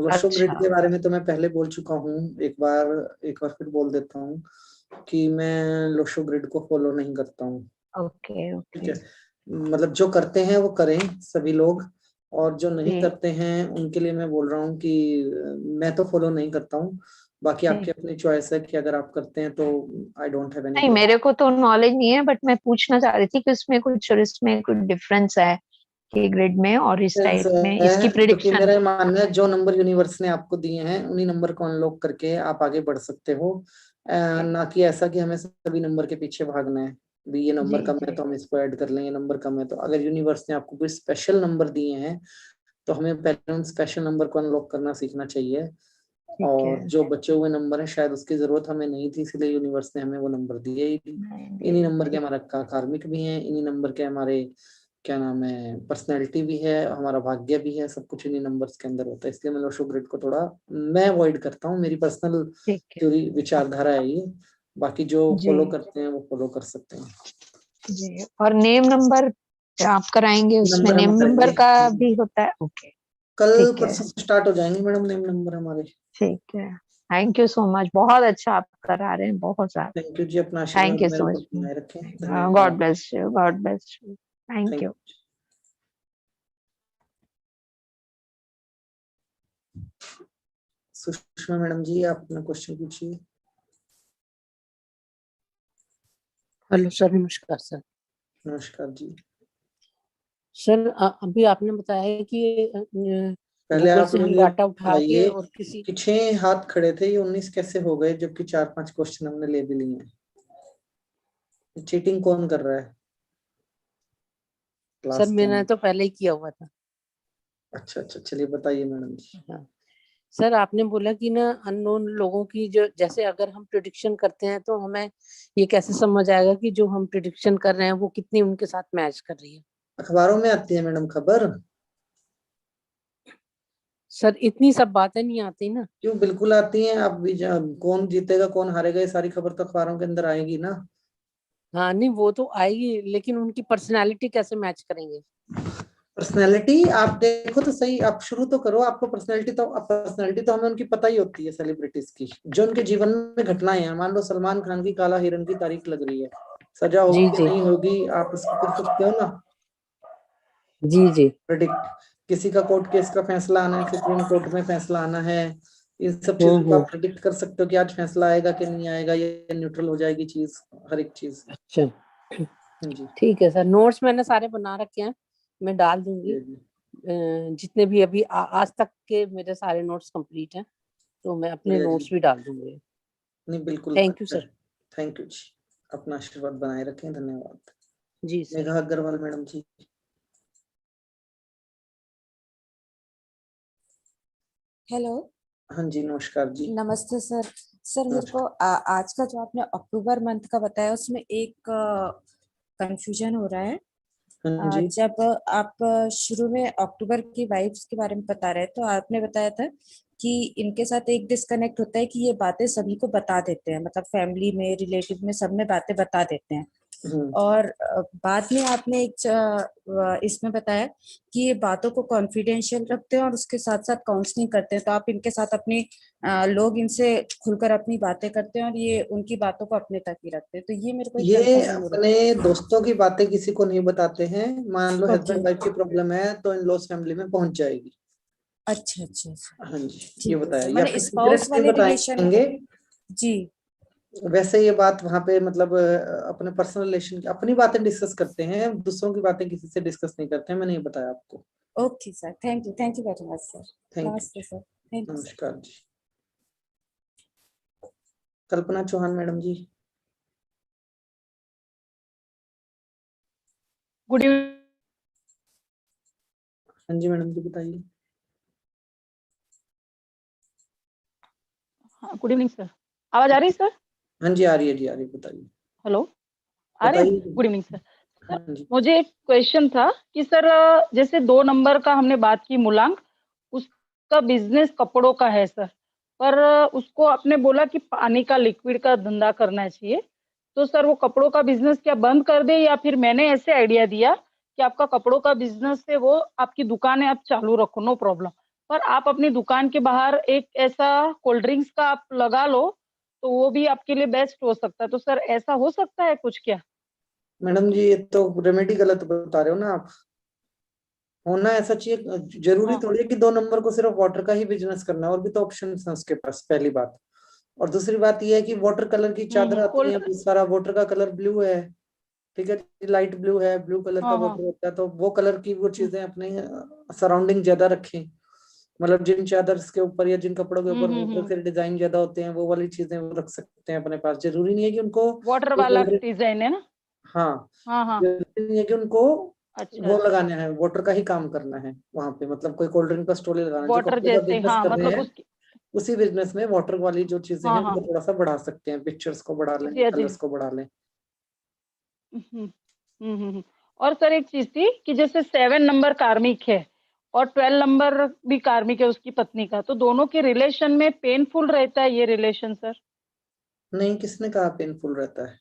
वर्षो ग्रिड अच्छा। के बारे में तो मैं पहले बोल चुका हूँ, एक बार फिर बोल देता हूँ कि मैं लोशो ग्रिड को फॉलो नहीं करता हूँ। ओके ठीक ओके। है, मतलब जो करते हैं वो करें सभी लोग, और जो नहीं जी करते हैं उनके लिए मैं बोल रहा हूँ कि मैं तो फॉलो नहीं करता हूँ। बाकी जी। आपकी अपनी चॉइस है कि अगर आप करते हैं तो आई डोंट हैव एनी नहीं, प्रॉब्लम। मेरे को तो नॉलेज नहीं है, बट मैं पूछना चाह रही थी कि उसमें कुछ और इसमें कुछ डिफरेंस है कि ग्रिड में और इस टाइप में इसकी है, क्योंकि प्रिडिक्शन। मेरा ये मानना है जो नंबर यूनिवर्स ने आपको दिए हैं उन्हीं नंबर को अनलॉक करके आप आगे बढ़ सकते हो। ना कि ऐसा कि हमें सभी नंबर के पीछे भागना है, भी ये जी नंबर कम है जी। तो हम इसको ऐड कर लें, ये नंबर कम है तो। अगर यूनिवर्स ने आपको कोई स्पेशल नंबर दिए हैं तो हमें पहले उन स्पेशल नंबर को अनलॉक करना सीखना चाहिए। ठीक है। और जो बचे हुए नंबर हैं शायद उसकी जरूरत हमें नहीं थी, इसलिए यूनिवर्स ने हमें वो नंबर दिए ही नहीं। नहीं इन्हीं नहीं नंबर के ठीक। हमारा कार्मिक भी हैं, इन्हीं नंबर के हमारे क्या नाम है पर्सनैलिटी भी है, हमारा भाग्य भी है, सब कुछ इन्हीं नंबर्स के अंदर होता है। इसलिए मैं लोशो ग्रिड को थोड़ा मैं अवॉइड करता हूँ, मेरी पर्सनल ठीक है। थ्योरी विचारधारा है ये। बाकी जो जी फॉलो करते हैं वो फॉलो कर सकते हैं। जी। और नेम नंबर आप कराएंगे, उसमें नंबर हम नेम नंबर करेंगे का भी होता है? ओके। कल ठीक है। परसों से स्टार्ट हो जाएंगे मैडम नेम नंबर हमारे। ठीक है। थैंक यू सो मच, बहुत अच्छा आप करा रहे हैं, बहुत ज्यादा। थैंक यू जी। अपना थैंक आशीर्वाद यू मेरे सो ऊपर मच। बनाए रखें, गॉड धन्यवाद। Bless you, god bless you. Thank thank you. You. Sushma madam ji आप अपना क्वेश्चन पूछिए। हेलो सर, नमस्कार सर। नमस्कार जी। सर अभी आपने बताया है कि पहले गूगल आप से हम मुझे डाटा उठा के बताइए और किसी कि 6 हाथ खड़े थे, ये 19 कैसे हो गए जबकि 4-5 क्वेश्चन हमने ले भी लिए हैं? चीटिंग कौन कर रहा है सर क्लास के मैंने अंदर? तो पहले ही किया हुआ था। अच्छा अच्छा, चलिए बताइए मैडम जी। हाँ सर, आपने बोला कि ना अननोन लोगों की जो, जैसे अगर हम प्रिडिक्शन करते हैं तो हमें ये कैसे समझ आएगा कि जो हम प्रिडिक्शन कर रहे हैं वो कितनी उनके साथ मैच कर रही है? अखबारों में आती है मैडम खबर। सर इतनी सब बातें नहीं आती ना। क्यों, बिल्कुल आती हैं। आप भी कौन जीतेगा कौन हारेगा ये सारी खबर तो अखबारों के अंदर आएगी ना। हाँ नहीं वो तो आएगी, लेकिन उनकी पर्सनालिटी कैसे मैच करेंगे? पर्सनैलिटी आप देखो तो सही, आप शुरू तो करो। आपको पर्सनैलिटी तो हमें उनकी पता ही होती है सेलिब्रिटीज की, जो उनके जीवन में घटनाएं हैं। मान लो सलमान खान की काला हिरन की तारीख लग रही है, सजा जी होगी जी नहीं होगी आप उसको कर सकते हो ना जी जी। प्रेडिक्ट। किसी का कोर्ट केस का फैसला आना है, सुप्रीम कोर्ट में फैसला आना है, इन सब चीजों को आप प्रेडिक्ट कर सकते हो कि आज फैसला आएगा कि नहीं आएगा, ये न्यूट्रल हो जाएगी चीज, हर एक चीज। अच्छा जी ठीक है सर, नोट्स मैंने सारे बना रखे हैं, मैं डाल दूंगी। जी जितने भी अभी आज तक के मेरे सारे नोट्स कंप्लीट हैं, तो मैं अपने बढ़िया नोट्स जी। भी डाल दूंगी। नहीं बिल्कुल, thank you sir. Thank you जी, अपना आशीर्वाद बनाए रखें, धन्यवाद। जी sir. Megha Agarwal madam ji. Hello. हाँ जी नमस्कार जी। नमस्ते सर। सर मेरे नमस्कार। को आज का जो आपने अक्टूबर मंथ का बताया उसमें एक कंफ्यूजन हो रहा है। हाँ जी जब आप शुरू में अक्टूबर की वाइब्स के बारे में बता रहे तो आपने बताया था कि इनके साथ एक डिस्कनेक्ट होता है कि ये बातें सभी को बता देते हैं, मतलब फैमिली में, रिलेटिव में, सब में बातें बता देते हैं। और बाद में आपने एक इसमें बताया कि ये बातों को कॉन्फिडेंशियल रखते हैं और उसके साथ साथ काउंसलिंग करते हैं। तो आप इनके साथ अपनी लोग इनसे खुलकर अपनी बातें करते हैं और ये उनकी बातों को अपने तक ही रखते हैं। तो ये मेरे को एक ये कंफ्यूजन हो रहा अपने दोस्तों की बातें किसी को नहीं बताते हैं। मान लो है। हस्बैंड वाइफ की प्रॉब्लम है तो इन लॉस फैमिली में पहुंच जाएगी। अच्छा अच्छा अच्छा। हाँ जी ये ठीक है बताया, सर, या मैंने फिर स्पाउस सीक्रेट वाले में रिलेशन। बताएंगे। जी। वैसे ये बात वहां पे मतलब अपने पर्सनल रिलेशन की अपनी बातें डिस्कस करते हैं, दूसरों की बातें किसी से डिस्कस नहीं करते हैं। मैंने ये बताया आपको। Okay sir, thank you very much sir. Thank नमस्ते you, sir, thank you sir. नमस्कार जी। Kalpana Chauhan madam ji. Good evening. हाँ जी मैडम जी बताइए। गुड इवनिंग सर, आवाज आ रही है सर? हाँ जी आ रही है जी, आ रही है, बताइए हेलो, आ रही है? बताइए। Good evening sir. हाँ जी मुझे एक क्वेश्चन था कि सर जैसे 2 नंबर का हमने बात की, मूलांक, उसका बिजनेस कपड़ों का है सर, पर उसको आपने बोला कि पानी का, लिक्विड का धंधा करना चाहिए। तो सर वो कपड़ों का बिजनेस क्या बंद कर दे, या फिर मैंने ऐसे आइडिया दिया कि आपका कपड़ों का बिजनेस है वो आपकी दुकान है, आप चालू रखो, नो प्रॉब्लम, पर आप अपनी दुकान के बाहर एक ऐसा कोल्ड ड्रिंक्स का आप लगा लो तो वो भी आपके लिए बेस्ट हो सकता है। तो सर ऐसा हो सकता है कुछ क्या? मैडम जी, ये तो रेमेडी गलत बता रहे हो ना आप। होना ऐसा चाहिए, जरूरी हाँ थोड़ी है कि 2 नंबर को सिर्फ वाटर का ही बिजनेस करना है, और भी तो ऑप्शन है उसके पास, पहली बात। और दूसरी बात ये है कि वाटर कलर की चादर आती है, कोल्ड। बहुत सारा वाटर का कलर ब्लू है, ठीक है, लाइट ब्लू है, ब्लू कलर का हाँ हाँ। वाटर होता है, तो वो कलर की वो चीजें अपने सराउंडिंग ज्यादा रखें। मतलब जिन चादर्स के ऊपर या जिन कपड़ों के ऊपर वाटर के डिजाइन ज्यादा होते हैं वो वाली चीजें वो रख सकते हैं अपने पास। जरूरी नहीं है कि उनको वाटर कोई वाला कोल्ड ड्रिंक, डिजाइन है ना? हाँ, हाँ हाँ। जरूरी नहीं है कि उनको अच्छा वो अच्छा। लगाना है, वाटर का ही काम करना है वहां पे। मतलब कोई कोल्ड ड्रिंक का स्टॉल लगाना है, जो वाटर कपड़े का जैसे, बिजनेस हाँ कर रहे मतलब हैं उसकी। उसी बिजनेस में वाटर वाली जो चीजें हैं हाँ हाँ। उनको थोड़ा सा बढ़ा सकते हैं, पिक्चर्स को बढ़ा लें, जी जी। कलर्स को बढ़ा लें। और सर एक चीज थी कि जैसे 7 नंबर कार्मिक है और 12 नंबर भी कार्मिक है उसकी पत्नी का, तो दोनों के रिलेशन में पेनफुल रहता है ये रिलेशन सर? नहीं, किसने कहा पेनफुल रहता है?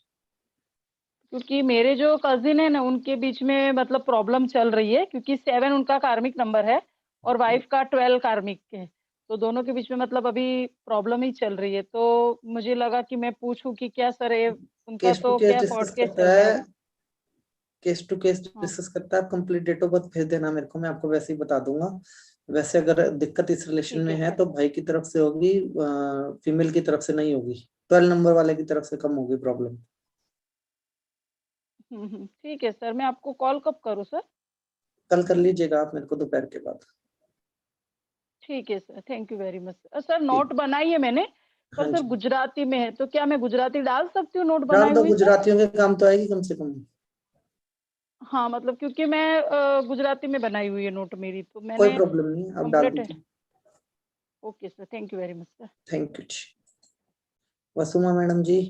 क्योंकि मेरे जो कजिन है ना उनके बीच में मतलब प्रॉब्लम चल रही है, क्योंकि 7 उनका कार्मिक नंबर है और वाइफ का 12 कार्मिक है, तो दोनों के बीच में मतलब अभी प्रॉब्लम ही चल रही है। तो मुझे लगा कि मैं पूछूं कि क्या सर ये उनका केस टू तो केस क्या कोर्ट डिस्कस केस करता चल रहा है है, अभी? केस टू केस हाँ डिस्कस करता है। आप कंप्लीट डेट ऑफ बर्थ भेज देना मेरे को, मैं आपको वैसे ही बता दूंगा। वैसे अगर दिक्कत इस रिलेशन ठीक में है है सर। तो भाई की तरफ से होगी, फीमेल की तरफ से नहीं होगी। 12 नंबर वाले की तरफ से कम होगी प्रॉब्लम। ठीक है सर, मैं आपको कॉल कब करूँ सर? कल कर लीजिएगा आप मेरे को दोपहर के बाद। ठीक है sir, thank you very much sir. Sir ठीक। नोट बनाई है मैंने, पर हाँ सर जी गुजराती में है, तो क्या मैं गुजराती डाल सकती हूँ नोट डाल बनाई दो, हुई सर? गुजरातियों के काम तो आएगी कम से कम। हाँ मतलब क्योंकि मैं गुजराती में बनाई हुई है नोट मेरी, तो कोई मैंने प्रॉब्लम नहीं, आप डाल कंप्लीट है। दीजिए। Okay sir, thank you very much sir. Thank you जी। वसुमा मैडम जी।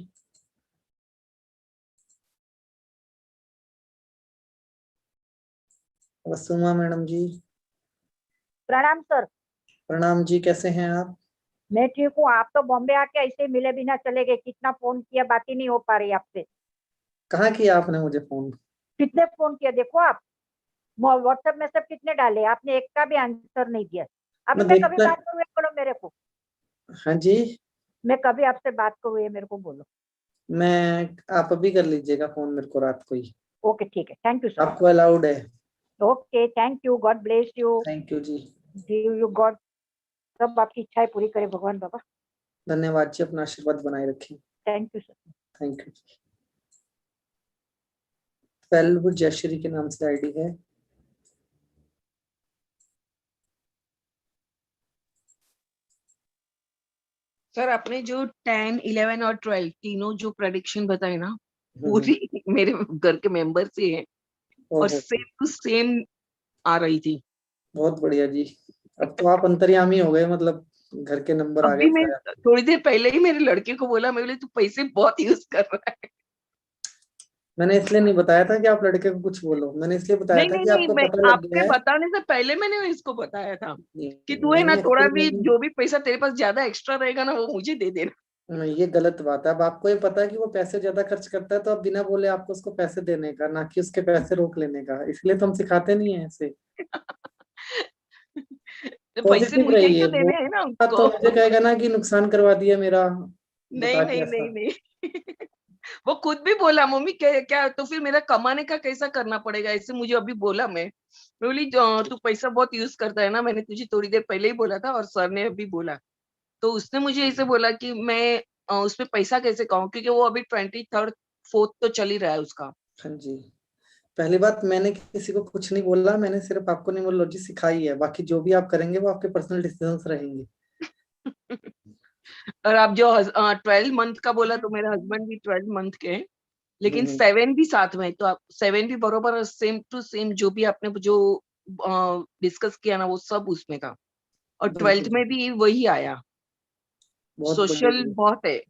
वसुमा मैडम जी। प्रणाम सर। प्रणाम जी, कैसे हैं आप? मैं ठीक हूँ। आप तो बॉम्बे आके ऐसे मिले बिना चले गए। कितना फोन किया, बात ही नहीं हो पा रही आपसे। कहाँ किया आपने मुझे फोन? कितने फोन किया देखो आप। व्हाट्सएप में सब कितने डाले, आपने एक का भी आंसर नहीं दिया। अभी मैं मैं कभी देखता। बात करूँ, बोलो मेरे को। हाँ जी, मैं कभी आपसे बात करूँ, मेरे को बोलो। आप अभी कर लीजिएगा फोन मेरे को रात को ही। ओके ठीक है, थैंक यू सर। आपको अलाउड है। Okay thank you, god bless you, thank you जी। गिव यू गॉड, सब आपकी इच्छाएं पूरी करे भगवान बाबा। धन्यवाद जी, अपना आशीर्वाद बनाए रखें। Thank you sir. Thank you. 12 Jayshree के नाम से आईडी है। सर आपने जो 10, 11 और 12 तीनों जो प्रेडिक्शन बताई ना, पूरी मेरे घर के मेंबर से है और ओहो, सेम टू सेम आ रही थी। बहुत बढ़िया जी। अब तो आप अंतर्यामी हो गए, मतलब घर के नंबर आ गए अभी मैं सारे। थोड़ी देर पहले ही मेरे लड़के को बोला, मैं बोले तू पैसे बहुत यूज कर रहा है। मैंने इसलिए नहीं बताया था कि आप लड़के को कुछ बोलो, मैंने इसलिए बताया नहीं था नहीं कि नहीं, आपको मैं पता लग आपके गया है। बताने से पहले मैंने इसको बताया था कि तू है ना, मैंने थोड़ा एक्चुअली भी जो भी पैसा तेरे पास ज्यादा एक्स्ट्रा रहेगा ना, वो मुझे दे देना। नहीं, ये गलत बात है। अब आपको ये पता है कि वो पैसे ज्यादा खर्च करता है, तो आप बिना बोले आपको उसको पैसे देने का, ना कि उसके पैसे रोक लेने का। इसलिए तो हम सिखाते नहीं है ऐसे। तो पैसे पॉजिटिव मुझे ही रहिए। तो देने हैं ना बोला उसको। तो मुझे कहेगा ना कि नुकसान करवा दिया मेरा, नहीं बता नहीं कैसा। नहीं नहीं। वो खुद भी बोला, मम्मी क्या क्या तो फिर मेरा कमाने का कैसा करना पड़ेगा, ऐसे मुझे अभी बोला। मैं बोली तू पैसा बहुत यूज करता है ना, मैंने तुझे थोड़ी देर पहले ही बोला था और सर ने अभी बोला। तो उसने मुझे ऐसे बोला कि मैं उसमें पैसा कैसे कहूँ, क्योंकि वो अभी 23rd 4th तो चल ही रहा है उसका। हाँ जी, पहली बात, मैंने किसी को कुछ नहीं बोला, मैंने सिर्फ आपको न्यूमरोलॉजी सिखाई है। बाकी जो भी आप करेंगे वो आपके पर्सनल डिसीजंस रहेंगे। और आप जो 12 मंथ का बोला, तो मेरे हस्बैंड भी 12 मंथ के हैं, लेकिन 7 भी साथ में है, तो आप 7 भी बरोबर सेम टू सेम जो भी आपने जो डिस्कस किया ना, वो सब उसमें था। और 12th बिल्कुल, में भी वही आया। बहुत बढ़िया सोशल जी। बहुत है।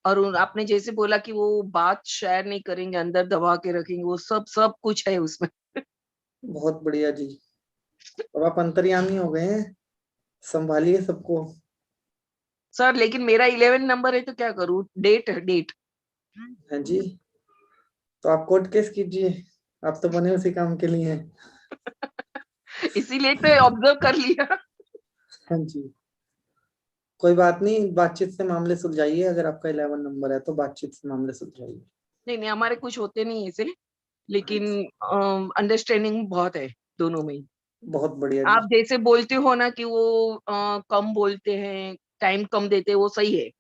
और आपने जैसे बोला कि वो बात शेयर नहीं करेंगे, अंदर दबा के रखेंगे, वो सब सब कुछ है उसमें। बहुत बढ़िया जी। अब आप अंतर्यामी हो गए हैं, संभालिए सबको। सर लेकिन मेरा 11 नंबर है, तो क्या करूँ? Date date. हाँ जी, तो आप कोर्ट केस कीजिए, आप तो बने उसी काम के लिए हैं। इसीलिए तो ऑब्जर्व कर लिया। हाँ जी, कोई बात नहीं, बातचीत से मामले सुलझाइए। अगर आपका 11 नंबर है तो बातचीत से मामले सुलझाइए। नहीं नहीं, हमारे कुछ होते नहीं ऐसे, लेकिन अंडरस्टैंडिंग बहुत है दोनों में ही। बहुत बढ़िया आप जी। जैसे बोलते हो ना कि वो कम बोलते हैं, टाइम कम देते हैं, वो सही है।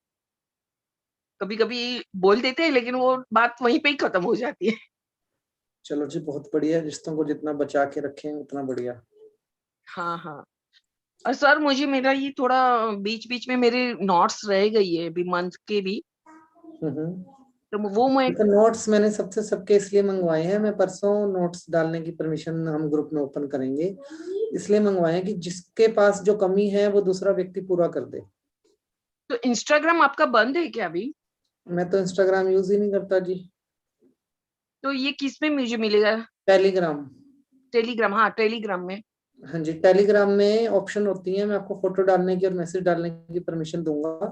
कभी कभी बोल देते हैं, लेकिन वो बात वहीं पे ही खत्म हो जाती है। चलो जी, बहुत बढ़िया। रिश्तों को जितना बचा के रखें उतना बढ़िया। हाँ हाँ। और सर मुझे मेरा ये थोड़ा बीच बीच में मेरे नोट्स रह गई है अभी मंथ के भी, तो वो मैं तो नोट्स मैंने सबके इसलिए मंगवाए हैं। मैं परसों नोट्स डालने की परमिशन हम ग्रुप में ओपन करेंगे, इसलिए मंगवाए हैं कि जिसके पास जो कमी है वो दूसरा व्यक्ति पूरा कर दे। तो इंस्टाग्राम आपका बंद है क्या अभी? मैं तो इंस्टाग्राम यूज ही नहीं करता जी। तो ये किस में मुझे मिलेगा? टेलीग्राम। टेलीग्राम, हाँ टेलीग्राम में। हाँ जी, टेलीग्राम में ऑप्शन होती है, मैं आपको फोटो डालने की और मैसेज डालने की परमिशन दूंगा,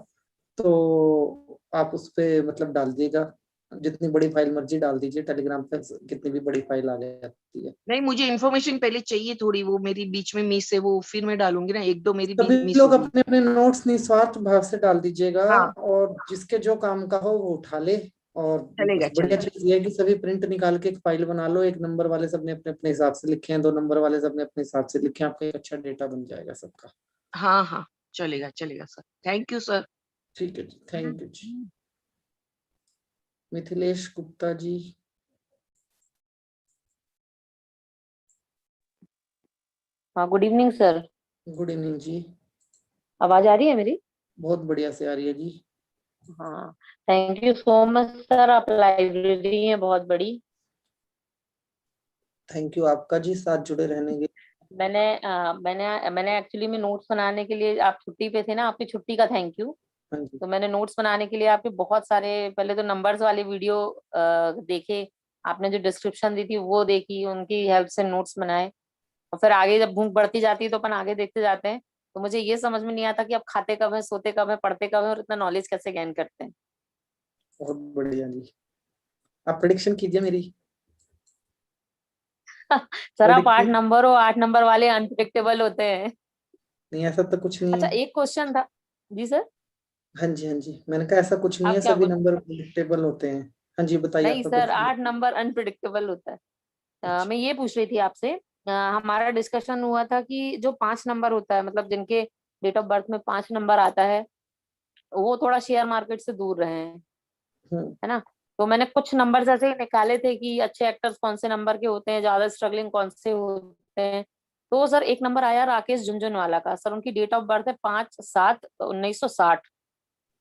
तो आप उस पे मतलब डाल दीजिएगा। जितनी बड़ी फाइल मर्जी डाल दीजिए, टेलीग्राम पे कितनी भी बड़ी फाइल आ जाती है। नहीं, मुझे इन्फॉर्मेशन पहले चाहिए थोड़ी, वो मेरी बीच में मिस है, वो फिर मैं डालूंगी ना, एक दो मेरी सभी मिस लोग होगी। अपने अपने नोट्स निस्वार्थ भाव से डाल दीजिएगा, हाँ और जिसके जो काम का हो वो उठा ले। और चलेगा बढ़िया चलेगा। चीज ये है कि सभी प्रिंट निकाल के एक फाइल बना लो। एक नंबर वाले सबने अपने अपने हिसाब से लिखे हैं, 2 नंबर वाले सबने अपने हिसाब से लिखे हैं, आपका एक अच्छा डेटा बन जाएगा सबका। हाँ हाँ चलेगा चलेगा सर, थैंक यू सर। ठीक है जी, थैंक यू जी। मिथिलेश गुप्ता जी। हाँ, good evening sir. Good evening जी। आवाज आ रही है मेरी? बहुत बढ़िया से आ रही है जी। हाँ, thank you so much sir, आप लाइब्रेरी हैं बहुत बड़ी। थैंक यू आपका जी, साथ जुड़े रहने के। मैंने एक्चुअली में नोट्स बनाने के लिए, आप छुट्टी पे थे ना, आपकी छुट्टी का थैंक यू। हाँ जी। तो मैंने नोट्स बनाने के लिए आपके बहुत सारे, पहले तो नंबर्स वाली वीडियो देखे, आपने जो डिस्क्रिप्शन दी थी वो देखी, उनकी हेल्प से नोट्स बनाए, और फिर आगे जब भूख बढ़ती जाती है तो अपन आगे देखते जाते हैं। तो मुझे ये समझ में नहीं आता कि आप खाते कब है, सोते कब है, पढ़ते कब है और इतना नॉलेज कैसे गेन करते हैं। बहुत बढ़िया जी। आप प्रेडिक्शन कीजिए मेरी। सर आप 8 प्रेडिक्शन नंबर हो, 8 नंबर वाले अनप्रिडिक्टेबल होते हैं। नहीं, ऐसा तो कुछ नहीं अच्छा है। एक क्वेश्चन था जी सर। हाँ जी, हाँ जी, मैंने कहा ऐसा कुछ नहीं आप है, क्या सभी बोल नंबर प्रेडिक्टेबल होते हैं। हाँ जी, बताइए नहीं आपका सर, क्वेश्चन। 8 नंबर अनप्रिडिक्टेबल होता है। मैं ये पूछ रही थी आपसे, हमारा डिस्कशन हुआ था कि जो 5 नंबर होता है, मतलब जिनके डेट ऑफ बर्थ में 5 नंबर आता है, वो थोड़ा शेयर मार्केट से दूर रहे हैं, है ना। तो मैंने कुछ नंबर ऐसे ही निकाले थे कि अच्छे एक्टर्स कौन से नंबर के होते हैं, ज्यादा स्ट्रगलिंग कौन से होते हैं। तो सर एक नंबर आया राकेश झुनझुनवाला का। सर उनकी डेट ऑफ बर्थ है 5/7/1960।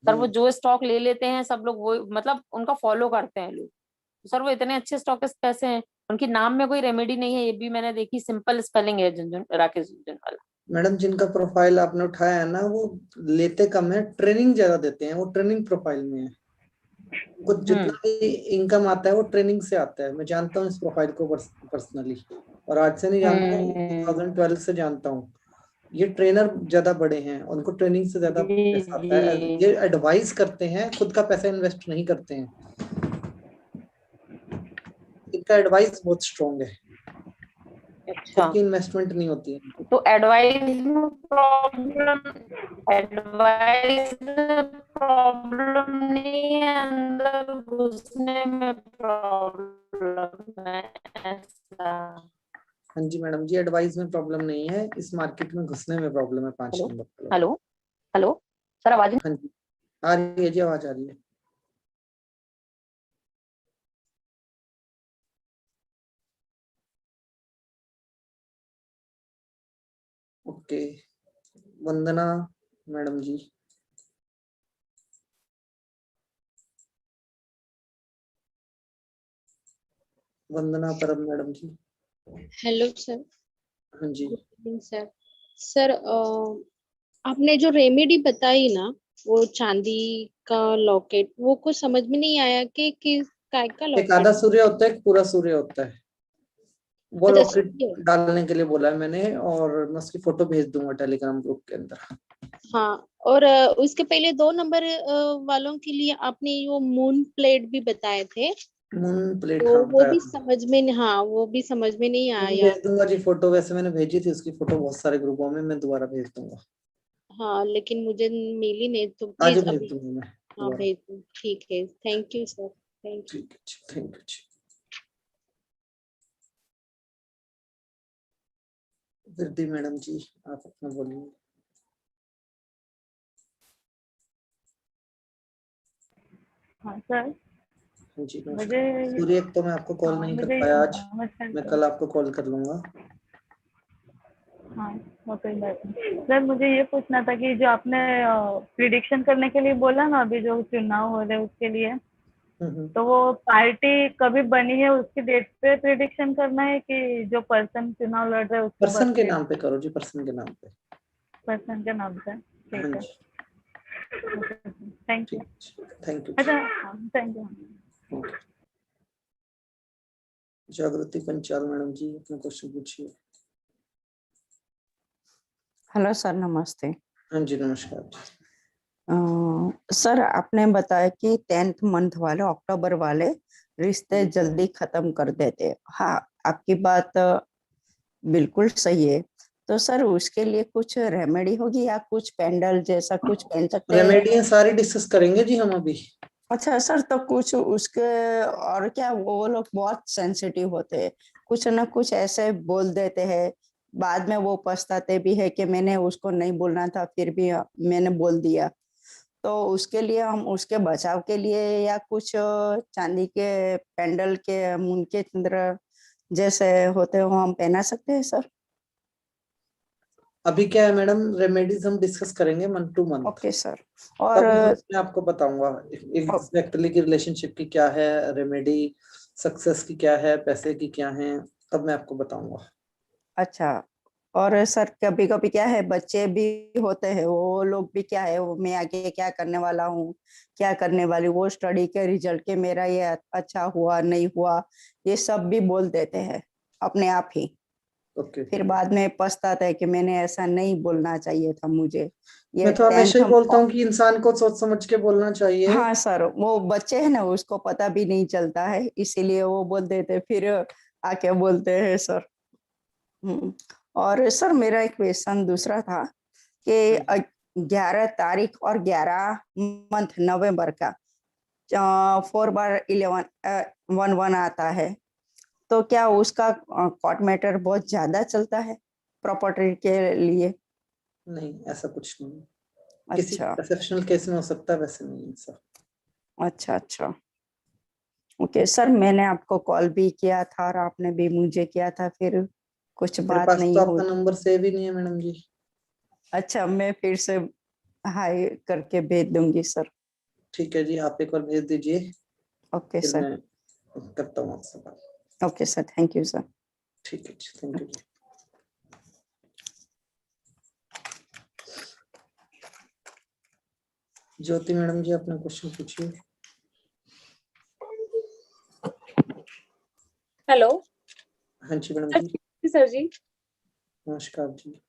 सर वो जो स्टॉक ले लेते हैं सब लोग, वो मतलब उनका फॉलो करते हैं लोग। तो सर वो इतने अच्छे स्टॉकिस्ट कैसे हैं? उनकी नाम में कोई रेमेडी नहीं है, ये भी मैंने देखी, सिंपल स्पेलिंग है झुनझुन, राकेश झुनझुनवाला। मैडम जिनका प्रोफाइल आपने उठाया है ना, वो लेते कम है, ट्रेनिंग ज्यादा देते हैं, वो ट्रेनिंग प्रोफाइल में है। उनको जितना भी इनकम आता है वो ट्रेनिंग से आता है। मैं जानता हूँ इस प्रोफाइल को पर्सनली, और आज से नहीं जानता हूँ, 2012 से जानता हूँ। ये ट्रेनर ज्यादा बड़े हैं, उनको ट्रेनिंग से ज्यादा पैसा आता है। ये एडवाइस करते हैं, खुद का पैसा इन्वेस्ट नहीं करते हैं। इनका एडवाइस बहुत स्ट्रॉन्ग है, अच्छा खुद की इन्वेस्टमेंट नहीं होती है। तो एडवाइस प्रॉब्लम नहीं है, अंदर घुसने में प्रॉब्लम है ऐसा। हाँ जी मैडम जी, एडवाइस में प्रॉब्लम नहीं है, इस मार्केट में घुसने में प्रॉब्लम है 5 नंबर का। हेलो हेलो सर, आवाज हाँ जी, आ रही है जी, आवाज आ रही है। ओके, वंदना मैडम जी। वंदना परब मैडम जी। Hello sir. हाँ जी। Good evening sir. सर आपने जो रेमेडी बताई ना, वो चांदी का लॉकेट, वो कुछ समझ में नहीं आया कि किस काय का एक आधा लॉकेट। सूर्य होता है, एक पूरा सूर्य होता है। वो अच्छा लॉकेट डालने के लिए बोला है मैंने, और मैं उसकी फोटो भेज दूंगा टेलीग्राम ग्रुप के अंदर। हाँ, और उसके पहले 2 नंबर वालों के लिए आपने वो मून प्लेट भी बताए थे, मून प्लेट, तो हाँ वो बताया भी था। समझ में, हाँ वो भी समझ में नहीं वो भी आया। भेज दूंगा जी फोटो, वैसे मैंने भेजी थी उसकी फोटो बहुत सारे ग्रुपों में, मैं दोबारा भेज दूंगा। हाँ लेकिन मुझे मिली नहीं, तो आज प्लीज भेज अभी। दूंगा मैं हाँ दोबारा। भेज दो, ठीक है, thank you sir, thank you. ठीक है जी, थैंक यू जी। वृद्धि मैडम जी, आप अपना बोलिए। हाँ सर, हाँ जी नमस्कार। मुझे सूर्य, एक तो मैं आपको कॉल नहीं कर पाया आज, नमस्कार मैं सर। कल आपको कॉल कर लूंगा। हाँ, वो कोई बात नहीं सर। मुझे ये पूछना था कि जो आपने प्रिडिक्शन करने के लिए बोला ना, अभी जो चुनाव हो रहे उसके लिए, तो वो पार्टी कभी बनी है उसकी डेट पे प्रिडिक्शन करना है कि जो पर्सन चुनाव लड़ रहे हैं उसकी पर्सन के बर्थडे? नाम पे करो जी, पर्सन के नाम पे। पर्सन के नाम से, हाँ ठीक है, जी, थैंक यू। Thank you. अच्छा, थैंक यू। जागृति पंचाल मैडम जी, अपना क्वेश्चन पूछिए। हेलो सर, नमस्ते। हाँ जी नमस्कार। सर आपने बताया कि 10th मंथ वाले, अक्टूबर वाले रिश्ते जल्दी खत्म कर देते हैं। हाँ, आपकी बात बिल्कुल सही है। तो सर उसके लिए कुछ रेमेडी होगी या कुछ पेंडल जैसा कुछ पहन सकते हैं? रेमेडियां सारी डिस्कस करेंगे जी हम अभी। अच्छा सर, तो कुछ उसके और क्या, वो लोग बहुत सेंसिटिव होते हैं, कुछ ना कुछ ऐसे बोल देते हैं, बाद में वो पछताते भी है कि मैंने उसको नहीं बोलना था, फिर भी मैंने बोल दिया। तो उसके लिए हम उसके बचाव के लिए या कुछ चांदी के पेंडल के मुन के चंद्र जैसे होते हैं वो हम पहना सकते हैं सर? अभी क्या है मैडम, रेमेडीज हम डिस्कस करेंगे month two month. Okay sir. और तब मैं आपको बताऊंगा एग्जैक्टली कि रिलेशनशिप की क्या है रेमेडी, सक्सेस की क्या है, पैसे की क्या है, तब मैं आपको बताऊंगा। अच्छा, और सर कभी कभी क्या है, बच्चे भी होते हैं, वो लोग भी क्या है, वो मैं आगे क्या करने वाला हूँ, क्या करने वाली, वो स्टडी के रिजल्ट के मेरा ये अच्छा हुआ नहीं हुआ, ये सब भी बोल देते हैं अपने आप ही। ओके फिर बाद में पछताता है कि मैंने ऐसा नहीं बोलना चाहिए था मुझे। ये मैं तो हमेशा ही 10th बोलता हूँ कि इंसान को सोच समझ के बोलना चाहिए। हाँ सर, वो बच्चे हैं ना, उसको पता भी नहीं चलता है, इसीलिए वो बोल देते, फिर आके बोलते हैं सर। और सर मेरा एक क्वेश्चन दूसरा था कि 11 तारीख और 11 मंथ नवंबर का 4/11 आता है, तो क्या उसका कॉट मैटर बहुत ज्यादा चलता है प्रॉपर्टी के लिए? नहीं, ऐसा कुछ नहीं। किसी अच्छा एक्सेप्शनल केस में हो सकता है, वैसे नहीं है सर। अच्छा अच्छा, ओके सर। मैंने आपको कॉल भी किया था और आपने भी मुझे किया था, फिर कुछ मेरे बात पास नहीं तो हुई। आपका नंबर सेव ही नहीं है मैडम जी। अच्छा, मैं फिर से हाई करके भेज दूंगी सर। ठीक है जी, आप एक बार भेज दीजिए, ओके फिर सर। मैं करता हूँ आपसे बात। Okay sir, thank you sir. ठीक है जी, थैंक यू जी। ज्योति मैडम जी, अपना क्वेश्चन पूछिए। हेलो। हाँ जी मैडम जी। सर जी। नमस्कार जी।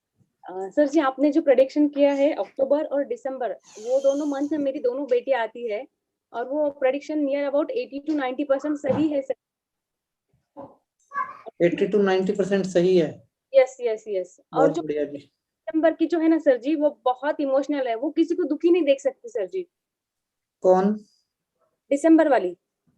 सर जी, आपने जो प्रेडिक्शन किया है अक्टूबर और दिसंबर, वो दोनों मंथ में मेरी दोनों बेटी आती है और वो प्रेडिक्शन नियर अबाउट 80 to 90% सही है सर। 80 to 90% सही है। Yes yes yes. और बहुत जो बढ़िया जी। दिसंबर की जो है ना सर जी, वो बहुत इमोशनल है, वो किसी को दुखी नहीं देख सकती सर जी। कौन? दिसंबर वाली।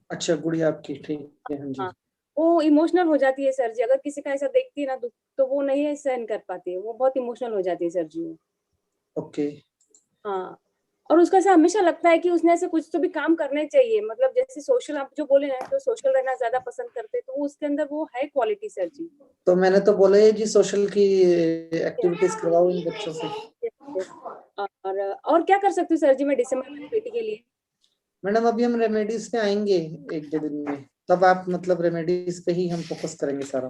अच्छा, गुड़िया आपकी, ठीक है। हाँ जी। हाँ, वो इमोशनल हो जाती है सर जी, अगर किसी का ऐसा देखती है ना दुख, तो वो नहीं सहन कर पाती है, वो बहुत इमोशनल हो जाती है सर जी। ओके। हाँ, और उसका ऐसा हमेशा लगता है कि उसने ऐसे कुछ तो भी काम करने चाहिए, मतलब जैसे सोशल, आप जो बोले ना, तो सोशल रहना ज्यादा पसंद करते, तो उसके अंदर वो है क्वालिटी सर जी। तो मैंने तो बोला है जी, सोशल की एक्टिविटीज करवाओ इन बच्चों से। और क्या कर सकती हूँ सर जी मैं दिसंबर वाली बेटी के लिए? मैडम अभी हम रेमेडीज पे आएंगे 1-2 दिन में, तब आप मतलब रेमेडीज पे ही हम फोकस करेंगे सारा।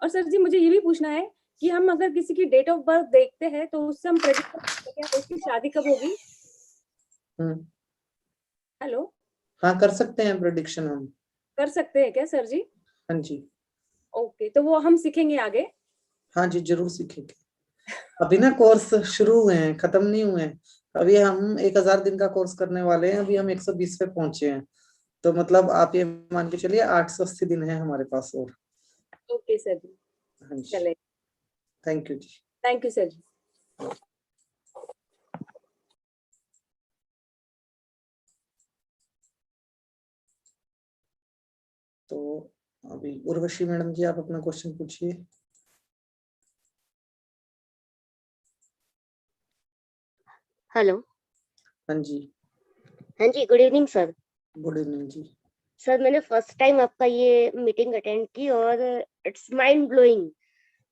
और सर जी मुझे ये भी पूछना है कि हम अगर किसी की डेट ऑफ बर्थ देखते हैं तो उससे हम प्रेडिक्ट कर सकते हैं क्या उसकी शादी कब होगी? हेलो। हाँ, कर सकते हैं प्रेडिक्शन हम। कर सकते हैं क्या सर जी? हाँ जी। ओके, तो वो हम सीखेंगे आगे? हाँ जी, जरूर सीखेंगे। अभी ना कोर्स शुरू हुए हैं, खत्म नहीं हुए हैं। अभी हम 1000 दिन का कोर्स करने वाले हैं, अभी हम 120 पे पहुंचे हैं, तो मतलब आप ये मान के चलिए 880 दिन है हमारे पास और। ओके सर जी। हाँ जी, चले। थैंक यू जी। थैंक यू सर जी। तो अभी उर्वशी मैडम जी, आप अपना क्वेश्चन पूछिए। हेलो। हाँ जी। हाँ जी, good evening sir. Good evening जी। सर, मैंने फर्स्ट टाइम आपका ये मीटिंग अटेंड की और इट्स माइंड ब्लोइंग।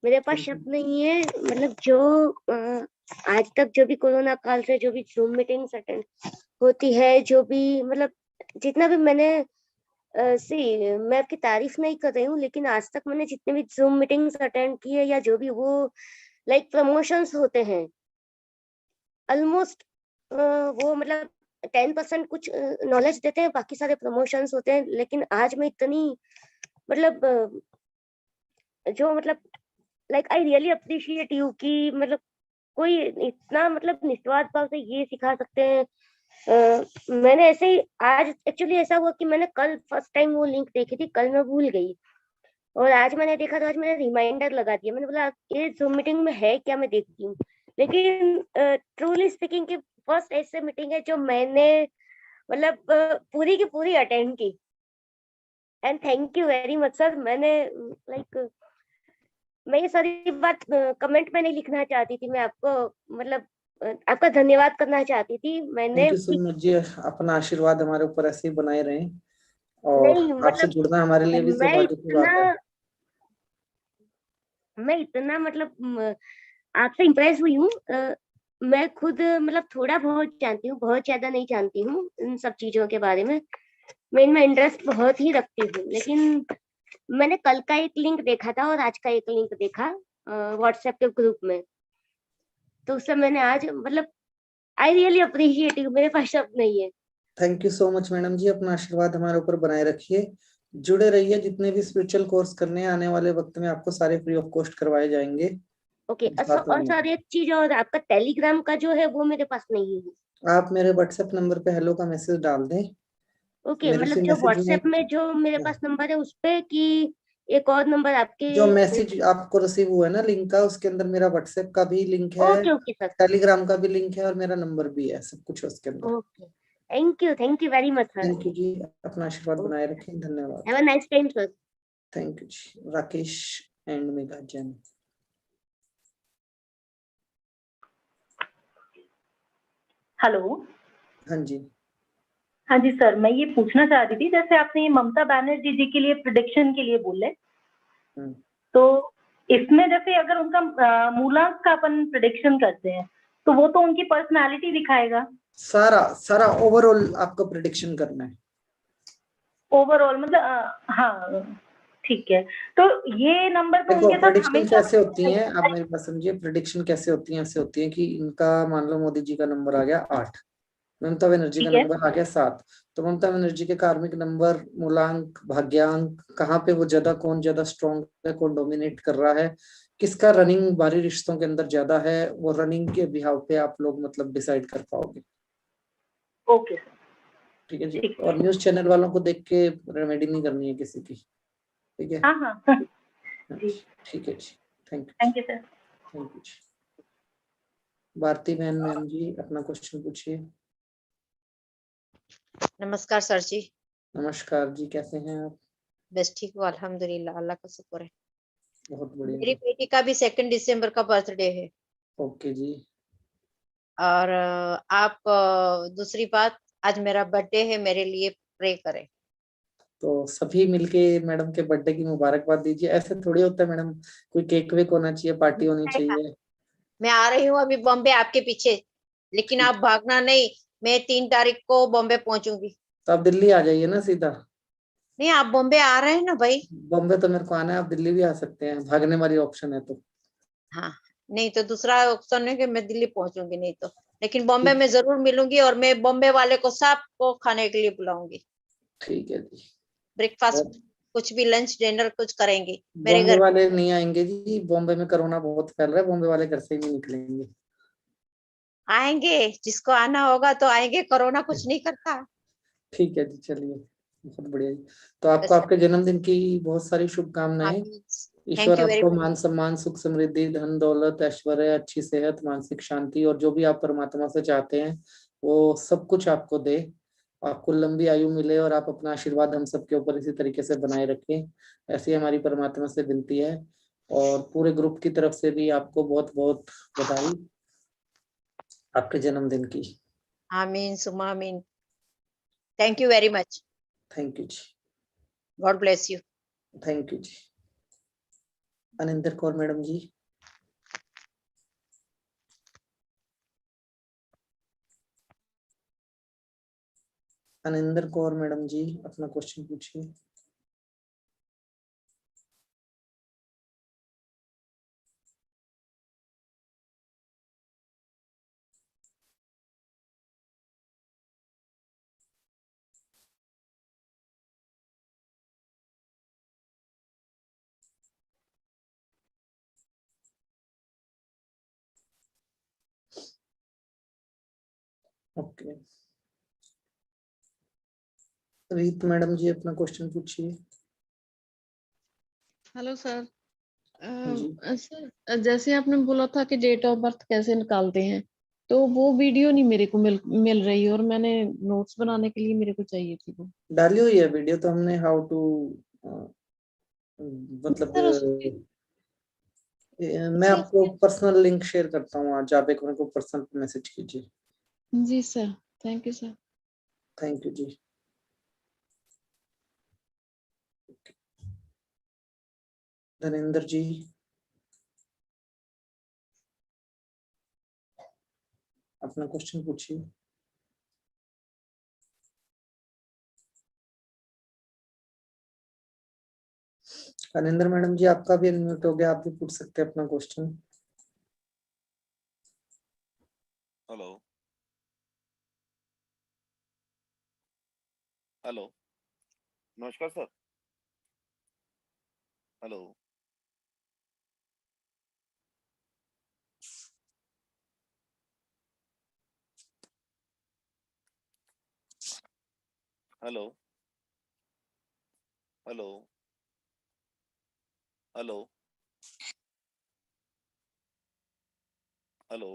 मेरे पास शब्द नहीं है, मतलब जो आज तक जो भी कोरोना काल से जो भी जूम मीटिंग्स अटेंड होती है, जो भी मतलब जितना भी मैंने मैं आपकी तारीफ नहीं कर रही हूँ, लेकिन आज तक मैंने जितने भी जूम मीटिंग्स अटेंड की है या जो भी वो लाइक प्रमोशंस होते हैं, ऑलमोस्ट वो मतलब 10% कुछ नॉलेज देते हैं, बाकी सारे प्रमोशंस होते हैं। लेकिन आज मैं इतनी मतलब जो मतलब like I really appreciate you कि मतलब कोई इतना मतलब निस्वार्थ भाव से ये सिखा सकते हैं। मैंने ऐसे ही आज एक्चुअली ऐसा हुआ कि मैंने कल फर्स्ट टाइम वो लिंक देखी थी, कल मैं भूल गई और आज मैंने देखा तो आज मैंने रिमाइंडर लगा दिया। मैंने बोला ये जूम मीटिंग में है क्या, मैं देखती हूँ। लेकिन ट्रूली स्पीकिंग की फर्स्ट ऐसे मीटिंग है जो मैंने मतलब पूरी की पूरी अटेंड की। And thank you very much sir. मैंने लाइक मैं ये सारी बात कमेंट में नहीं लिखना चाहती थी, मैं आपको मतलब आपका धन्यवाद करना चाहती थी। मैंने थैंक यू सो मच जी, अपना आशीर्वाद हमारे ऊपर ऐसे ही बनाए रहें और नहीं आपसे मतलब जुड़ना हमारे लिए भी सौभाग्य की बात है। मैं इतना मतलब आपसे इम्प्रेस हुई हूँ। मैं खुद मतलब थोड़ा बहुत जानती हूँ, बहुत ज्यादा नहीं जानती हूँ इन सब चीजों के बारे में। मैं इनमें इंटरेस्ट बहुत ही रखती हूँ, लेकिन मैंने कल का एक लिंक देखा था और आज का एक लिंक देखा व्हाट्सएप के ग्रुप में, तो उससे मैंने आज मतलब आई रियली अप्रिशिएट यू। मेरे पास शब्द नहीं है। Thank you so much madam जी, अपना आशीर्वाद हमारे ऊपर बनाए रखिए जुड़े रहिए, जितने भी स्पिरिचुअल कोर्स करने हैं आने वाले वक्त में आपको सारे फ्री ऑफ कॉस्ट करवाए जाएंगे। ओके। और सर एक चीज और, आपका टेलीग्राम का जो है वो मेरे पास नहीं है। आप मेरे व्हाट्सएप नंबर पे हेलो का मैसेज डाल दें। ओके, मतलब जो व्हाट्सएप में जो मेरे पास नंबर है उस पे, कि एक और नंबर आपके जो मैसेज आपको रिसीव हुआ है ना लिंक का, उसके अंदर मेरा व्हाट्सएप का भी लिंक है, ओके ओके सर, टेलीग्राम का भी लिंक है और मेरा नंबर भी है, सब कुछ है उसके अंदर। Okay, thank you very much sir. Thank you जी, अपना आशीर्वाद बनाए रखें, धन्यवाद। Have a nice time sir. Thank you जी। राकेश एंड मेघा जैन। हेलो। हाँ जी। हाँ जी सर, मैं ये पूछना चाह रही थी, जैसे आपने ये ममता बनर्जी जी के लिए प्रिडिक्शन के लिए बोले, तो इसमें जैसे अगर उनका मूलांक का अपन प्रिडिक्शन करते हैं तो वो तो उनकी पर्सनालिटी दिखाएगा। सारा ओवरऑल आपको प्रिडिक्शन करना है। ओवरऑल मतलब हाँ ठीक है। तो ये नंबर तो देखो उनके साथ प्रिडिक्शन हमेशा कैसे होती हैं, आप मेरी बात समझिए। प्रिडिक्शन कैसे होती है, ऐसे होती है कि इनका मान लो मोदी जी का नंबर आ गया 8, ममता बनर्जी का ठीक है। नंबर आ गया 7, तो ममता बनर्जी के कार्मिक नंबर, मूलांक, भाग्यांक, कहाँ पे वो ज्यादा, कौन ज्यादा स्ट्रॉन्ग है, कौन डोमिनेट कर रहा है, किसका रनिंग बाहरी रिश्तों के अंदर ज्यादा है, वो रनिंग के बिहाव पे आप लोग मतलब डिसाइड कर पाओगे। ओके सर, ठीक है जी। और न्यूज चैनल वालों को देख के रेमेडी नहीं करनी है किसी की, ठीक है। हाँ हाँ जी, ठीक है जी, thank you sir. Thank you जी। भारती बहन मैम जी अपना क्वेश्चन पूछिए। नमस्कार सर जी। नमस्कार जी, कैसे हैं आप? बस ठीक हूँ, अल्हम्दुलिल्लाह, अल्लाह का शुक्र है। बहुत मेरी बढ़िया। बेटी का भी 2 दिसंबर का बर्थडे है। ओके जी। और आप दूसरी बात, आज मेरा बर्थडे है, मेरे लिए प्रे करें। तो सभी मिलके मैडम के बर्थडे की मुबारकबाद दीजिए। ऐसे थोड़ी होता है मैडम, कोई केक वेक होना चाहिए, पार्टी होनी चाहिए। मैं आ रही हूँ अभी बॉम्बे आपके पीछे, लेकिन आप भागना नहीं। मैं 3 तारीख को बॉम्बे पहुंचूंगी। तो आप दिल्ली आ जाइए ना सीधा। नहीं, आप बॉम्बे आ रहे हैं ना भाई? बॉम्बे तो मेरे को आना है, आप दिल्ली भी आ सकते हैं, भागने वाली ऑप्शन है तो। हाँ, नहीं तो दूसरा ऑप्शन है कि मैं दिल्ली पहुंचूंगी, नहीं तो, लेकिन बॉम्बे में जरूर मिलूंगी और मैं बॉम्बे वाले को सबको खाने के लिए बुलाऊंगी। ठीक है जी। ब्रेकफास्ट, कुछ भी, लंच डिनर कुछ करेंगे मेरे बॉम्बे घर। वाले नहीं आएंगे जी, बॉम्बे में कोरोना बहुत फैल रहा है, बॉम्बे वाले घर से ही नहीं निकलेंगे। आएंगे, जिसको आना होगा तो आएंगे, कोरोना कुछ नहीं करता। ठीक है जी, चलिए, बहुत बढ़िया जी। तो आपको आपके जन्मदिन की बहुत सारी शुभकामनाएं। ईश्वर थैंक यू वेरी आपको मच। मान सम्मान, सुख समृद्धि, धन दौलत, ऐश्वर्य, अच्छी सेहत, मानसिक शांति और जो भी आप परमात्मा से चाहते हैं वो सब कुछ आपको दे। आपको लंबी आयु मिले और आप अपना आशीर्वाद हम सबके ऊपर इसी तरीके से बनाए रखें, ऐसी हमारी परमात्मा से विनती है। और पूरे ग्रुप की तरफ से भी आपको बहुत बहुत बधाई आपके जन्मदिन की। आमीन सुमा आमीन। Thank you very much. Thank you जी। God bless you. Thank you जी। अनिंदर कौर मैडम जी। अनिंदर कौर मैडम जी अपना क्वेश्चन पूछिए। ओके, रीत मैडम जी अपना क्वेश्चन पूछिए। Hello sir. जी। सर जैसे आपने बोला था कि डेट ऑफ बर्थ कैसे निकालते हैं, तो वो वीडियो नहीं मेरे को मिल रही, और मैंने नोट्स बनाने के लिए मेरे को चाहिए थी वो। डाली हुई है वीडियो तो हमने, हाउ टू मतलब सर उसकी मैं आपको पर्सनल लिंक शेयर करता हूँ, आज आप एक मेरे को पर्सनल मैसेज कीजिए। जी sir, thank you sir. Thank you जी। धनेंद्र जी अपना क्वेश्चन पूछिए। धनेंद्र मैडम जी आपका भी अनम्यूट हो गया, आप भी पूछ सकते हैं अपना क्वेश्चन। हेलो हेलो, नमस्कार sir. Hello hello hello hello hello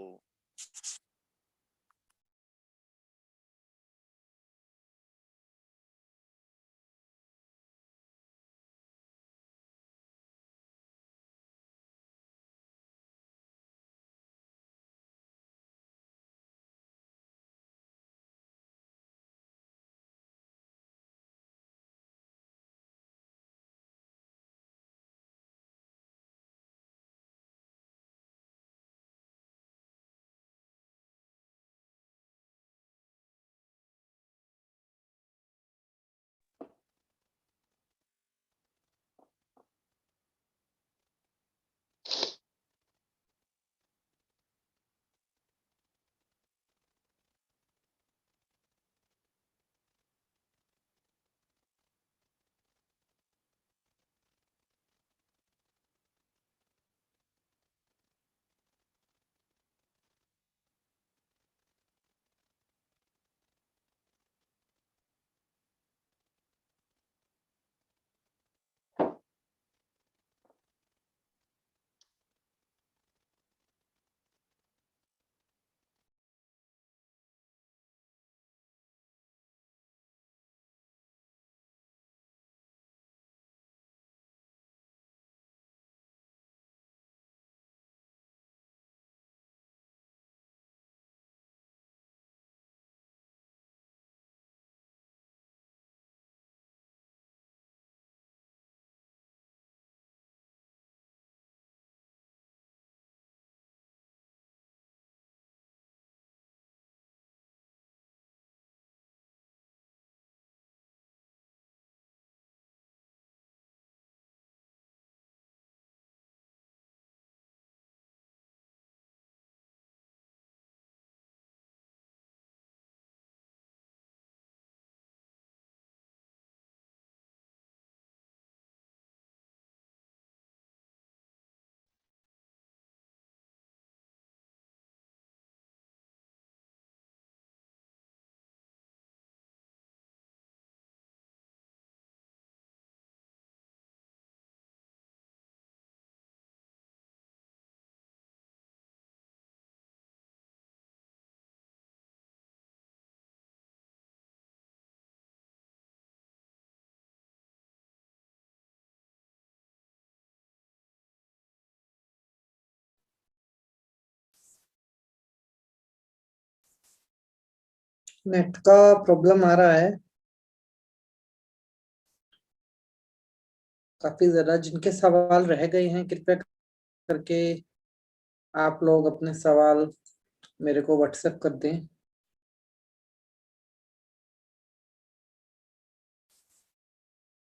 net का प्रॉब्लम आ रहा है काफी ज्यादा। जिनके सवाल रह गए हैं कृपया करके आप लोग अपने सवाल मेरे को व्हाट्सएप कर दें।